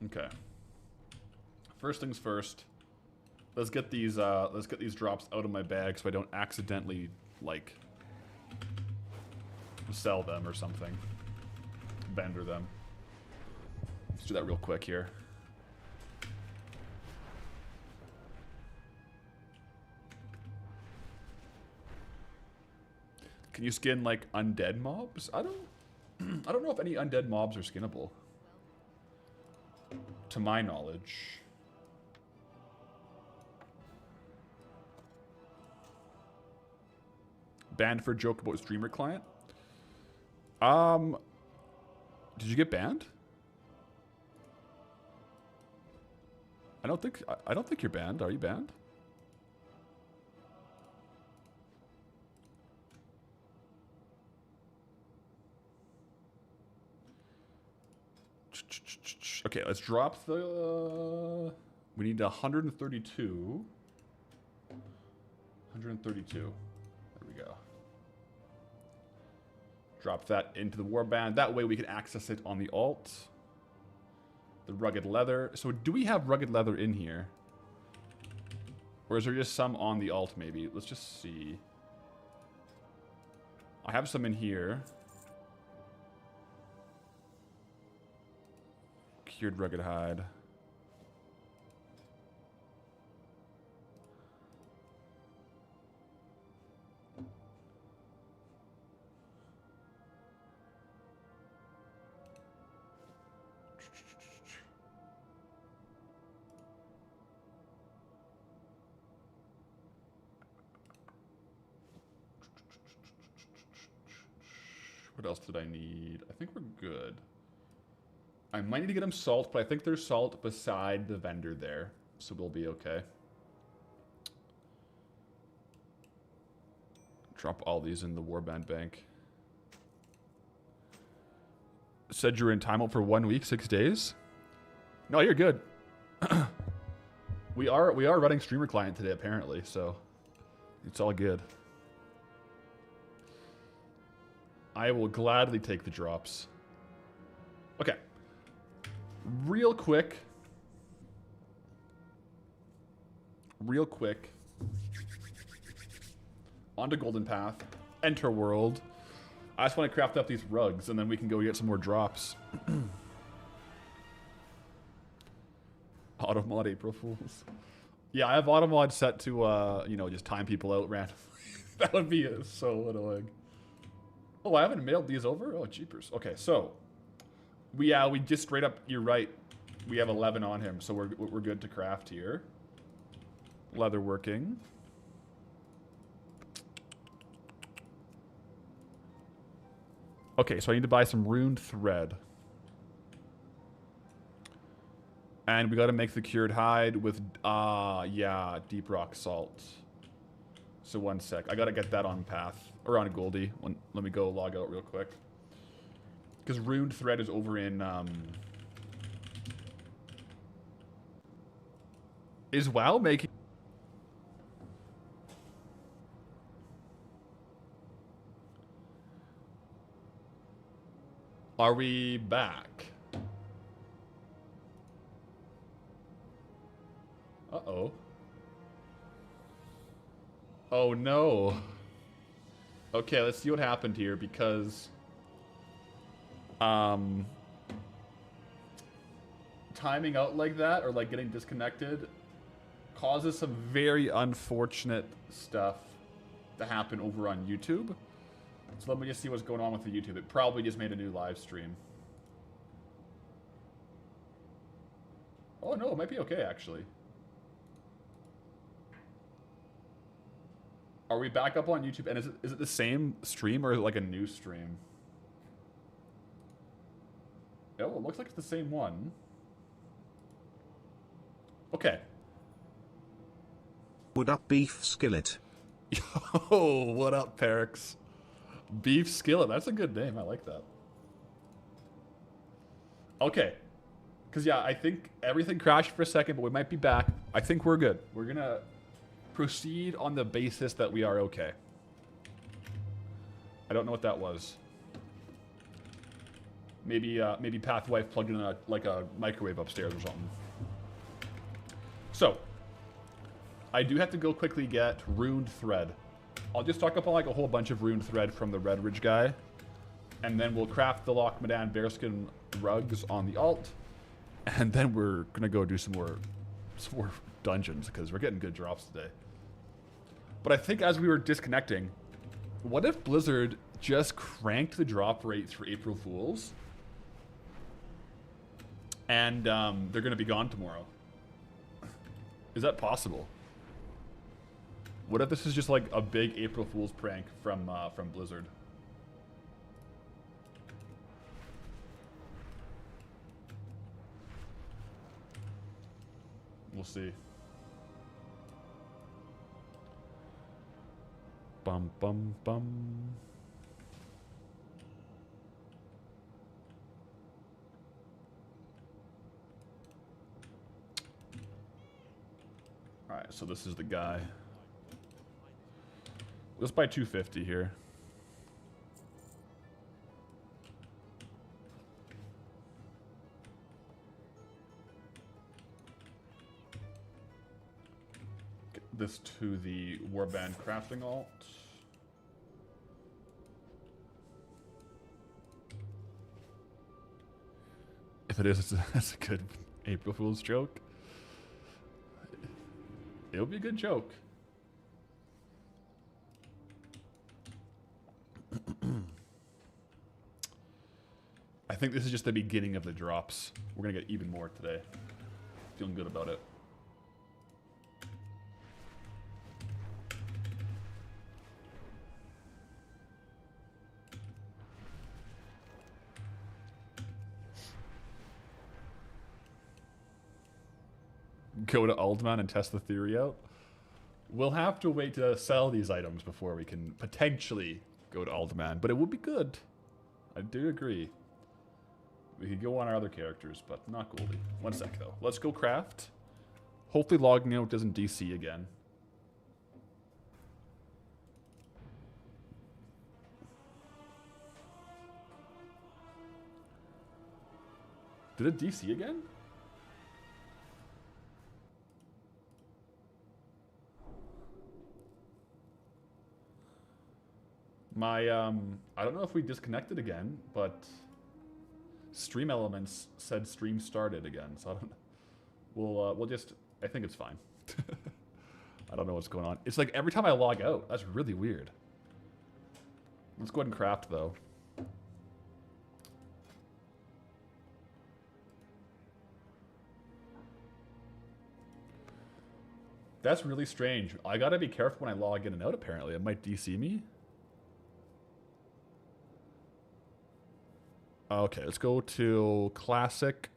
Okay. First things first. Let's get these drops out of my bag so I don't accidentally like sell them or something. Bender them. Let's do that real quick here. Can you skin like undead mobs? I don't know if any undead mobs are skinnable. to my knowledge. Banned for a joke about streamer client. Did you get banned? I don't think you're banned. Are you banned? Okay, let's drop the... we need 132. 132. There we go. Drop that into the warband. That way we can access it on the alt. The rugged leather. So do we have rugged leather in here? Or is there just some on the alt maybe? Let's just see. I have some in here. Cured rugged hide. What else did I need? I think we're good. I might need to get him salt, but I think there's salt beside the vendor there, so we'll be okay. Drop all these in the warband bank. Said you're in timeout for 1 week, 6 days? No, you're good. we are running streamer client today apparently, so it's all good. I will gladly take the drops. Okay. Real quick. Onto Golden Path. Enter world. I just want to craft up these rugs and then we can go get some more drops. Automod April Fools. Yeah, I have Automod set to, you know, just time people out randomly. That would be so annoying. Oh, I haven't mailed these over? Oh, jeepers. Okay, so we just straight up, you're right. We have 11 on him, so we're good to craft here. Leather working. Okay, so I need to buy some runed thread. And we got to make the cured hide with, yeah, deep rock salt. So 1 sec. I got to get that on path. Or on Goldie. Let me go log out real quick. Because runed thread is over in, Is WoW making... Are we back? Uh-oh. Oh no. Okay, let's see what happened here because timing out like that or like getting disconnected causes some very unfortunate stuff to happen over on YouTube. So let me just see what's going on with the YouTube. It probably just made a new live stream. Oh no, it might be okay actually. Are we back up on YouTube? And is it the same stream or is it like a new stream? Oh, it looks like it's the same one. Okay.
What up, Beef Skillet?
Yo, what up, Perix? Beef Skillet, that's a good name. I like that. Okay. Because, yeah, I think everything crashed for a second, but we might be back. I think we're good. We're going to proceed on the basis that we are okay. I don't know what that was. Maybe Pathwife plugged in a microwave upstairs or something. So, I do have to go quickly get runed thread. I'll just stock up on like a whole bunch of runed thread from the Red Ridge guy, and then we'll craft the Loch Madan bearskin rugs on the alt, and then we're gonna go do some more dungeons because we're getting good drops today. But I think as we were disconnecting, what if Blizzard just cranked the drop rates for April Fools And they're going to be gone tomorrow. Is that possible? What if this is just like a big April Fool's prank from Blizzard? We'll see. Bum bum bum. All right, so this is the guy. Let's buy 250 here. Get this to the Warband crafting alt. If it is, that's a good April Fool's joke. It'll be a good joke. I think this is just the beginning of the drops. We're gonna get even more today. Feeling good about it. Go to Aldman and test the theory out. We'll have to wait to sell these items before we can potentially go to Aldman, but it would be good. I do agree. We could go on our other characters, but not Goldie. One sec, though. Let's go craft. Hopefully logging out doesn't DC again. Did it DC again? My, I don't know if we disconnected again, but Stream Elements said stream started again, so I don't know. We'll just, I think it's fine. I don't know what's going on. It's like every time I log out, that's really weird. Let's go ahead and craft, though. That's really strange. I gotta be careful when I log in and out, apparently. It might DC me. Okay, let's go to classic.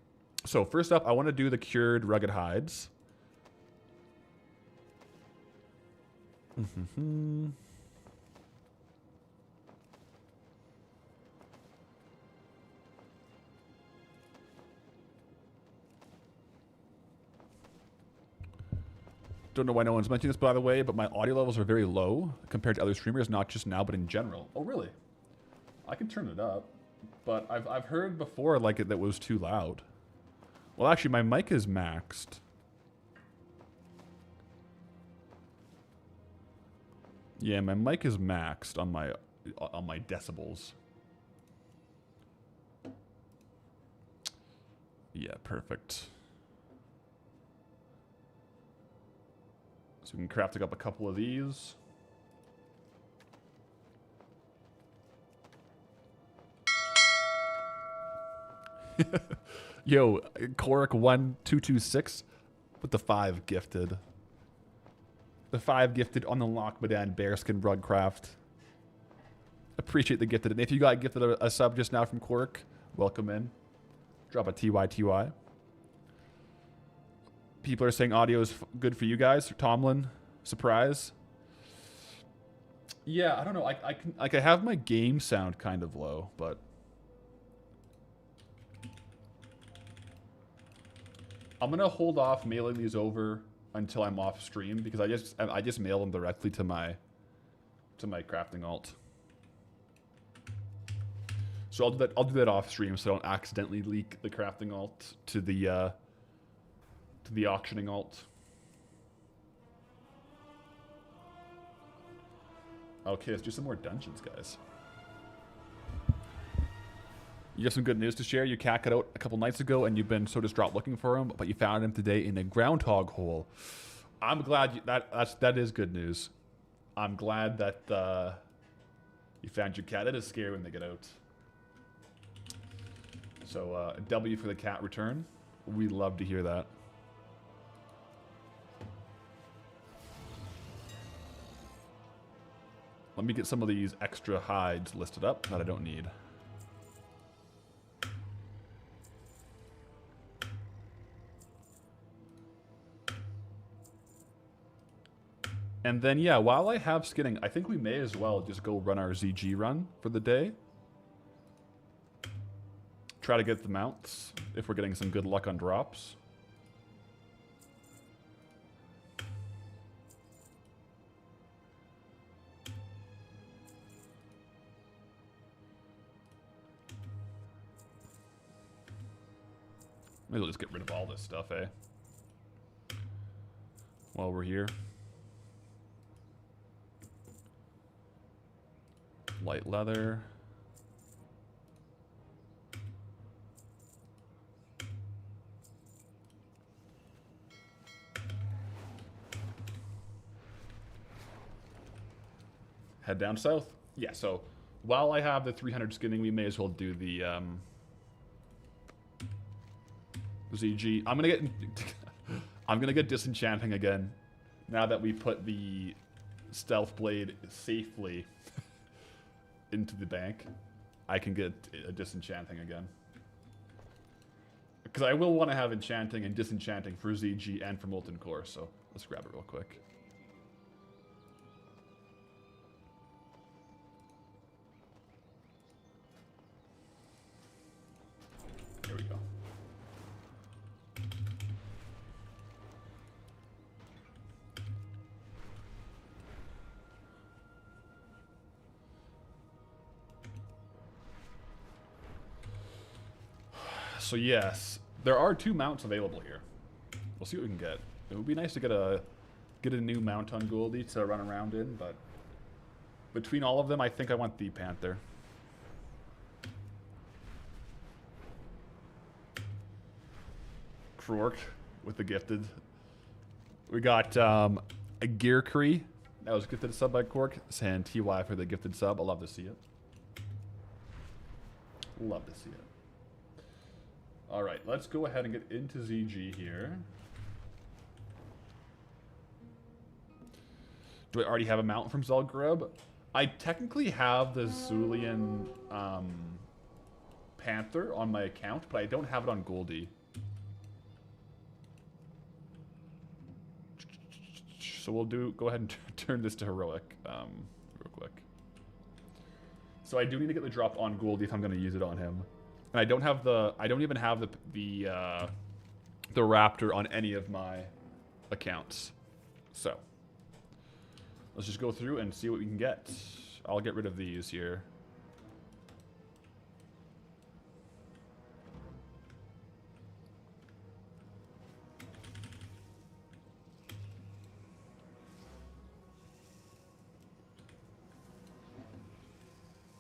So first up, I want to do the cured rugged hides. Don't know why no one's mentioning this, by the way, but my audio levels are very low compared to other streamers, not just now, but in general. Oh, really? I can turn it up. But I've heard before like that was too loud. Well, actually, my mic is maxed. Yeah, my mic is maxed on my decibels. Yeah, perfect. So we can craft up a couple of these. Yo, Korik1226 with the 5 gifted. The 5 gifted on the Lockmadan Bearskin Rugcraft. Appreciate the gifted. And if you got gifted a sub just now from Korik, welcome in. Drop a TYTY. People are saying audio is good for you guys. Tomlin, surprise. Yeah, I don't know. I have my game sound kind of low, but I'm gonna hold off mailing these over until I'm off stream because I just mail them directly to my crafting alt. So I'll do that off stream so I don't accidentally leak the crafting alt to the auctioning alt. Okay, let's do some more dungeons, guys. You have some good news to share. You cat got out a couple nights ago, and you've been so distraught looking for him, but you found him today in a groundhog hole. I'm glad that is good news. I'm glad that you found your cat. It is scary when they get out. So W for the cat return. We love to hear that. Let me get some of these extra hides listed up that I don't need. And then, yeah, while I have skinning, I think we may as well just go run our ZG run for the day. Try to get the mounts if we're getting some good luck on drops. Maybe we'll just get rid of all this stuff, eh? While we're here. Light leather. Head down south. Yeah, so while I have the 300 skinning, we may as well do the ZG. I'm gonna get disenchanting again. Now that we put the stealth blade safely into the bank, I can get a disenchanting again. Because I will want to have enchanting and disenchanting for ZG and for Molten Core, so let's grab it real quick. Here we go. So yes, there are 2 mounts available here. We'll see what we can get. It would be nice to get a new mount on Goldie to run around in, but between all of them, I think I want the Panther. Krork with the gifted. We got a Gearkree that was gifted a sub by Cork. And TY for the gifted sub. I love to see it. Love to see it. All right, let's go ahead and get into ZG here. Do I already have a mount from Zul'Gurub? I technically have the Zulian Panther on my account, but I don't have it on Goldie. So we'll go ahead and turn this to heroic real quick. So I do need to get the drop on Goldie if I'm going to use it on him. And I don't even have the Raptor on any of my accounts. So let's just go through and see what we can get. I'll get rid of these here.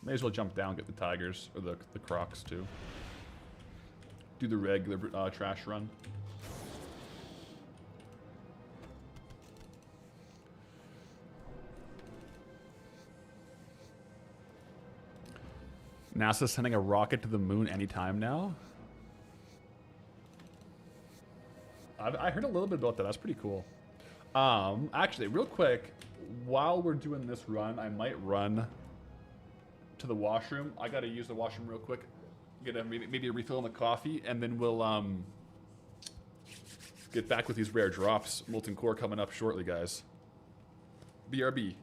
May as well jump down, get the tigers, or the crocs too. Do the regular trash run. NASA's sending a rocket to the moon anytime now? I heard a little bit about that. That's pretty cool. Actually, real quick, while we're doing this run, I might run to the washroom. I gotta use the washroom real quick. Get maybe a refill on the coffee, and then we'll get back with these rare drops. Molten Core coming up shortly, guys. BRB.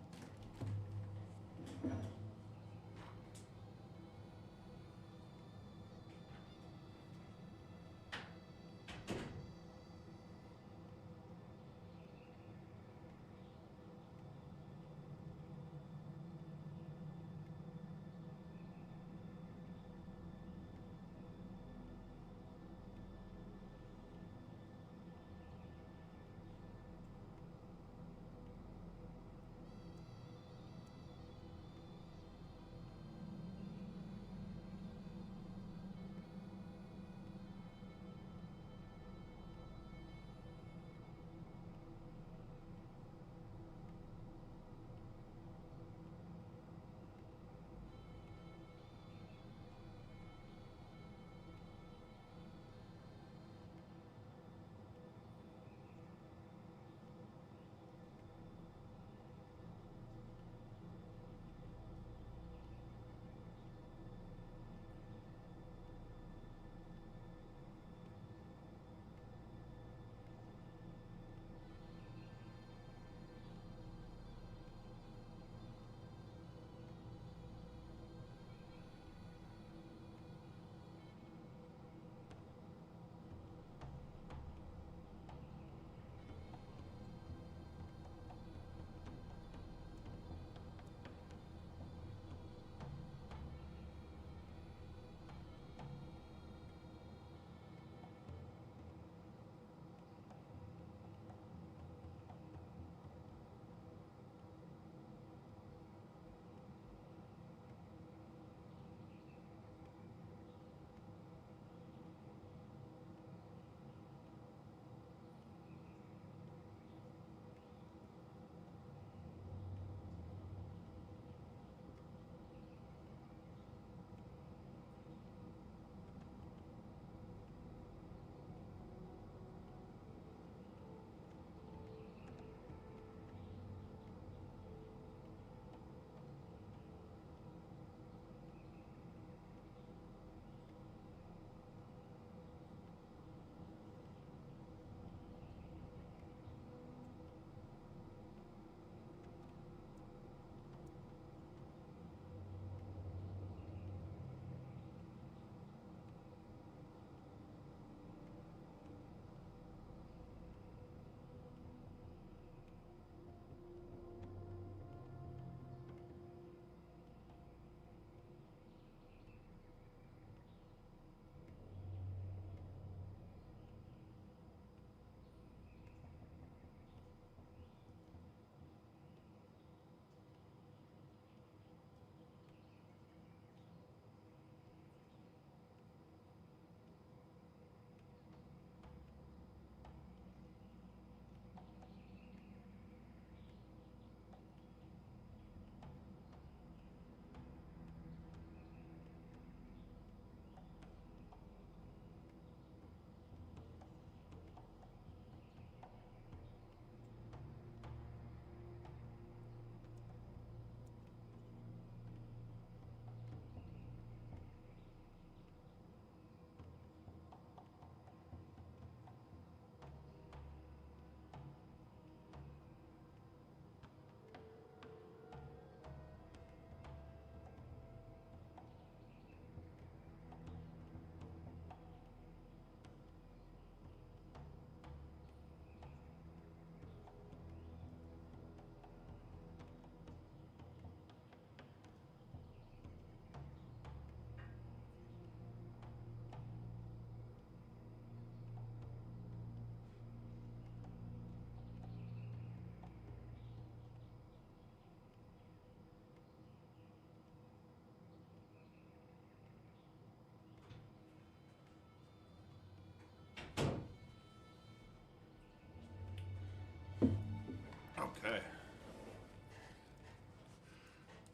Okay.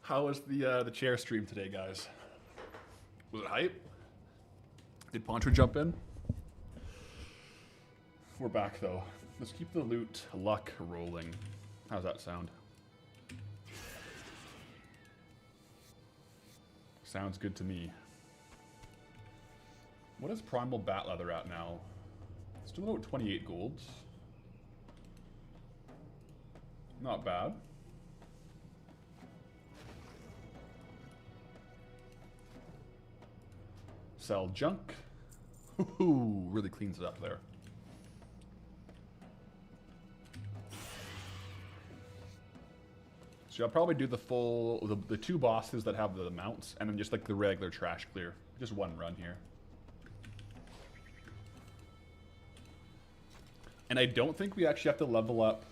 How was the chair stream today, guys? Was it hype? Did Poncho jump in? We're back though. Let's keep the loot luck rolling. How's that sound? Sounds good to me. What is Primal Bat Leather at now? Still about 28 golds. Not bad. Sell junk. Ooh, really cleans it up there. So I'll probably do the full, the two bosses that have the mounts, and then just like the regular trash clear. Just one run here. And I don't think we actually have to level up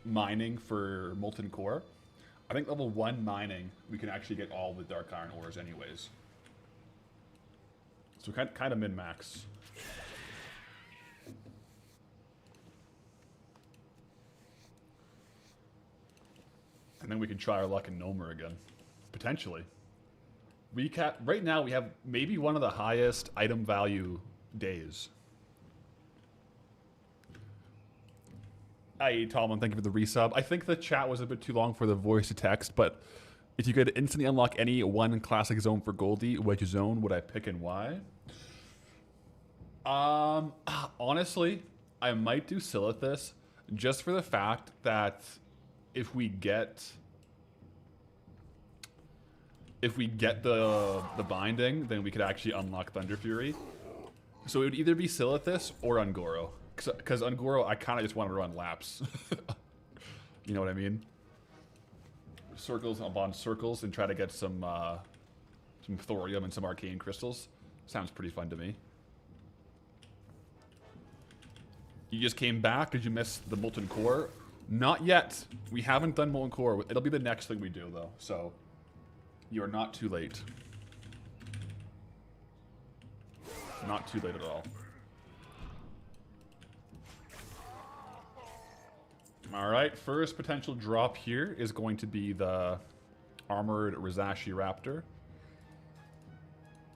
mining for Molten Core. I think level 1 mining, we can actually get all the Dark Iron ores anyways. So kind of min-max. And then we can try our luck in Gnomeregan. Potentially. Right now we have maybe one of the highest item value days. Hey, Tomlin, thank you for the resub. I think the chat was a bit too long for the voice to text, but if you could instantly unlock any one classic zone for Goldie, which zone would I pick and why? Honestly, I might do Silithus just for the fact that if we get the binding, then we could actually unlock Thunder Fury. So it would either be Silithus or Ungoro. Because Ungoro, I kind of just want to run laps. You know what I mean? Circles upon circles and try to get some thorium and some arcane crystals. Sounds pretty fun to me. You just came back? Did you miss the Molten Core? Not yet. We haven't done Molten Core. It'll be the next thing we do, though. So, you're not too late. Not too late at all. Alright, first potential drop here is going to be the Armored Rizashi Raptor.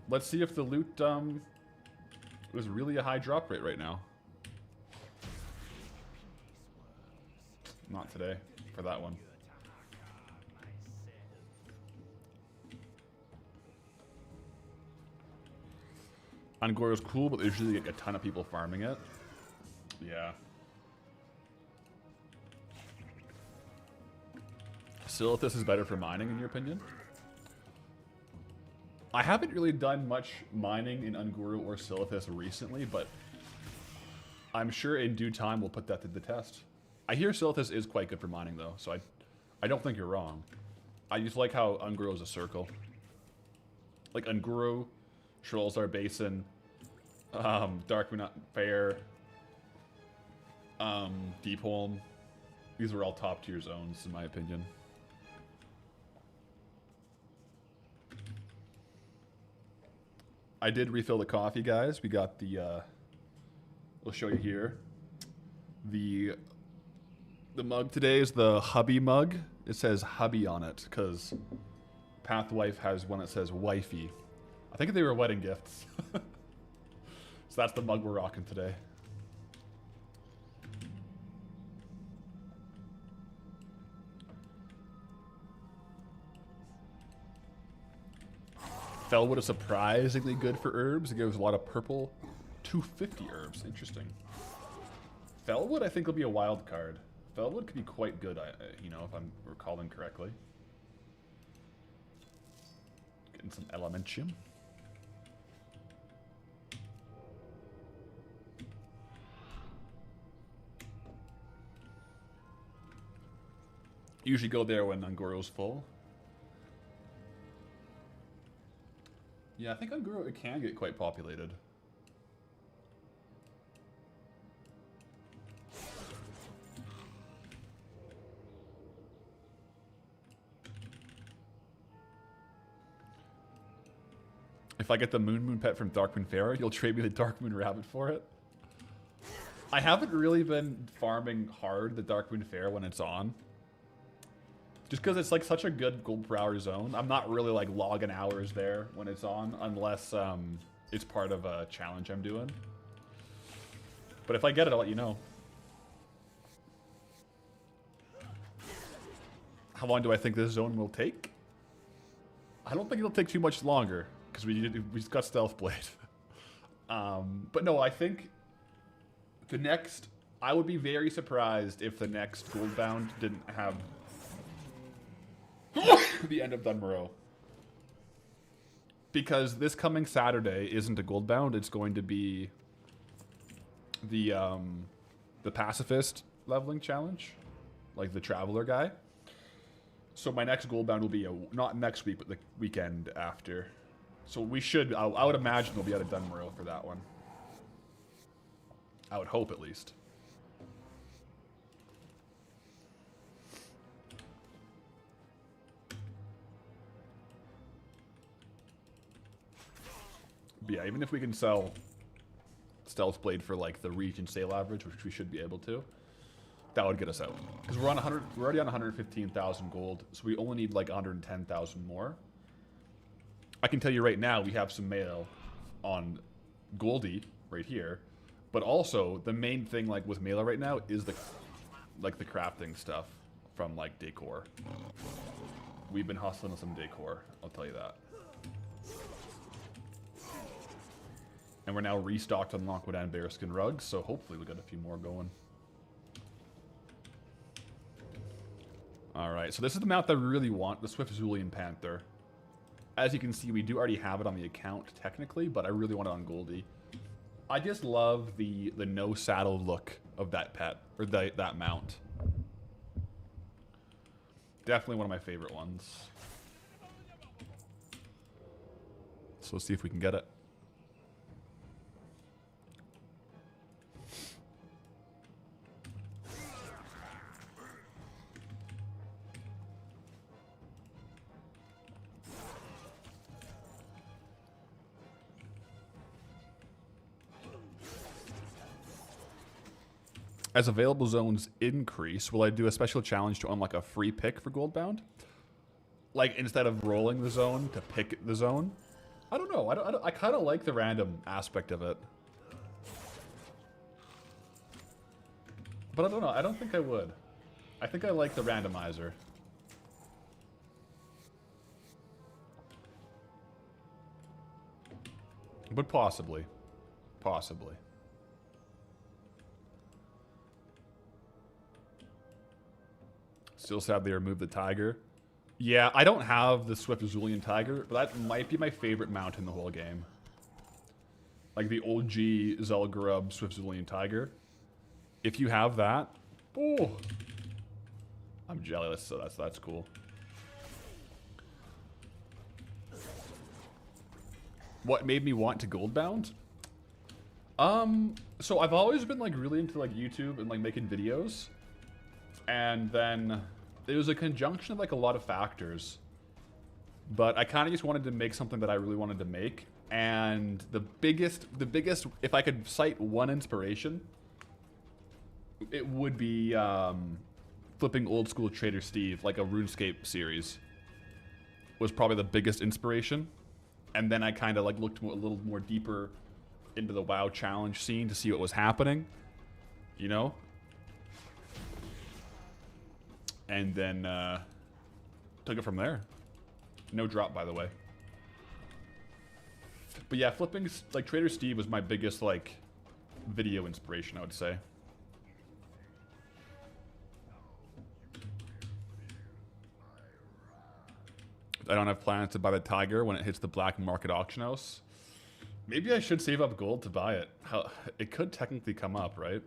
Let's see if the loot was really a high drop rate right now. Not today, for that one. Angoro's cool, but there's usually a ton of people farming it. Yeah. Silithus is better for mining, in your opinion? I haven't really done much mining in Unguru or Silithus recently, but I'm sure in due time we'll put that to the test. I hear Silithus is quite good for mining, though, so I don't think you're wrong. I just like how Unguru is a circle. Like Unguru, Shrolzar Basin, Darkmoon Fair, Deepholm. These are all top tier zones, in my opinion. I did refill the coffee, guys. We got the, we'll show you here. The mug today is the hubby mug. It says hubby on it because Pathwife has one that says wifey. I think they were wedding gifts. So that's the mug we're rocking today. Felwood is surprisingly good for herbs. It gives a lot of purple 250 herbs. Interesting. Felwood, I think, will be a wild card. Felwood could be quite good, you know, if I'm recalling correctly. Getting some Elementium. Usually go there when Ungoro's full. Yeah, I think Ungoro, it can get quite populated. If I get the Moon pet from Darkmoon Fair, you'll trade me the Darkmoon Rabbit for it? I haven't really been farming hard the Darkmoon Fair when it's on. Just because it's like such a good gold per hour zone. I'm not really like logging hours there when it's on unless it's part of a challenge I'm doing. But if I get it, I'll let you know. How long do I think this zone will take? I don't think it'll take too much longer because we just got Stealth Blade. But no, I think the next... I would be very surprised if the next Goldbound didn't have the end of Dunmoreau. Because this coming Saturday isn't a Goldbound, it's going to be the Pacifist leveling challenge. Like the Traveler guy. So my next Goldbound will be, not next week, but the weekend after. So we should, I would imagine we'll be out of Dunmoreau for that one. I would hope, at least. But yeah, even if we can sell Stealth Blade for like the region sale average, which we should be able to, that would get us out. Because we're on 100, we're already on 115,000 gold, so we only need like 110,000 more. I can tell you right now, we have some mail on Goldie right here, but also the main thing like with Mela right now is the crafting stuff from like decor. We've been hustling some decor, I'll tell you that. And we're now restocked on Lockwood and Bearskin rugs, so hopefully we'll get a few more going. Alright, so this is the mount that we really want, the Swift Zulian Panther. As you can see, we do already have it on the account, technically, but I really want it on Goldie. I just love the no saddle look of that pet, or that mount. Definitely one of my favorite ones. So let's see if we can get it. As available zones increase, will I do a special challenge to unlock a free pick for Goldbound? Like, instead of rolling the zone, to pick the zone? I don't know. I kind of like the random aspect of it. But I don't know. I don't think I would. I think I like the randomizer. But possibly. Possibly. Still sad they removed the tiger. Yeah, I don't have the Swift Zulian Tiger, but that might be my favorite mount in the whole game. Like the OG Zul'Gurub Swift Zulian Tiger. If you have that, oh, I'm jealous. So that's cool. What made me want to Goldbound? So I've always been like really into like YouTube and like making videos. And then it was a conjunction of like a lot of factors. But I kind of just wanted to make something that I really wanted to make. And the biggest, if I could cite one inspiration, it would be flipping old school Trader Steve, like a RuneScape series, was probably the biggest inspiration. And then I kind of like looked a little more deeper into the WoW challenge scene to see what was happening, you know? And then took it from there. No drop, by the way. But yeah, flipping like Trader Steve was my biggest like video inspiration, I would say. I don't have plans to buy the tiger when it hits the black market auction house. Maybe I should save up gold to buy it. It could technically come up, right?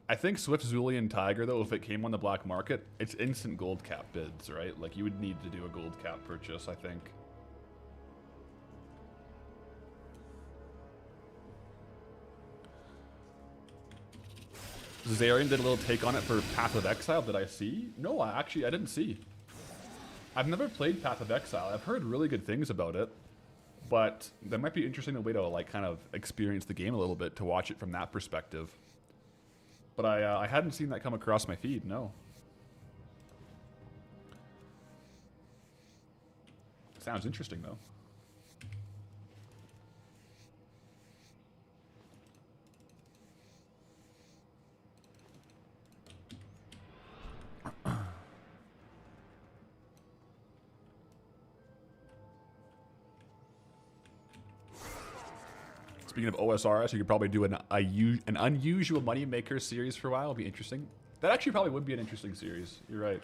I think Swift Zulian Tiger, though, if it came on the black market, it's instant gold cap bids, right? Like, you would need to do a gold cap purchase, I think. Zarian did a little take on it for Path of Exile. Did I see? No, I didn't see. I've never played Path of Exile. I've heard really good things about it. But that might be an interesting way to like kind of experience the game a little bit, to watch it from that perspective. But I hadn't seen that come across my feed, no. Sounds interesting though. Speaking of OSRS, you could probably do an unusual moneymaker series for a while. It'd be interesting. That actually probably would be an interesting series. You're right.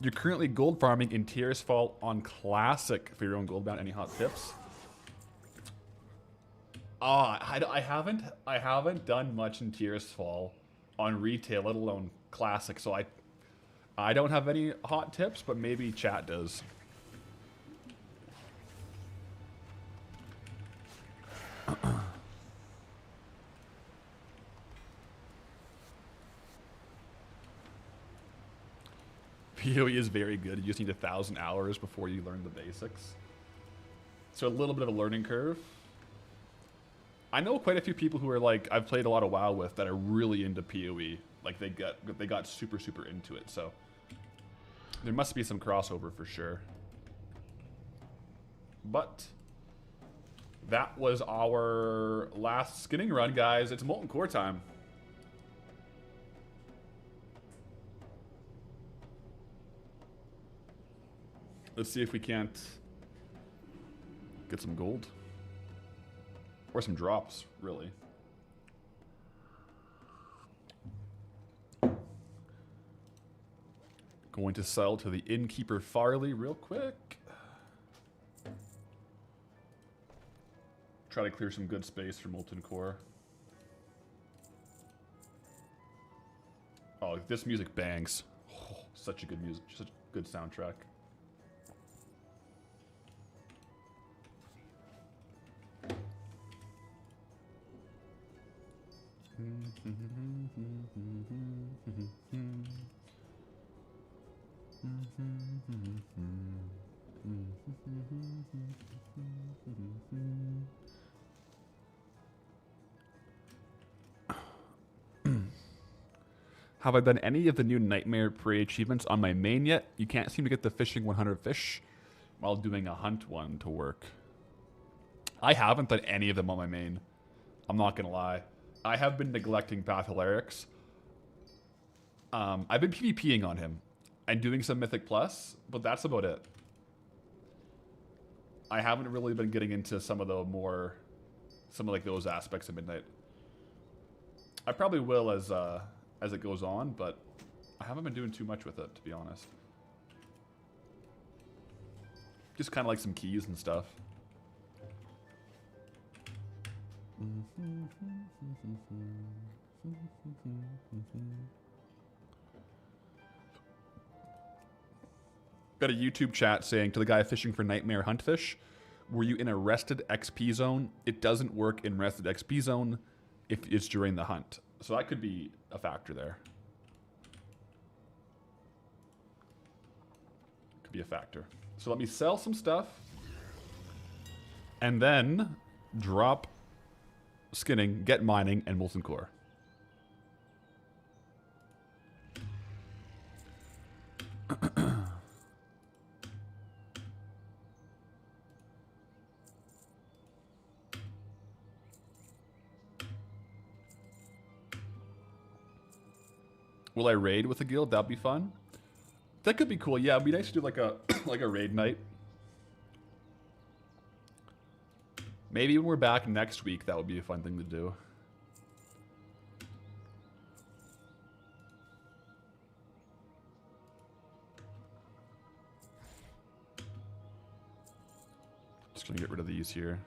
You're currently gold farming in Tears Fall on Classic for your own Goldbound. Any hot tips? I haven't done much in Tears Fall on retail, let alone Classic. So I don't have any hot tips, but maybe chat does. PoE is very good. You just need 1,000 hours before you learn the basics. So a little bit of a learning curve. I know quite a few people who are like, I've played a lot of WoW with, that are really into PoE. Like they got super into it. So there must be some crossover for sure. But that was our last skinning run, guys. It's Molten Core time. Let's see if we can't get some gold. Or some drops, really. Going to sell to the innkeeper Farley real quick. Try to clear some good space for Molten Core. Oh, this music bangs. Oh, such a good music, such a good soundtrack. Have I done any of the new Nightmare Prey achievements on my main yet? You can't seem to get the fishing 100 fish while doing a hunt one to work. I haven't done any of them on my main. I'm not gonna lie. I have been neglecting Bathylarix. I've been PvPing on him and doing some Mythic Plus, but that's about it. I haven't really been getting into some of like those aspects of Midnight. I probably will as it goes on, but I haven't been doing too much with it, to be honest. Just kind of like some keys and stuff. Got a YouTube chat saying to the guy fishing for Nightmare Huntfish, were you in a rested XP zone? It doesn't work in rested XP zone if it's during the hunt. So that could be a factor there. Could be a factor. So let me sell some stuff and then drop skinning, get mining, and Molten Core. Will I raid with a guild? That'd be fun. That could be cool. Yeah, it'd be nice to do like a like a raid night. Maybe when we're back next week, that would be a fun thing to do. Just gonna get rid of these here.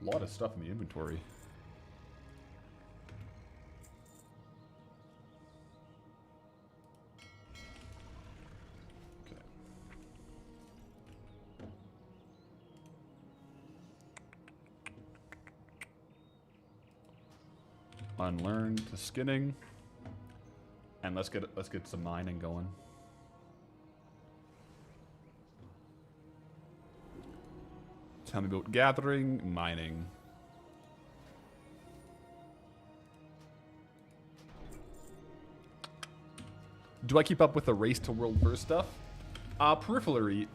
A lot of stuff in the inventory. Okay. Unlearn to skinning. And let's get some mining going. Tell me about gathering, mining. Do I keep up with the race to world first stuff? Peripherally,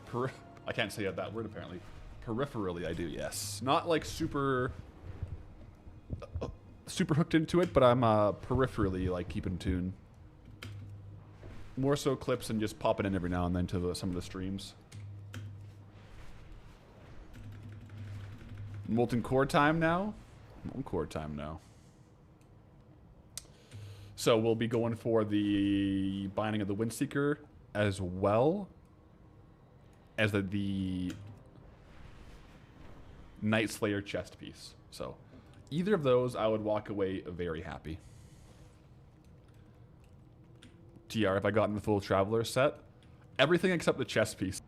I can't say that word apparently. Peripherally, I do, yes. Not like super hooked into it, but I'm peripherally like keeping in tune. More so clips and just popping in every now and then to some of the streams. Molten Core time now? Molten Core time now. So we'll be going for the Binding of the Windseeker as well as the Night Slayer chest piece. So either of those, I would walk away very happy. TR, if I gotten the full Traveler set, everything except the chest piece.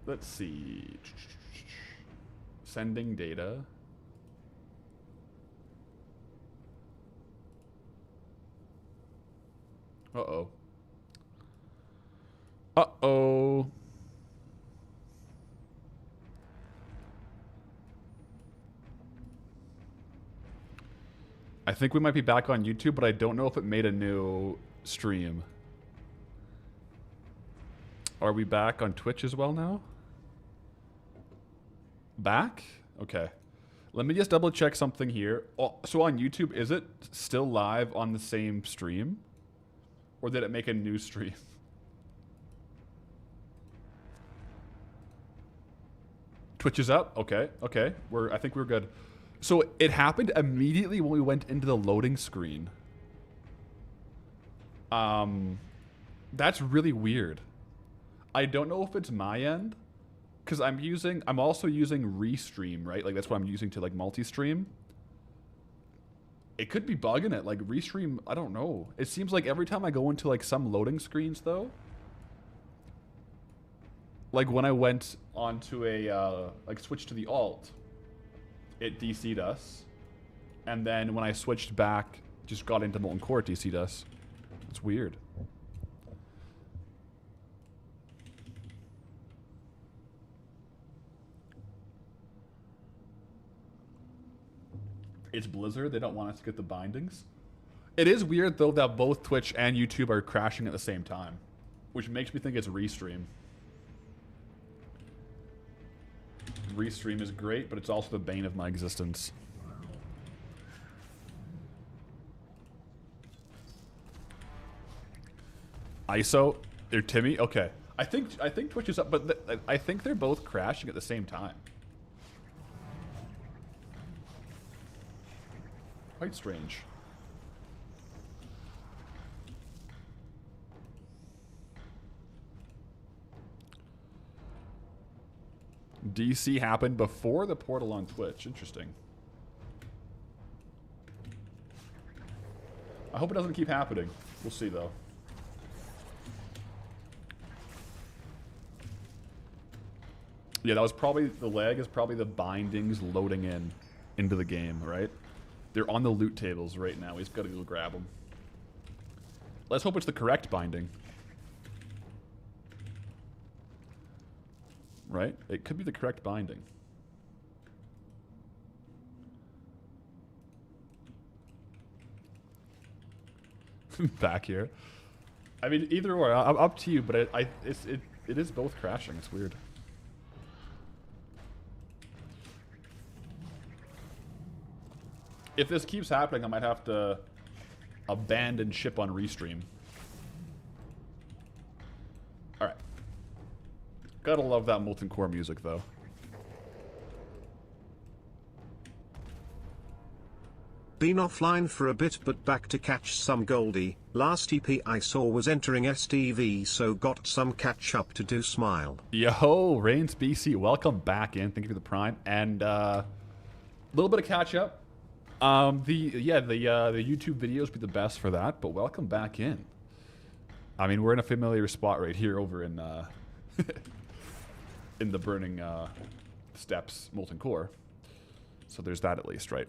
Let's see. Sending data. Uh-oh. Uh-oh. I think we might be back on YouTube, but I don't know if it made a new stream. Are we back on Twitch as well now? Back? Okay. Let me just double check something here. Oh, so on YouTube, is it still live on the same stream? Or did it make a new stream? Twitch is up? Okay, okay. I think we're good. So it happened immediately when we went into the loading screen. That's really weird. I don't know if it's my end, because I'm also using Restream, right? Like that's what I'm using to like multi-stream. It could be bugging it, like Restream, I don't know. It seems like every time I go into like some loading screens though, like when I went onto a, like switched to the alt, it DC'd us. And then when I switched back, just got into Molten Core, it DC'd us. It's weird. It's Blizzard. They don't want us to get the bindings. It is weird, though, that both Twitch and YouTube are crashing at the same time, which makes me think it's Restream. Restream is great, but it's also the bane of my existence. ISO? They're Timmy? Okay. I think Twitch is up, but I think they're both crashing at the same time. Quite strange. DC happened before the portal on Twitch. Interesting. I hope it doesn't keep happening. We'll see, though. Yeah, that was probably... The lag is probably the bindings loading into the game, right? They're on the loot tables right now. We've got to go grab them. Let's hope it's the correct binding. Right? It could be the correct binding. Back here. I mean, either or. I'm up to you, but it is both crashing. It's weird. If this keeps happening, I might have to abandon ship on Restream. Alright. Gotta love that Molten Core music, though.
Been offline for a bit but back to catch some Goldie. Last EP I saw was entering STV, so got some catch up to do. Smile.
Yo, Reigns BC, welcome back in. Thank you for the prime. And a little bit of catch up. The YouTube videos be the best for that, but welcome back in. I mean, we're in a familiar spot right here over in in the Burning Steps Molten Core. So there's that at least, right?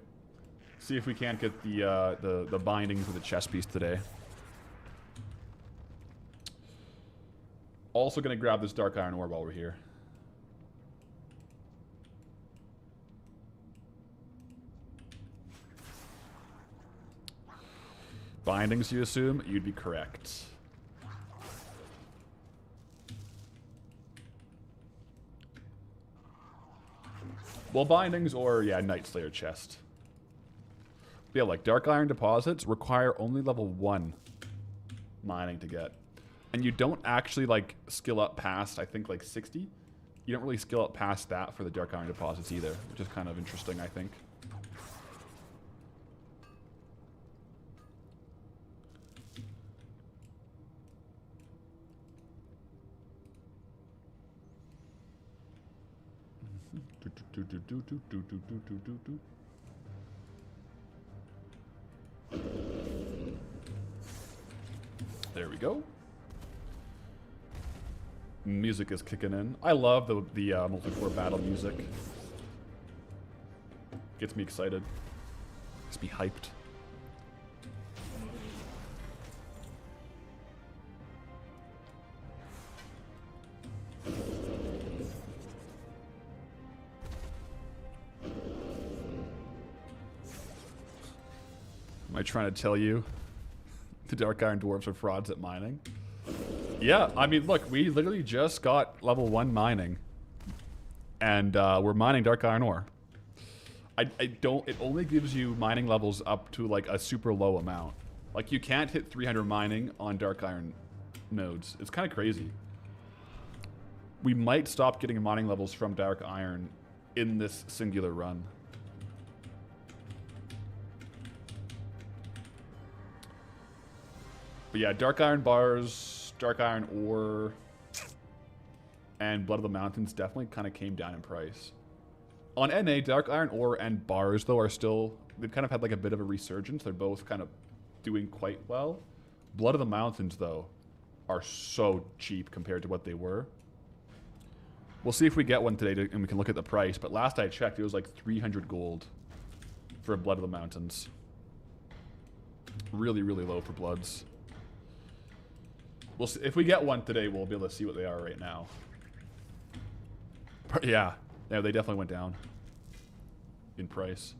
See if we can't get the bindings of the chest piece today. Also gonna grab this dark iron ore while we're here. Bindings, you assume? You'd be correct. Well, bindings or, yeah, Night Slayer chest. Yeah, like dark iron deposits require only level 1 mining to get. And you don't actually, like, skill up past, I think, like 60. You don't really skill up past that for the dark iron deposits either, which is kind of interesting, I think. There we go. Music is kicking in. I love the Molten Core battle music. Gets me excited. Gets me hyped. Am I trying to tell you the Dark Iron Dwarves are frauds at mining? Yeah, I mean, look, we literally just got level 1 mining. And we're mining Dark Iron ore. I don't, it only gives you mining levels up to like a super low amount. Like you can't hit 300 mining on Dark Iron nodes. It's kind of crazy. We might stop getting mining levels from Dark Iron in this singular run. But yeah, Dark Iron bars, Dark Iron ore, and Blood of the Mountains definitely kind of came down in price. On NA, Dark Iron ore and bars, though, are still... They've kind of had like a bit of a resurgence. They're both kind of doing quite well. Blood of the Mountains, though, are so cheap compared to what they were. We'll see if we get one today and we can look at the price. But last I checked, it was like 300 gold for Blood of the Mountains. Really, really low for Bloods. We'll see. If we get one today, we'll be able to see what they are right now. But yeah, they definitely went down in price.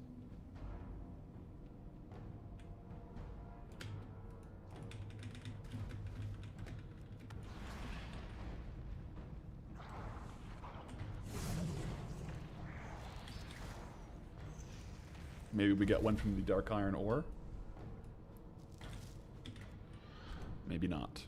Maybe we get one from the Dark Iron ore. Maybe not.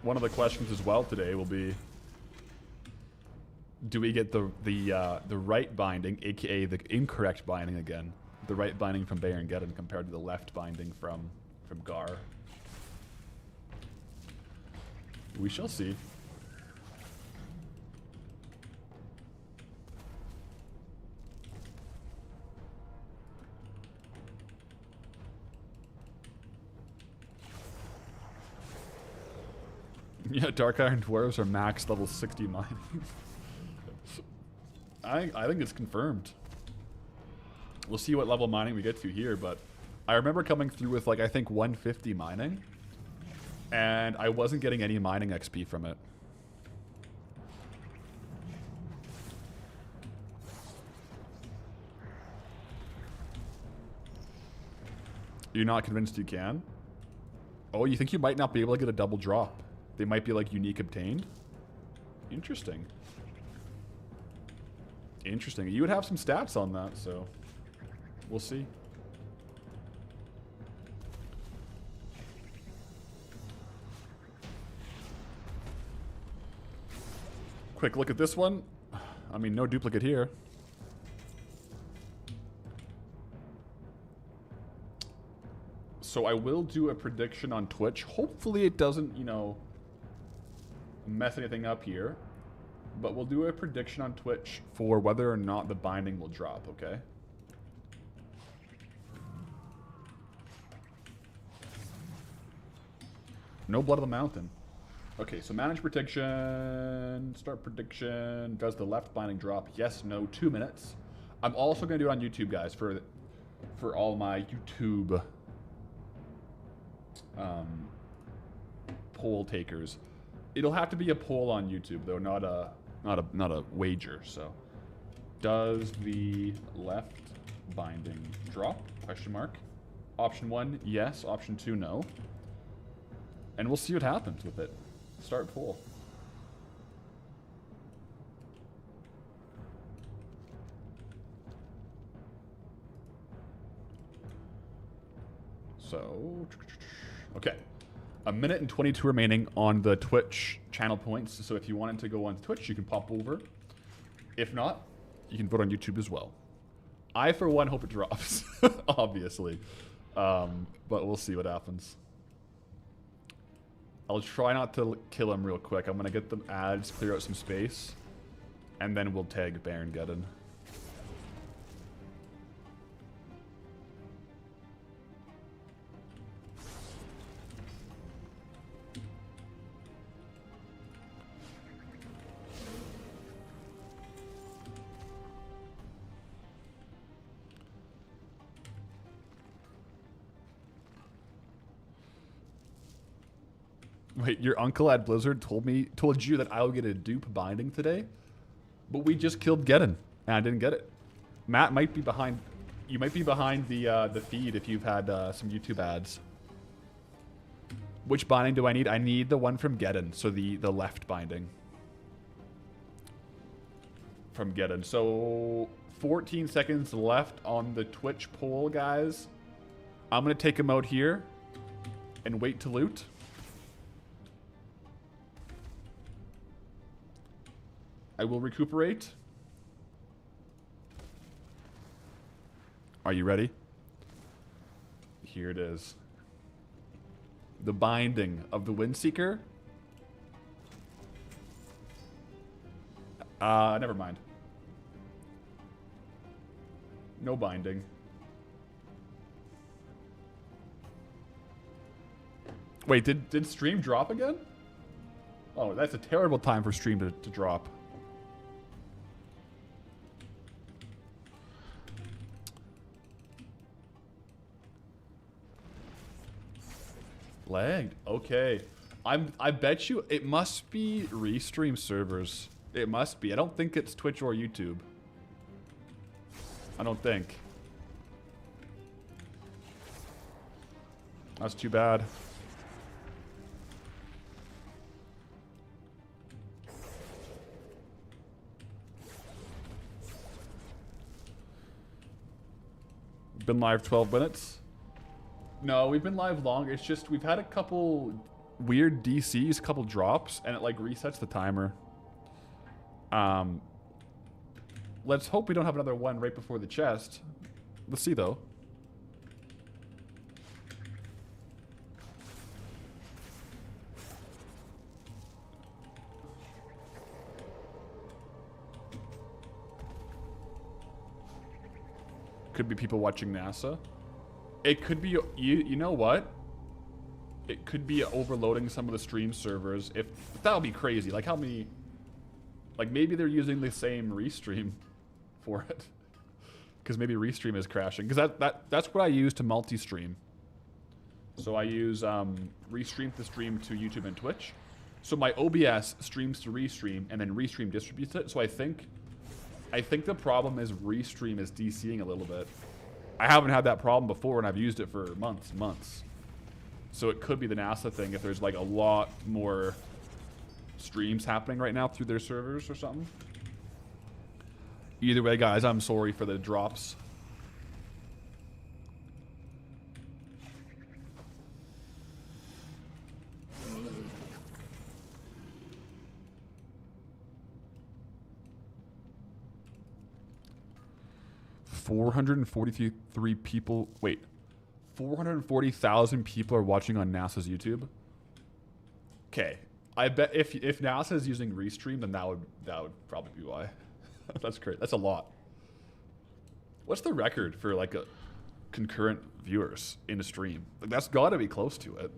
One of the questions as well today will be, do we get the right binding, aka the incorrect binding again? The right binding from Baron Geddon compared to the left binding from Gar. We shall see. Yeah, Dark Iron Dwarves are max level 60 mining. I think it's confirmed. We'll see what level mining we get to here, but I remember coming through with like I think 150 mining, and I wasn't getting any mining XP from it. You're not convinced you can? Oh, you think you might not be able to get a double drop? They might be like unique obtained? Interesting. Interesting. You would have some stats on that, so we'll see. Quick look at this one. I mean, no duplicate here. So I will do a prediction on Twitch. Hopefully it doesn't, you know, mess anything up here. But we'll do a prediction on Twitch for whether or not the binding will drop, okay? No Blood of the Mountain. Okay, so manage prediction, start prediction. Does the left binding drop? Yes, no, 2 minutes. I'm also going to do it on YouTube, guys, for all my YouTube poll takers. It'll have to be a poll on YouTube, though, not a wager. So, does the left binding drop? Question mark. Option 1, yes. Option 2, no. And we'll see what happens with it. Start poll. So, okay. 1 minute and 22 remaining on the Twitch channel points. So if you wanted to go on Twitch, you can pop over. If not, you can vote on YouTube as well. I, for one, hope it drops, obviously. But we'll see what happens. I'll try not to kill him real quick. I'm going to get the ads, clear out some space, and then we'll tag Baron Geddon. Wait, your uncle at Blizzard told you that I'll get a dupe binding today? But we just killed Geddon, and I didn't get it. Matt might be behind. You might be behind the feed if you've had some YouTube ads. Which binding do I need? I need the one from Geddon, so the left binding. From Geddon. So 14 seconds left on the Twitch poll, guys. I'm going to take him out here and wait to loot. I will recuperate. Are you ready? Here it is. The binding of the Windseeker. Never mind. No binding. Wait, did stream drop again? Oh, that's a terrible time for stream to drop. Lagged. Okay. I bet you it must be Restream servers. It must be. I don't think it's Twitch or YouTube. I don't think. That's too bad. Been live 12 minutes. No, we've been live longer. It's just we've had a couple weird DCs, a couple drops, and it like resets the timer. Let's hope we don't have another one right before the chest. Let's see though. Could be people watching NASA. It could be, you know what? It could be overloading some of the stream servers. If that would be crazy. Like how many, like maybe they're using the same restream for it. Because maybe restream is crashing. Because that's what I use to multi-stream. So I use restream to stream to YouTube and Twitch. So my OBS streams to restream and then restream distributes it. So I think the problem is restream is DCing a little bit. I haven't had that problem before, and I've used it for months and months. So it could be the NASA thing if there's like a lot more streams happening right now through their servers or something. Either way, guys, I'm sorry for the drops. $443 people. Wait, 440,000 people are watching on NASA's YouTube. Okay, I bet if NASA is using Restream, then that would probably be why. That's great. That's a lot. What's the record for like a concurrent viewers in a stream? Like, that's got to be close to it,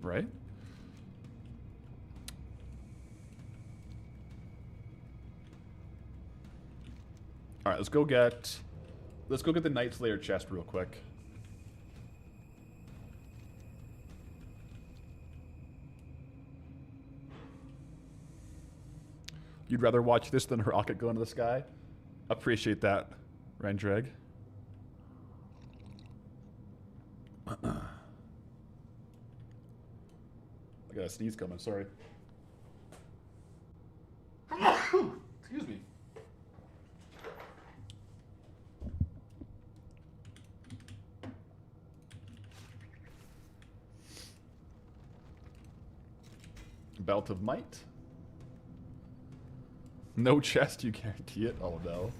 right? All right, let's go get the Night Slayer chest real quick. You'd rather watch this than a rocket go into the sky? Appreciate that, Rendrag. I got a sneeze coming, sorry. Excuse me. Belt of Might. No chest, you guarantee it? Oh no.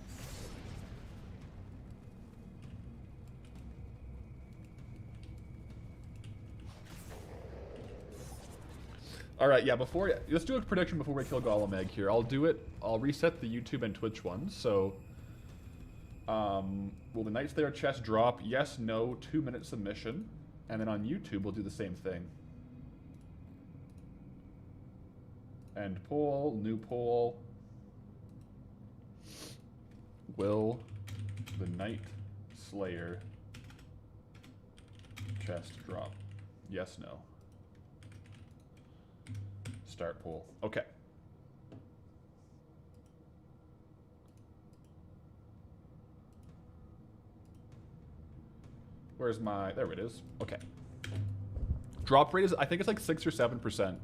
Alright, yeah, let's do a prediction before we kill Golem Egg here. I'll reset the YouTube and Twitch ones, so... will the Night Slayer chest drop? Yes, no, 2-minute submission. And then on YouTube, we'll do the same thing. End poll, new poll. Will the Night Slayer chest drop? Yes, no. Start poll. Okay. Where's my... There it is. Okay. Drop rate is... I think it's like 6 or 7%.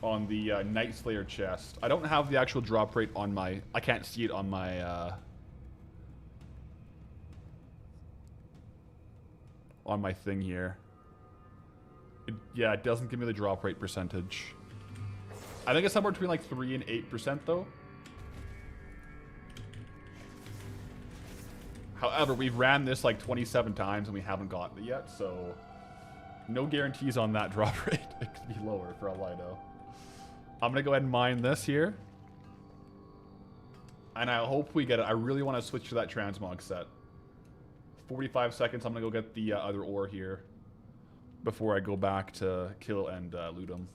On the Night Slayer chest. I don't have the actual drop rate on my... I can't see it on my... on my thing here. Yeah, it doesn't give me the drop rate percentage. I think it's somewhere between like 3 and 8% though. However, we've ran this like 27 times and we haven't gotten it yet, so... No guarantees on that drop rate. It could be lower for all I know. I'm going to go ahead and mine this here. And I hope we get it. I really want to switch to that transmog set. 45 seconds. I'm going to go get the other ore here. Before I go back to kill and loot them.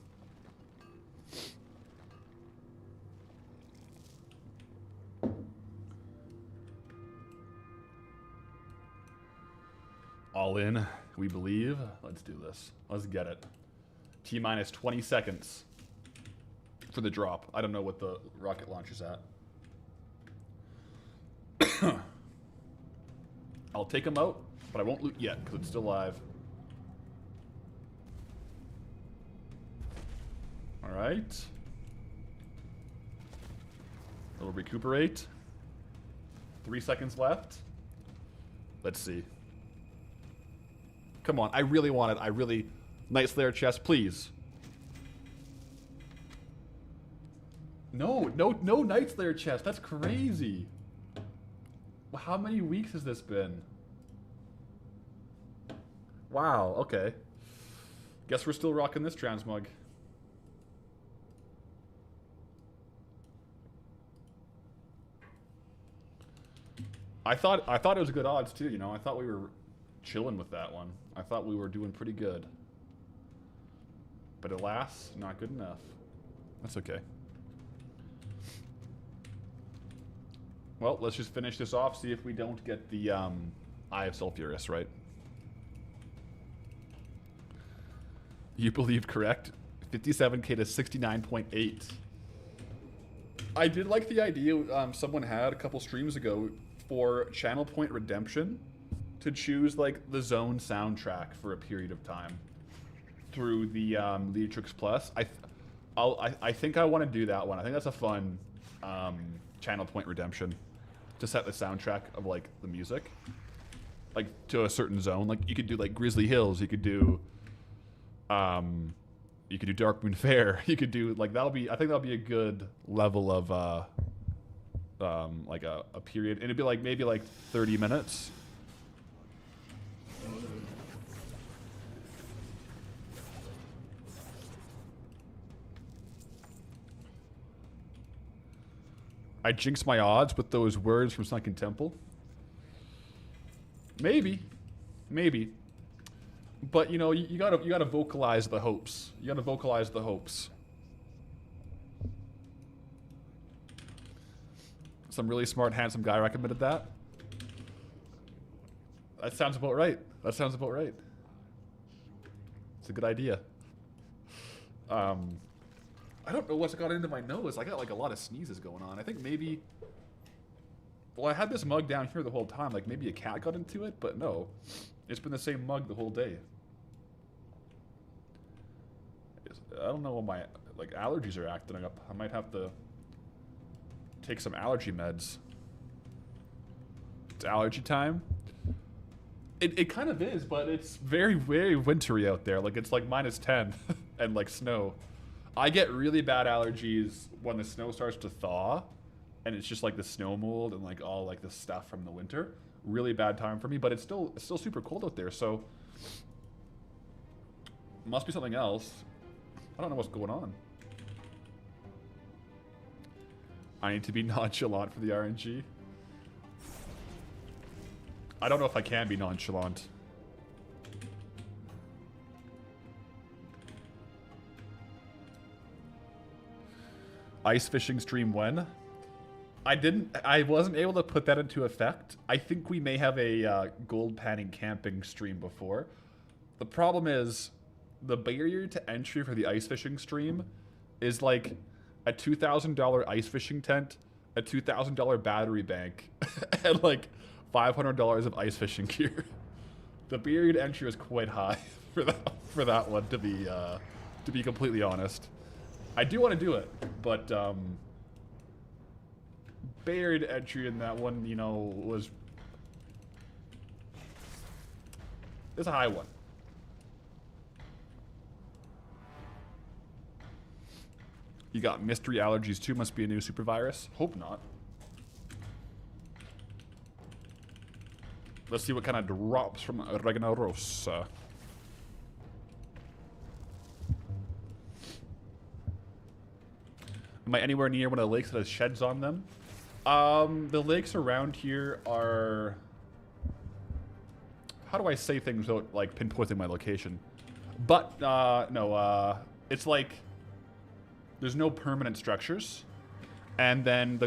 All in. We believe. Let's do this. Let's get it. T-minus 20 seconds. For the drop. I don't know what the rocket launch is at. I'll take him out, but I won't loot yet because it's still live. Alright. It'll recuperate. 3 seconds left. Let's see. Come on, I really want it. Night Slayer chest, please. No Night Slayer chest. That's crazy. How many weeks has this been? Wow, okay. Guess we're still rocking this transmog. I thought it was good odds too, you know. I thought we were chilling with that one. I thought we were doing pretty good. But alas, not good enough. That's okay. Well, let's just finish this off, see if we don't get the Eye of Sulfuras, right? You believe correct. 57k to 69.8. I did like the idea someone had a couple streams ago for Channel Point Redemption to choose like the Zone soundtrack for a period of time through the Leatrix Plus. I think I want to do that one. I think that's a fun Channel Point Redemption to set the soundtrack of like the music like to a certain zone. Like you could do like Grizzly Hills, you could do Darkmoon Fair, you could do like I think that'll be a good level of like a period, and it'd be like maybe like 30 minutes. I jinx my odds with those words from Sunken Temple. Maybe, maybe, but you know, you gotta vocalize the hopes. You gotta vocalize the hopes. Some really smart, handsome guy recommended that. That sounds about right. That sounds about right. It's a good idea. I don't know what's got into my nose. I got like a lot of sneezes going on. I think maybe... Well, I had this mug down here the whole time. Like maybe a cat got into it, but no. It's been the same mug the whole day. I don't know what my like allergies are acting up. I might have to take some allergy meds. It's allergy time. It kind of is, but it's very, very wintry out there. Like it's like -10 and like snow. I get really bad allergies when the snow starts to thaw, and it's just like the snow mold and like all like the stuff from the winter. Really bad time for me, but it's still super cold out there, so must be something else. I don't know what's going on. I need to be nonchalant for the RNG. I don't know if I can be nonchalant. Ice fishing stream when? I wasn't able to put that into effect. I think we may have a gold panning camping stream before. The problem is the barrier to entry for the ice fishing stream is like a $2,000 ice fishing tent, a $2,000 battery bank, and like $500 of ice fishing gear. The barrier to entry is quite high for that one, to be completely honest. I do want to do it, but barrier to entry in that one, you know, it's a high one. You got mystery allergies too. Must be a new super virus. Hope not. Let's see what kind of drops from Regnarosa. Am I anywhere near one of the lakes that has sheds on them? The lakes around here are... How do I say things without, like, pinpointing my location? But, no, it's like... There's no permanent structures. And then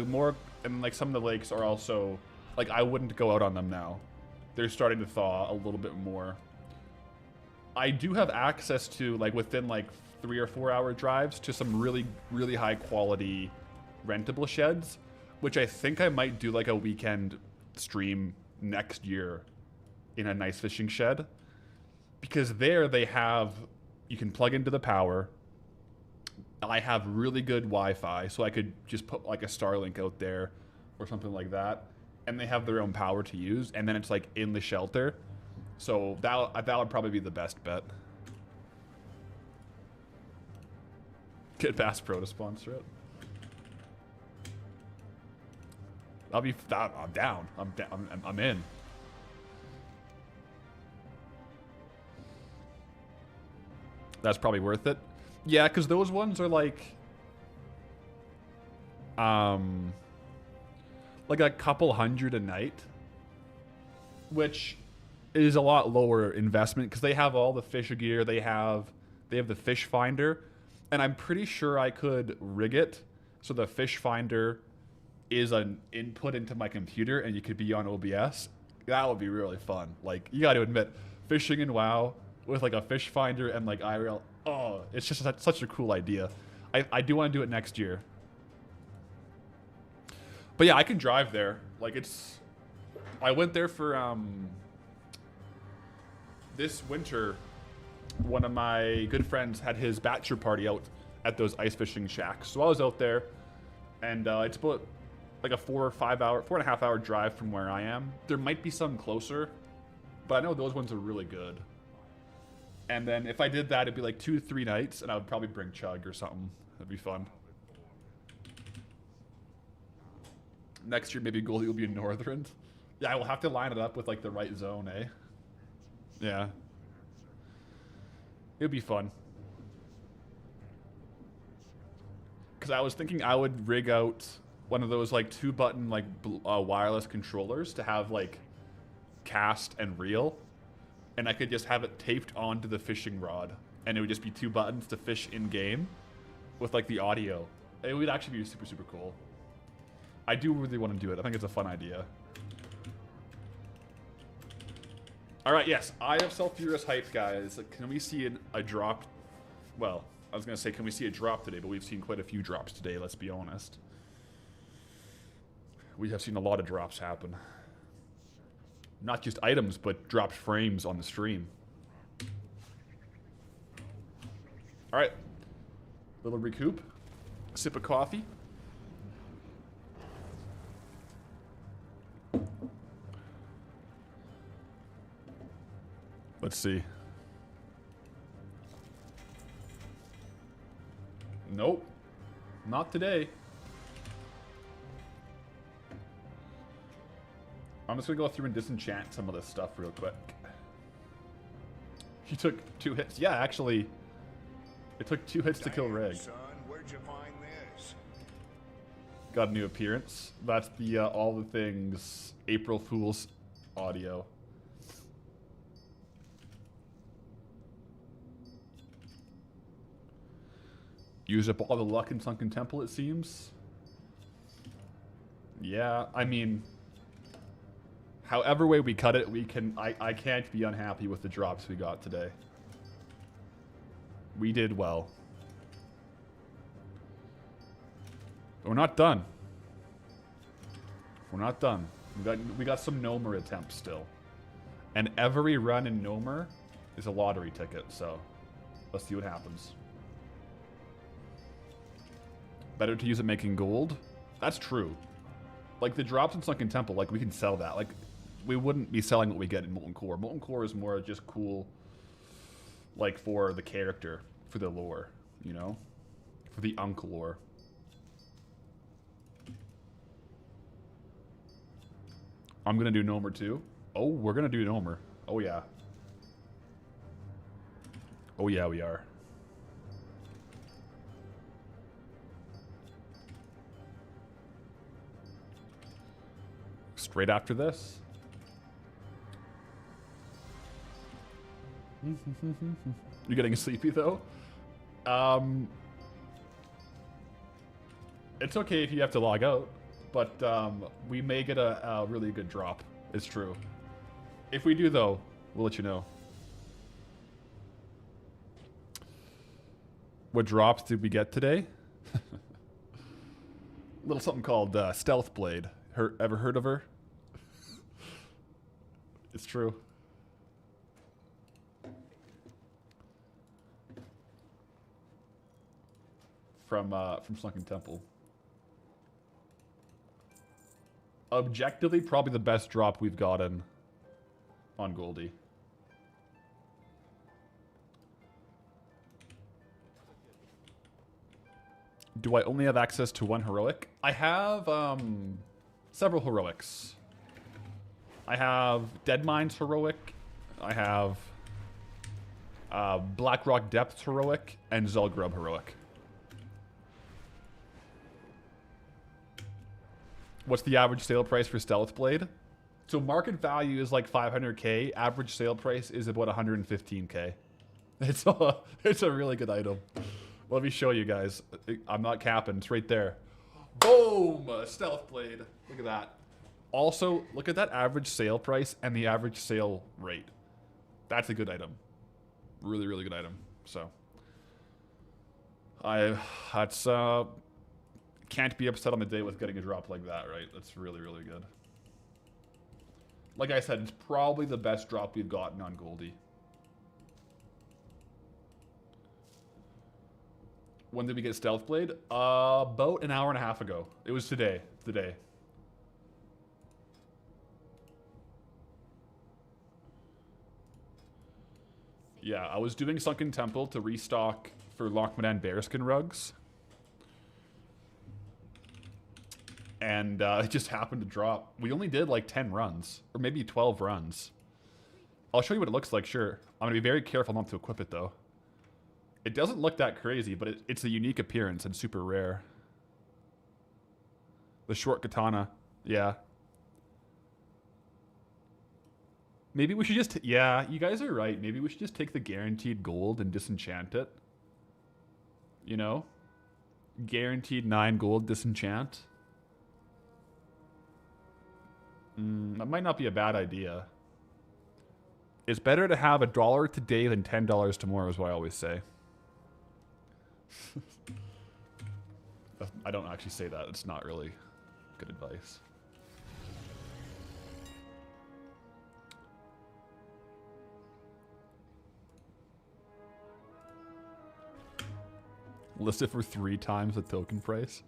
like, some of the lakes are also... Like, I wouldn't go out on them now. They're starting to thaw a little bit more. I do have access to, like, within, like, 3 or 4 hour drives to some really, really high quality rentable sheds, which I think I might do like a weekend stream next year in a nice fishing shed, because there they have, you can plug into the power. I have really good Wi-Fi, so I could just put like a Starlink out there or something like that, and they have their own power to use, and then it's like in the shelter. So that would probably be the best bet. Get Bass Pro to sponsor it. I'm down. I'm in. That's probably worth it. Yeah, because those ones are like a couple hundred a night, which is a lot lower investment because they have all the fish gear. They have the fish finder. And I'm pretty sure I could rig it so the fish finder is an input into my computer and you could be on OBS. That would be really fun. Like, you got to admit, fishing in WoW with like a fish finder and like IRL, oh, it's just such a cool idea. I do want to do it next year. But yeah, I can drive there. Like, I went there for this winter. One of my good friends had his bachelor party out at those ice fishing shacks. So I was out there, and it's about like a 4.5 hour drive from where I am. There might be some closer, but I know those ones are really good. And then if I did that, it'd be like 2 to 3 nights, and I would probably bring Chug or something. That'd be fun. Next year, maybe Goldie will be in Northern. Yeah, we'll have to line it up with, like, the right zone, eh? Yeah. It'll be fun. Because I was thinking I would rig out one of those, like, 2-button, like, wireless controllers to have, like, cast and reel. And I could just have it taped onto the fishing rod. And it would just be 2 buttons to fish in-game with, like, the audio. It would actually be super, super cool. I do really want to do it. I think it's a fun idea. Alright, yes. I have Sulfurous Heights, guys. Can we see a drop? Well, I was going to say, can we see a drop today? But we've seen quite a few drops today, let's be honest. We have seen a lot of drops happen. Not just items, but dropped frames on the stream. Alright. Little recoup. Sip of coffee. Let's see. Nope. Not today. I'm just gonna go through and disenchant some of this stuff real quick. He took 2 hits. Yeah, actually, it took 2 hits to kill Reg.
Son, where'd you find this?
Got a new appearance. That's the All the Things April Fool's audio. Use up all the luck in Sunken Temple, it seems. Yeah, I mean, however way we cut it, we can. I can't be unhappy with the drops we got today. We did well. But we're not done. We're not done. We got some Gnomer attempts still. And every run in Gnomer is a lottery ticket, so let's see what happens. Better to use it making gold? That's true. Like, the drops in Sunken Temple, like, we can sell that. Like, we wouldn't be selling what we get in Molten Core. Molten Core is more just cool, like, for the character, for the lore, you know? For the Unk lore. I'm gonna do Gnomer too. Oh, we're gonna do Gnomer. Oh, yeah. Oh, yeah, we are. Straight after this. You getting sleepy though? It's okay if you have to log out, but we may get a really good drop. It's true. If we do though, we'll let you know. What drops did we get today? A little something called Stealth Blade. Ever heard of her? It's true. From Sunken Temple. Objectively, probably the best drop we've gotten on Goldie. Do I only have access to one heroic? I have several heroics. I have Deadmines heroic. I have Blackrock Depths heroic and Zul'Gurub heroic. What's the average sale price for Stealth Blade? So market value is like 500k. Average sale price is about 115k. It's a really good item. Let me show you guys. I'm not capping. It's right there. Boom! Stealth Blade. Look at that. Also, look at that average sale price and the average sale rate. That's a good item. Really, really good item. So, that's can't be upset on the day with getting a drop like that, right? That's really, really good. Like I said, it's probably the best drop we've gotten on Goldie. When did we get Stealth Blade? About an hour and a half ago. It was today. Today. Yeah, I was doing Sunken Temple to restock for Lochmadan bearskin rugs. And it just happened to drop. We only did like 10 runs, or maybe 12 runs. I'll show you what it looks like, sure. I'm going to be very careful not to equip it, though. It doesn't look that crazy, but it's a unique appearance and super rare. The short katana, yeah. Maybe we should just... yeah, you guys are right. Maybe we should just take the guaranteed gold and disenchant it. You know? Guaranteed 9 gold disenchant. That might not be a bad idea. It's better to have $1 today than $10 tomorrow is what I always say. I don't actually say that. It's not really good advice. List it for 3 times the token price.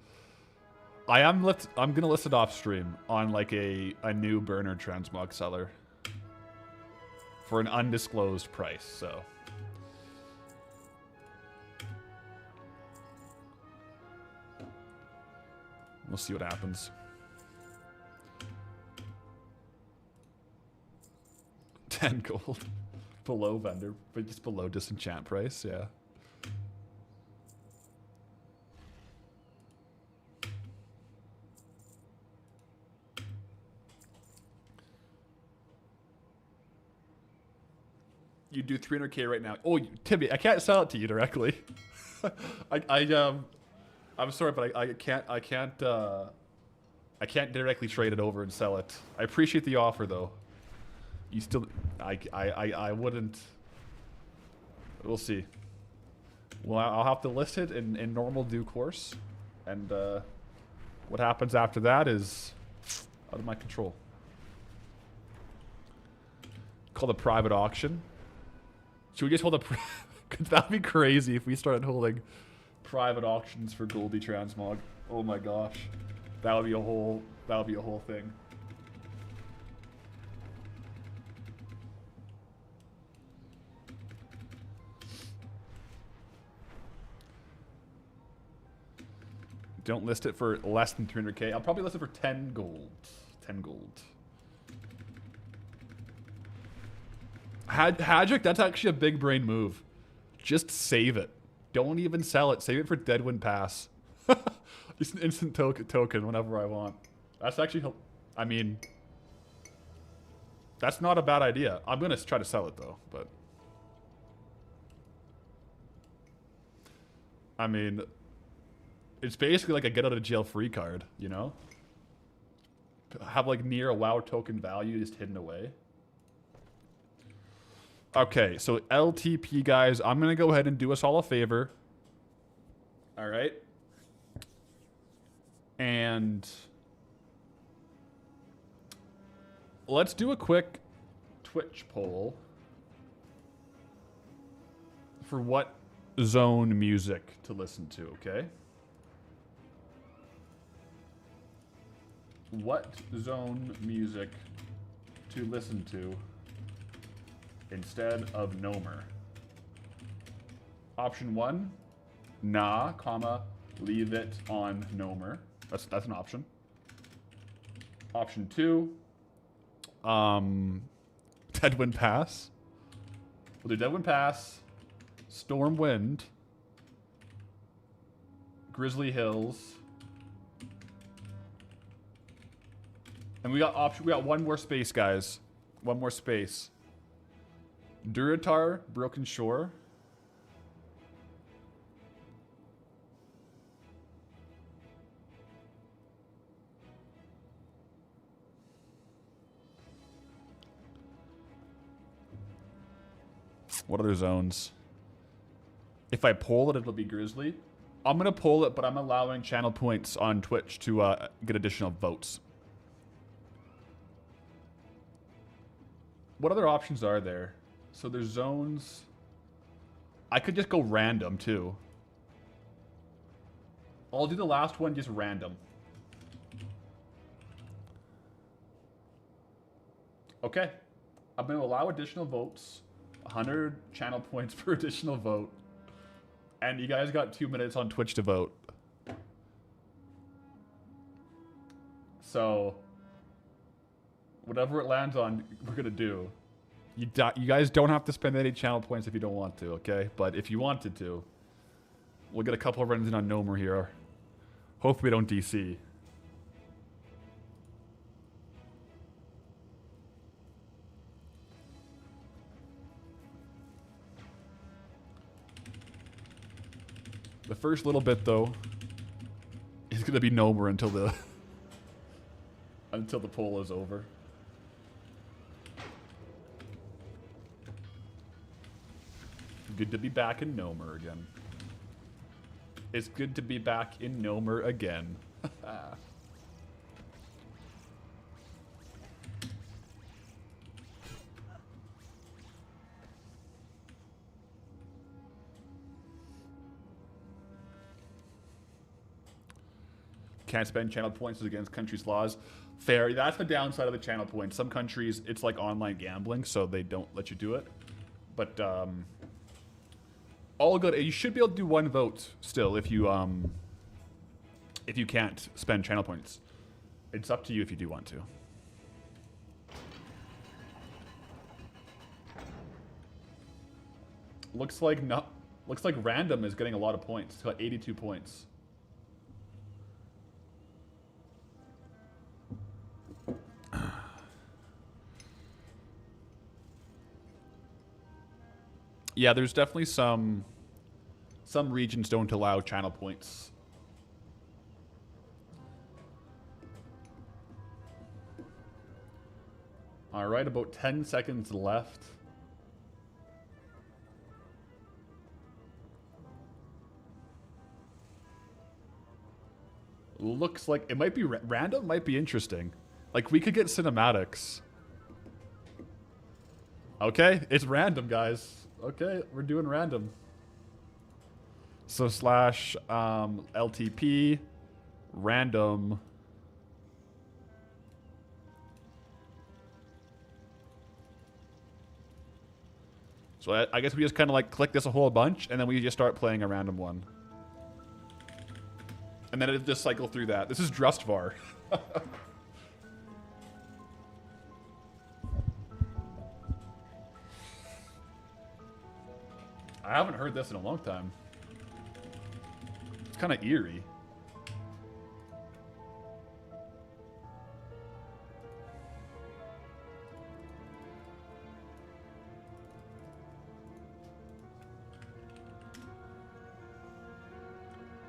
I'm gonna list it off stream on like a new burner transmog seller for an undisclosed price. So we'll see what happens. 10 gold below vendor, but just below disenchant price. Yeah. You do 300k right now. Oh, Timmy, I can't sell it to you directly. I'm sorry, but I can't directly trade it over and sell it. I appreciate the offer though. You still, I wouldn't. We'll see. Well, I'll have to list it in normal due course, and what happens after that is out of my control. Called a private auction. Should we just hold a... Cause that'd be crazy if we started holding private auctions for Goldie Transmog. Oh my gosh. That would be a whole thing. Don't list it for less than 300k. I'll probably list it for 10 gold. 10 gold. Hadric, that's actually a big brain move. Just save it. Don't even sell it. Save it for Deadwind Pass. Just an instant token whenever I want. That's actually, I mean, that's not a bad idea. I'm going to try to sell it though, but. I mean, it's basically like a get out of jail free card, you know? Have like near a WoW token value just hidden away. Okay, so LTP, guys, I'm going to go ahead and do us all a favor. All right. And let's do a quick Twitch poll for what zone music to listen to, okay? What zone music to listen to instead of Gnomer? Option 1, nah, comma, leave it on Gnomer. That's an option. Option 2, Deadwind Pass. We'll do Deadwind Pass, Stormwind, Grizzly Hills, and we got one more space, guys. One more space. Durotar, Broken Shore. What other zones? If I poll it, it'll be Grizzly. I'm going to poll it, but I'm allowing channel points on Twitch to get additional votes. What other options are there? So there's zones. I could just go random too. I'll do the last one just random. Okay. I'm going to allow additional votes. 100 channel points per additional vote. And you guys got 2 minutes on Twitch to vote. So, whatever it lands on, we're gonna do. You guys don't have to spend any channel points if you don't want to, okay? But if you wanted to, we'll get a couple of runs in on Gnomer here. Hopefully we don't DC. The first little bit, though, is gonna be Gnomer until the until the poll is over. Good to be back in Gnomer again. It's good to be back in Gnomer again. Can't spend channel points against countries' laws. Fair. That's the downside of the channel points. Some countries, it's like online gambling, so they don't let you do it. But all good. You should be able to do one vote still if you can't spend channel points. It's up to you if you do want to. Looks like random is getting a lot of points. It's got 82 points. Yeah, there's definitely some regions don't allow channel points. All right, about 10 seconds left. Looks like it might be random, might be interesting. Like we could get cinematics. Okay, it's random, guys. Okay, we're doing random. So slash LTP random. So I guess we just kind of like click this a whole bunch and then we just start playing a random one. And then it just cycle through that. This is Drustvar. I haven't heard this in a long time. It's kind of eerie.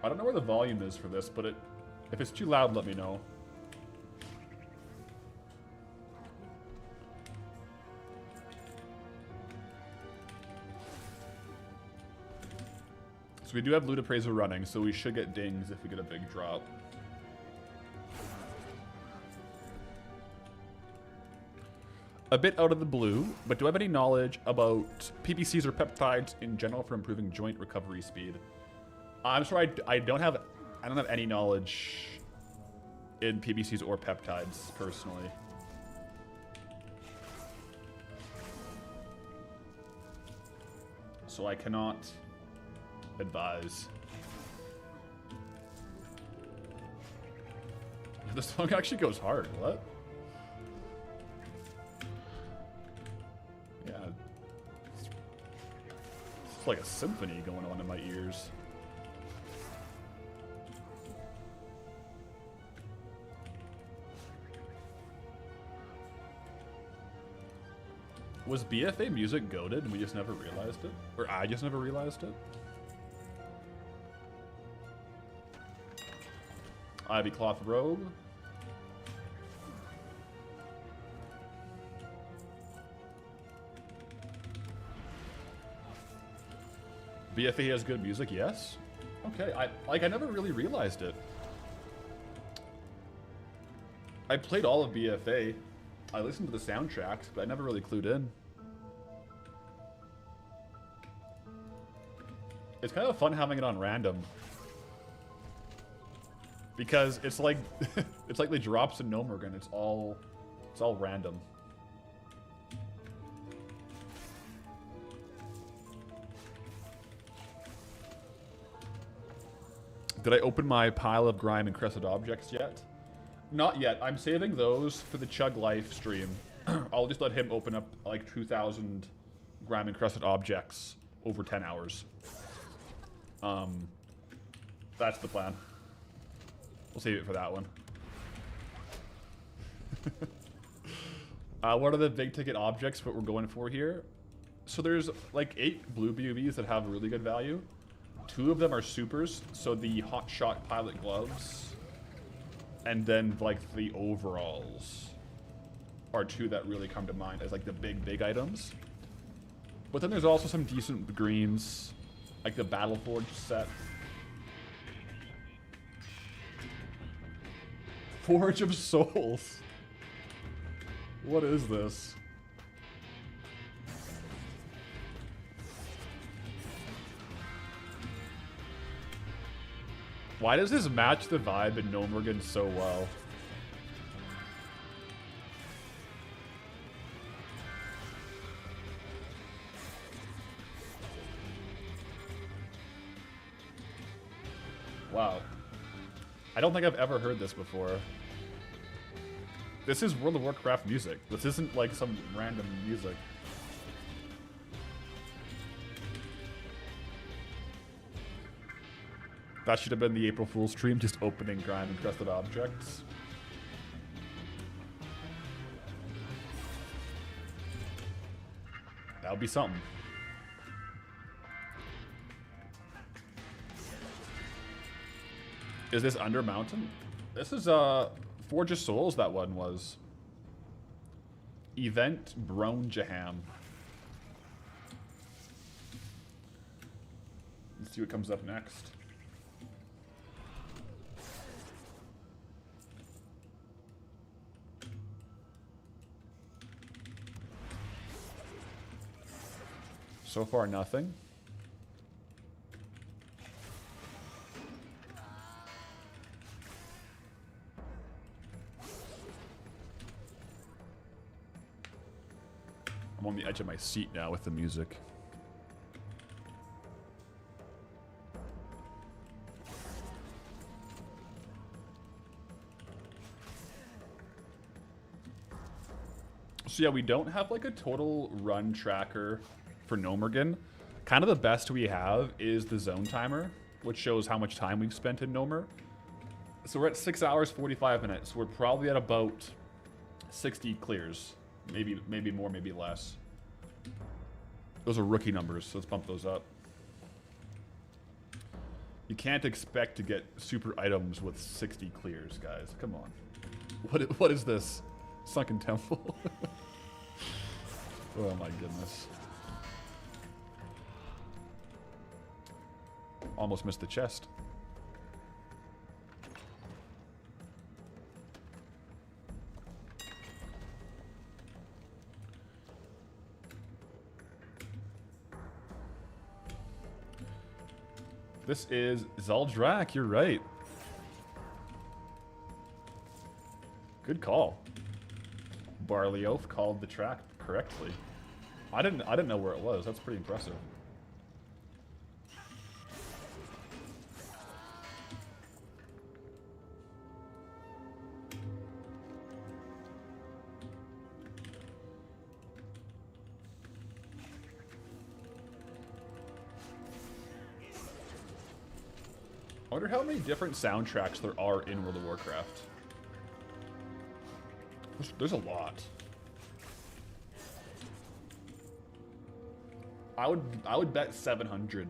I don't know where the volume is for this, but if it's too loud, let me know. So we do have Loot Appraiser running, so we should get dings if we get a big drop. A bit out of the blue, but do I have any knowledge about PPCs or peptides in general for improving joint recovery speed? I'm sorry, I don't have any knowledge in PPCs or peptides personally. So I cannot advise. The song actually goes hard. What? Yeah. It's like a symphony going on in my ears. Was BFA music goated and we just never realized it? Or I just never realized it? Ivy cloth robe. BFA has good music, yes. Okay, I never really realized it. I played all of BFA. I listened to the soundtracks, but I never really clued in. It's kind of fun having it on random. Because it's like it's like the drops in Gnomeregan. It's all random. Did I open my pile of grime and crested objects yet? Not yet. I'm saving those for the Chug Life stream. I'll just let him open up like 2,000 grime encrusted objects over 10 hours. That's the plan. We'll save it for that one. What are the big ticket objects what we're going for here? So there's like 8 blue BUVs that have really good value. 2 of them are supers, so the Hot Shot pilot gloves and then like the overalls are 2 that really come to mind as like the big items. But then there's also some decent greens, like the Battleforge set. Forge of Souls. What is this? Why does this match the vibe in Gnomeregan so well? Wow. I don't think I've ever heard this before. This is World of Warcraft music. This isn't like some random music. That should have been the April Fool's stream, just opening grime encrusted objects. That would be something. Is this Under Mountain? This is Forge of Souls, that one was. Event Brone Jaham. Let's see what comes up next. So far, nothing. I'm on the edge of my seat now with the music. So yeah, we don't have like a total run tracker for Gnomeregan. Kind of the best we have is the zone timer, which shows how much time we've spent in Gnomer. So we're at 6 hours, 45 minutes. We're probably at about 60 clears. Maybe more, maybe less. Those are rookie numbers, so let's bump those up. You can't expect to get super items with 60 clears, guys. Come on. What is this? Sunken Temple? Oh my goodness. Almost missed the chest. This is Zul'Gurub, you're right. Good call. Barley Oaf called the track correctly. I didn't know where it was. That's pretty impressive. I wonder how many different soundtracks there are in World of Warcraft. There's a lot. I would bet 700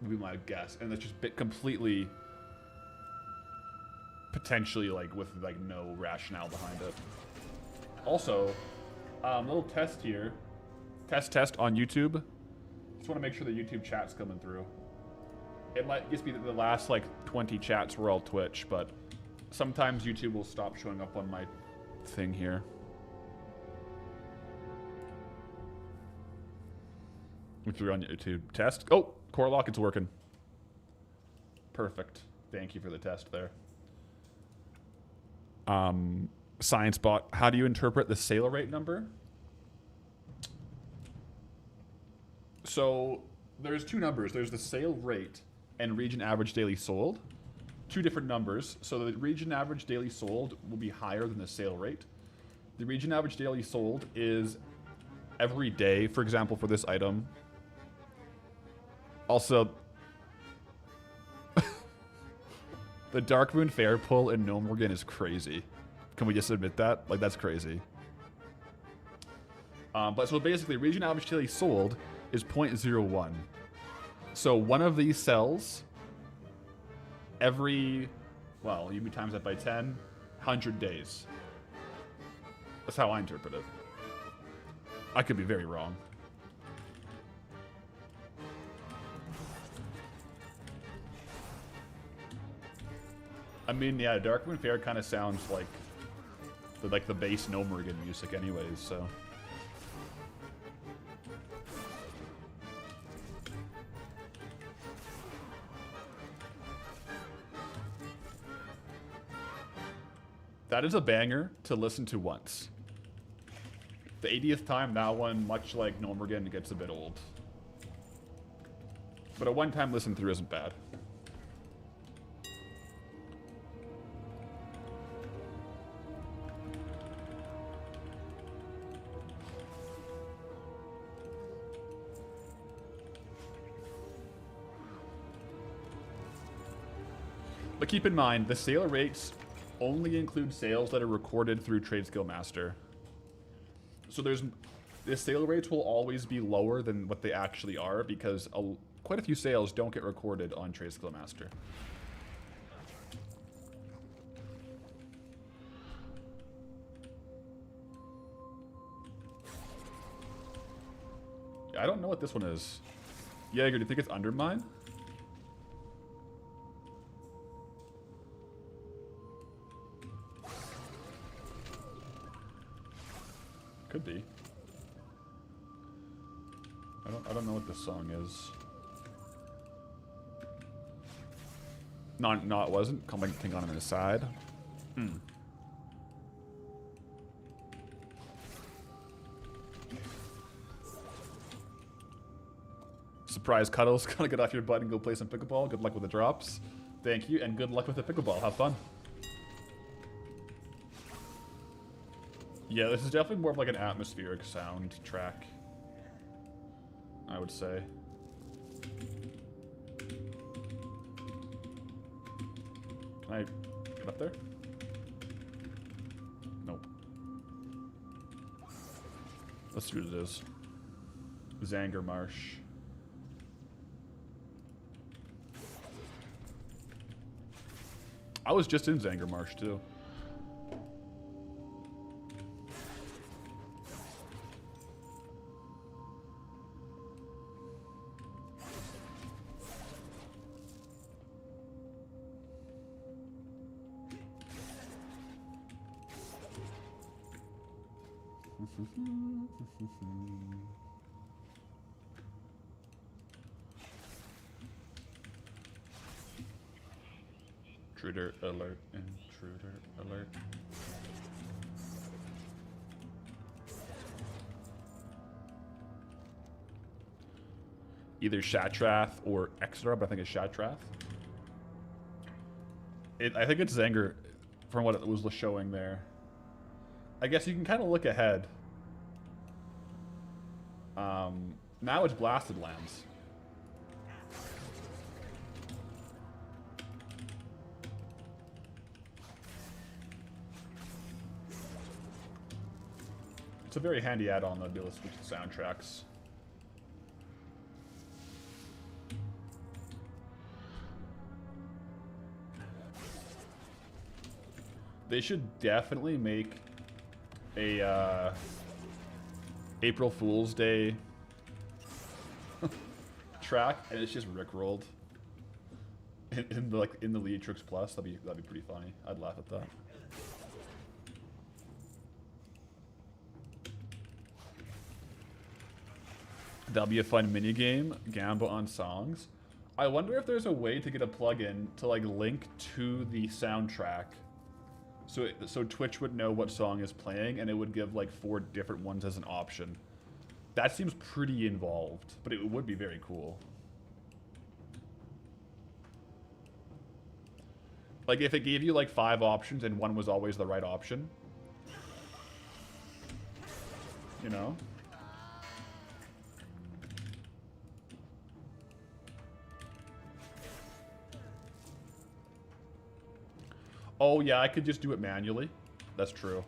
would be my guess, and that's just completely, potentially like with like no rationale behind it. Also, little test here, test on YouTube. Just want to make sure the YouTube chat's coming through. It might just be that the last like 20 chats were all Twitch, but sometimes YouTube will stop showing up on my thing here. If you're on YouTube, test. Oh, core lock, it's working. Perfect. Thank you for the test there. Science bot, how do you interpret the sale rate number? So there's 2 numbers. There's the sale rate and region average daily sold. two different numbers. So the region average daily sold will be higher than the sale rate. The region average daily sold is every day, for example, for this item. Also, the Darkmoon Fair pull in Gnomeregan is crazy. Can we just admit that? Like, that's crazy. But so basically, region average daily sold is 0.01. So one of these sells every, well, you times that by 10, 100 days. That's how I interpret it. I could be very wrong. I mean, yeah, Darkmoon Fair kind of sounds like the base Gnomeregan music anyways, so. That is a banger to listen to once. The 80th time, that one, much like Gnomeregan, gets a bit old. But a one-time listen through isn't bad. But keep in mind, the sale rates only include sales that are recorded through Trade Skill Master. So the sale rates will always be lower than what they actually are because quite a few sales don't get recorded on Trade Skill Master. I don't know what this one is. Jaeger, do you think it's Undermine? Could be. I don't know what this song is. No, it wasn't. Commenting on the side. Surprise Cuddles, gotta get off your butt and go play some pickleball. Good luck with the drops. Thank you, and good luck with the pickleball. Have fun. Yeah, this is definitely more of like an atmospheric sound track, I would say. Can I get up there? Nope. Let's see what it is. Zanger Marsh. I was just in Zanger Marsh too. Intruder alert, intruder alert. Either Shatrath or Extra, but I think it's Shatrath. I think it's Zanger from what it was showing there. I guess you can kind of look ahead. Now it's Blasted Lands. It's a very handy add-on to be able to switch the soundtracks. They should definitely make a April Fool's Day track, and it's just rickrolled in the Leatrix Plus. That'd be pretty funny. I'd laugh at that. That'll be a fun mini game. Gamba on songs. I wonder if there's a way to get a plugin to like link to the soundtrack, so Twitch would know what song is playing, and it would give like 4 different ones as an option. That seems pretty involved, but it would be very cool. Like, if it gave you, like, 5 options and one was always the right option. You know? Oh, yeah, I could just do it manually. That's true.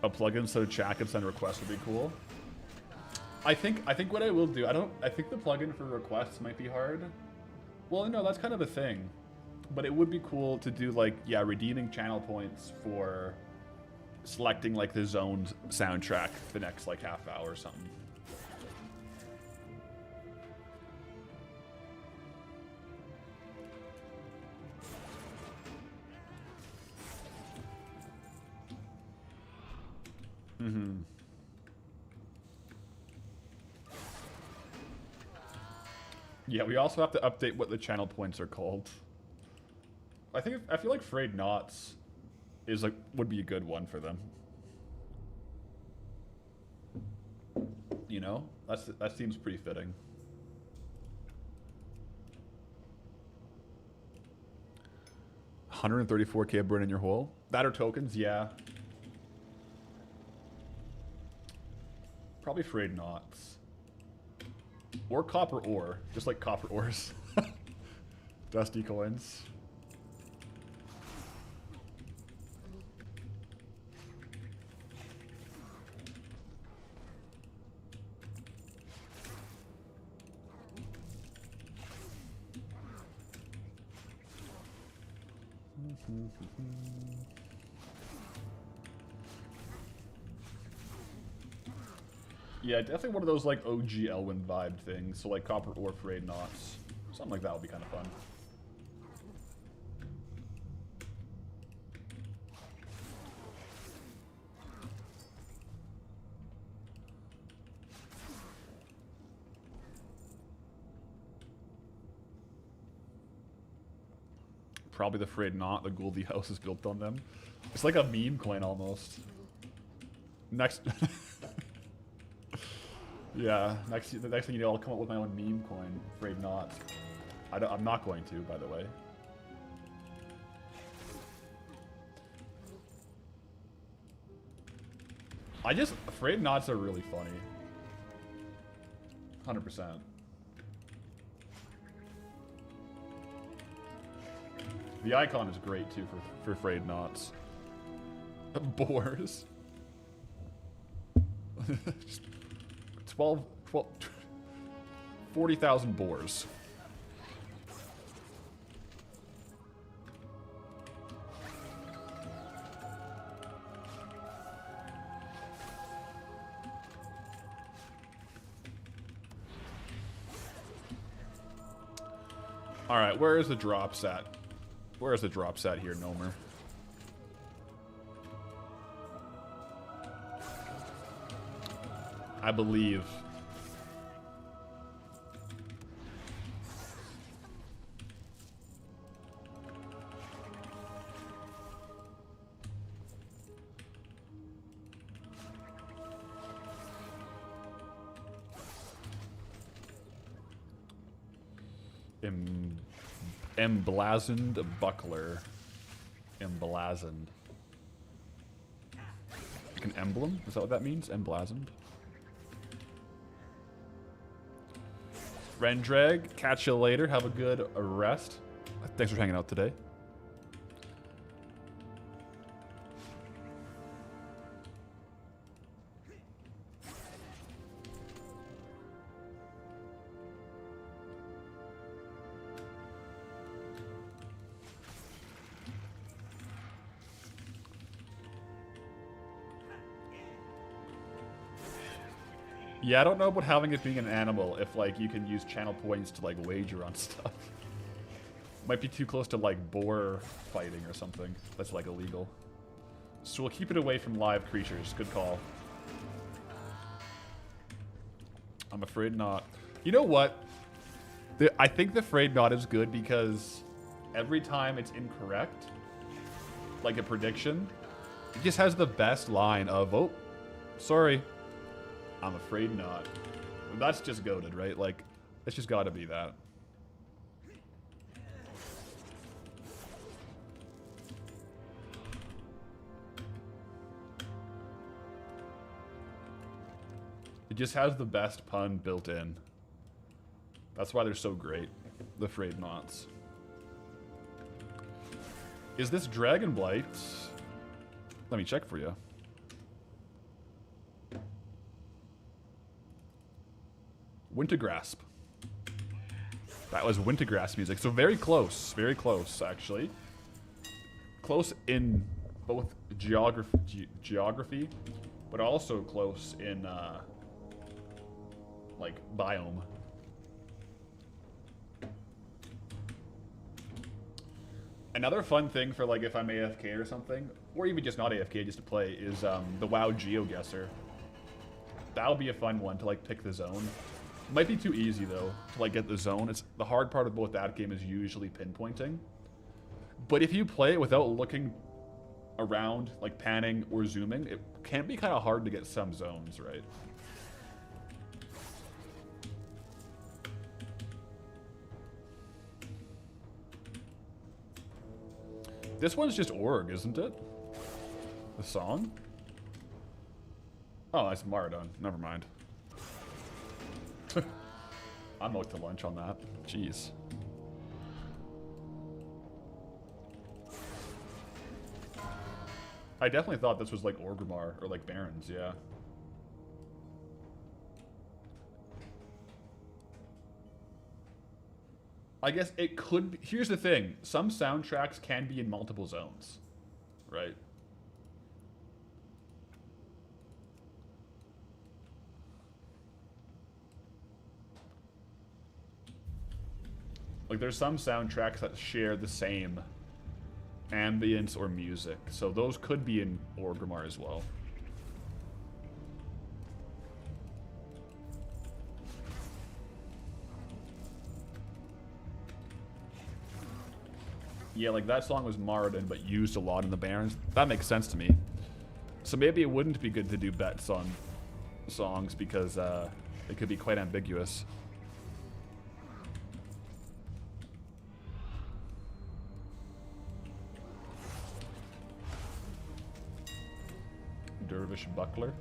A plugin so chat can send requests would be cool. I think what I will do, I think the plugin for requests might be hard. Well, no, that's kind of a thing. But it would be cool to do, like, yeah, redeeming channel points for selecting, like, the zoned soundtrack for the next, like, half hour or something. Mm-hmm. Yeah, we also have to update what the channel points are called. I feel like Frayed Knots is like would be a good one for them. You know, that seems pretty fitting. $134K burn in your hole. That or tokens, yeah. Probably Frayed Knots. Or copper ore. Just like copper ores. Dusty coins. Yeah, definitely one of those like OG Elwyn vibe things. So like copper ore Frayed Knots. Something like that would be kind of fun. Probably the Frayed Knot. The Goldie house is built on them. It's like a meme coin almost. Next. Yeah, the next thing you know, I'll come up with my own meme coin. Frayed Knots. I'm not going to, by the way. Frayed Knots are really funny. 100%. The icon is great too for Frayed Knots. Boars. 40,000 boars. All right, where is the drops at? Where is the drops at here, Gnomer? I believe. Emblazoned buckler. Emblazoned. Like an emblem? Is that what that means? Emblazoned? Rendrag, catch you later. Have a good rest. Thanks for hanging out today. Yeah, I don't know about having it being an animal if, like, you can use channel points to, like, wager on stuff. Might be too close to like boar fighting or something. That's like illegal. So we'll keep it away from live creatures. Good call. I'm afraid not. You know what? I think the afraid not is good because every time it's incorrect, like a prediction, it just has the best line of, oh, sorry, I'm afraid not. And that's just goated, right? Like, it's just gotta be that. It just has the best pun built in. That's why they're so great, the afraid nots. Is this Dragon Blight? Let me check for you. Wintergrasp. That was Wintergrasp music. So very close, actually. Close in both geography, but also close in like biome. Another fun thing for like if I'm AFK or something, or even just not AFK, just to play, is the WoW GeoGuessr. That'll be a fun one to like pick the zone. Might be too easy though to like get the zone. It's the hard part of both that game is usually pinpointing. But if you play it without looking around, like panning or zooming, it can be kind of hard to get some zones, right? This one's just org, isn't it? The song? Oh, that's Maradon. Never mind. I'm out to lunch on that. Jeez. I definitely thought this was like Orgrimmar or like Barons, yeah. I guess it could be. Here's the thing. Some soundtracks can be in multiple zones, right? Like there's some soundtracks that share the same ambience or music. So those could be in Orgrimmar as well. Yeah, like that song was Maradon, but used a lot in the Barons. That makes sense to me. So maybe it wouldn't be good to do bets on songs because it could be quite ambiguous. Dervish Buckler.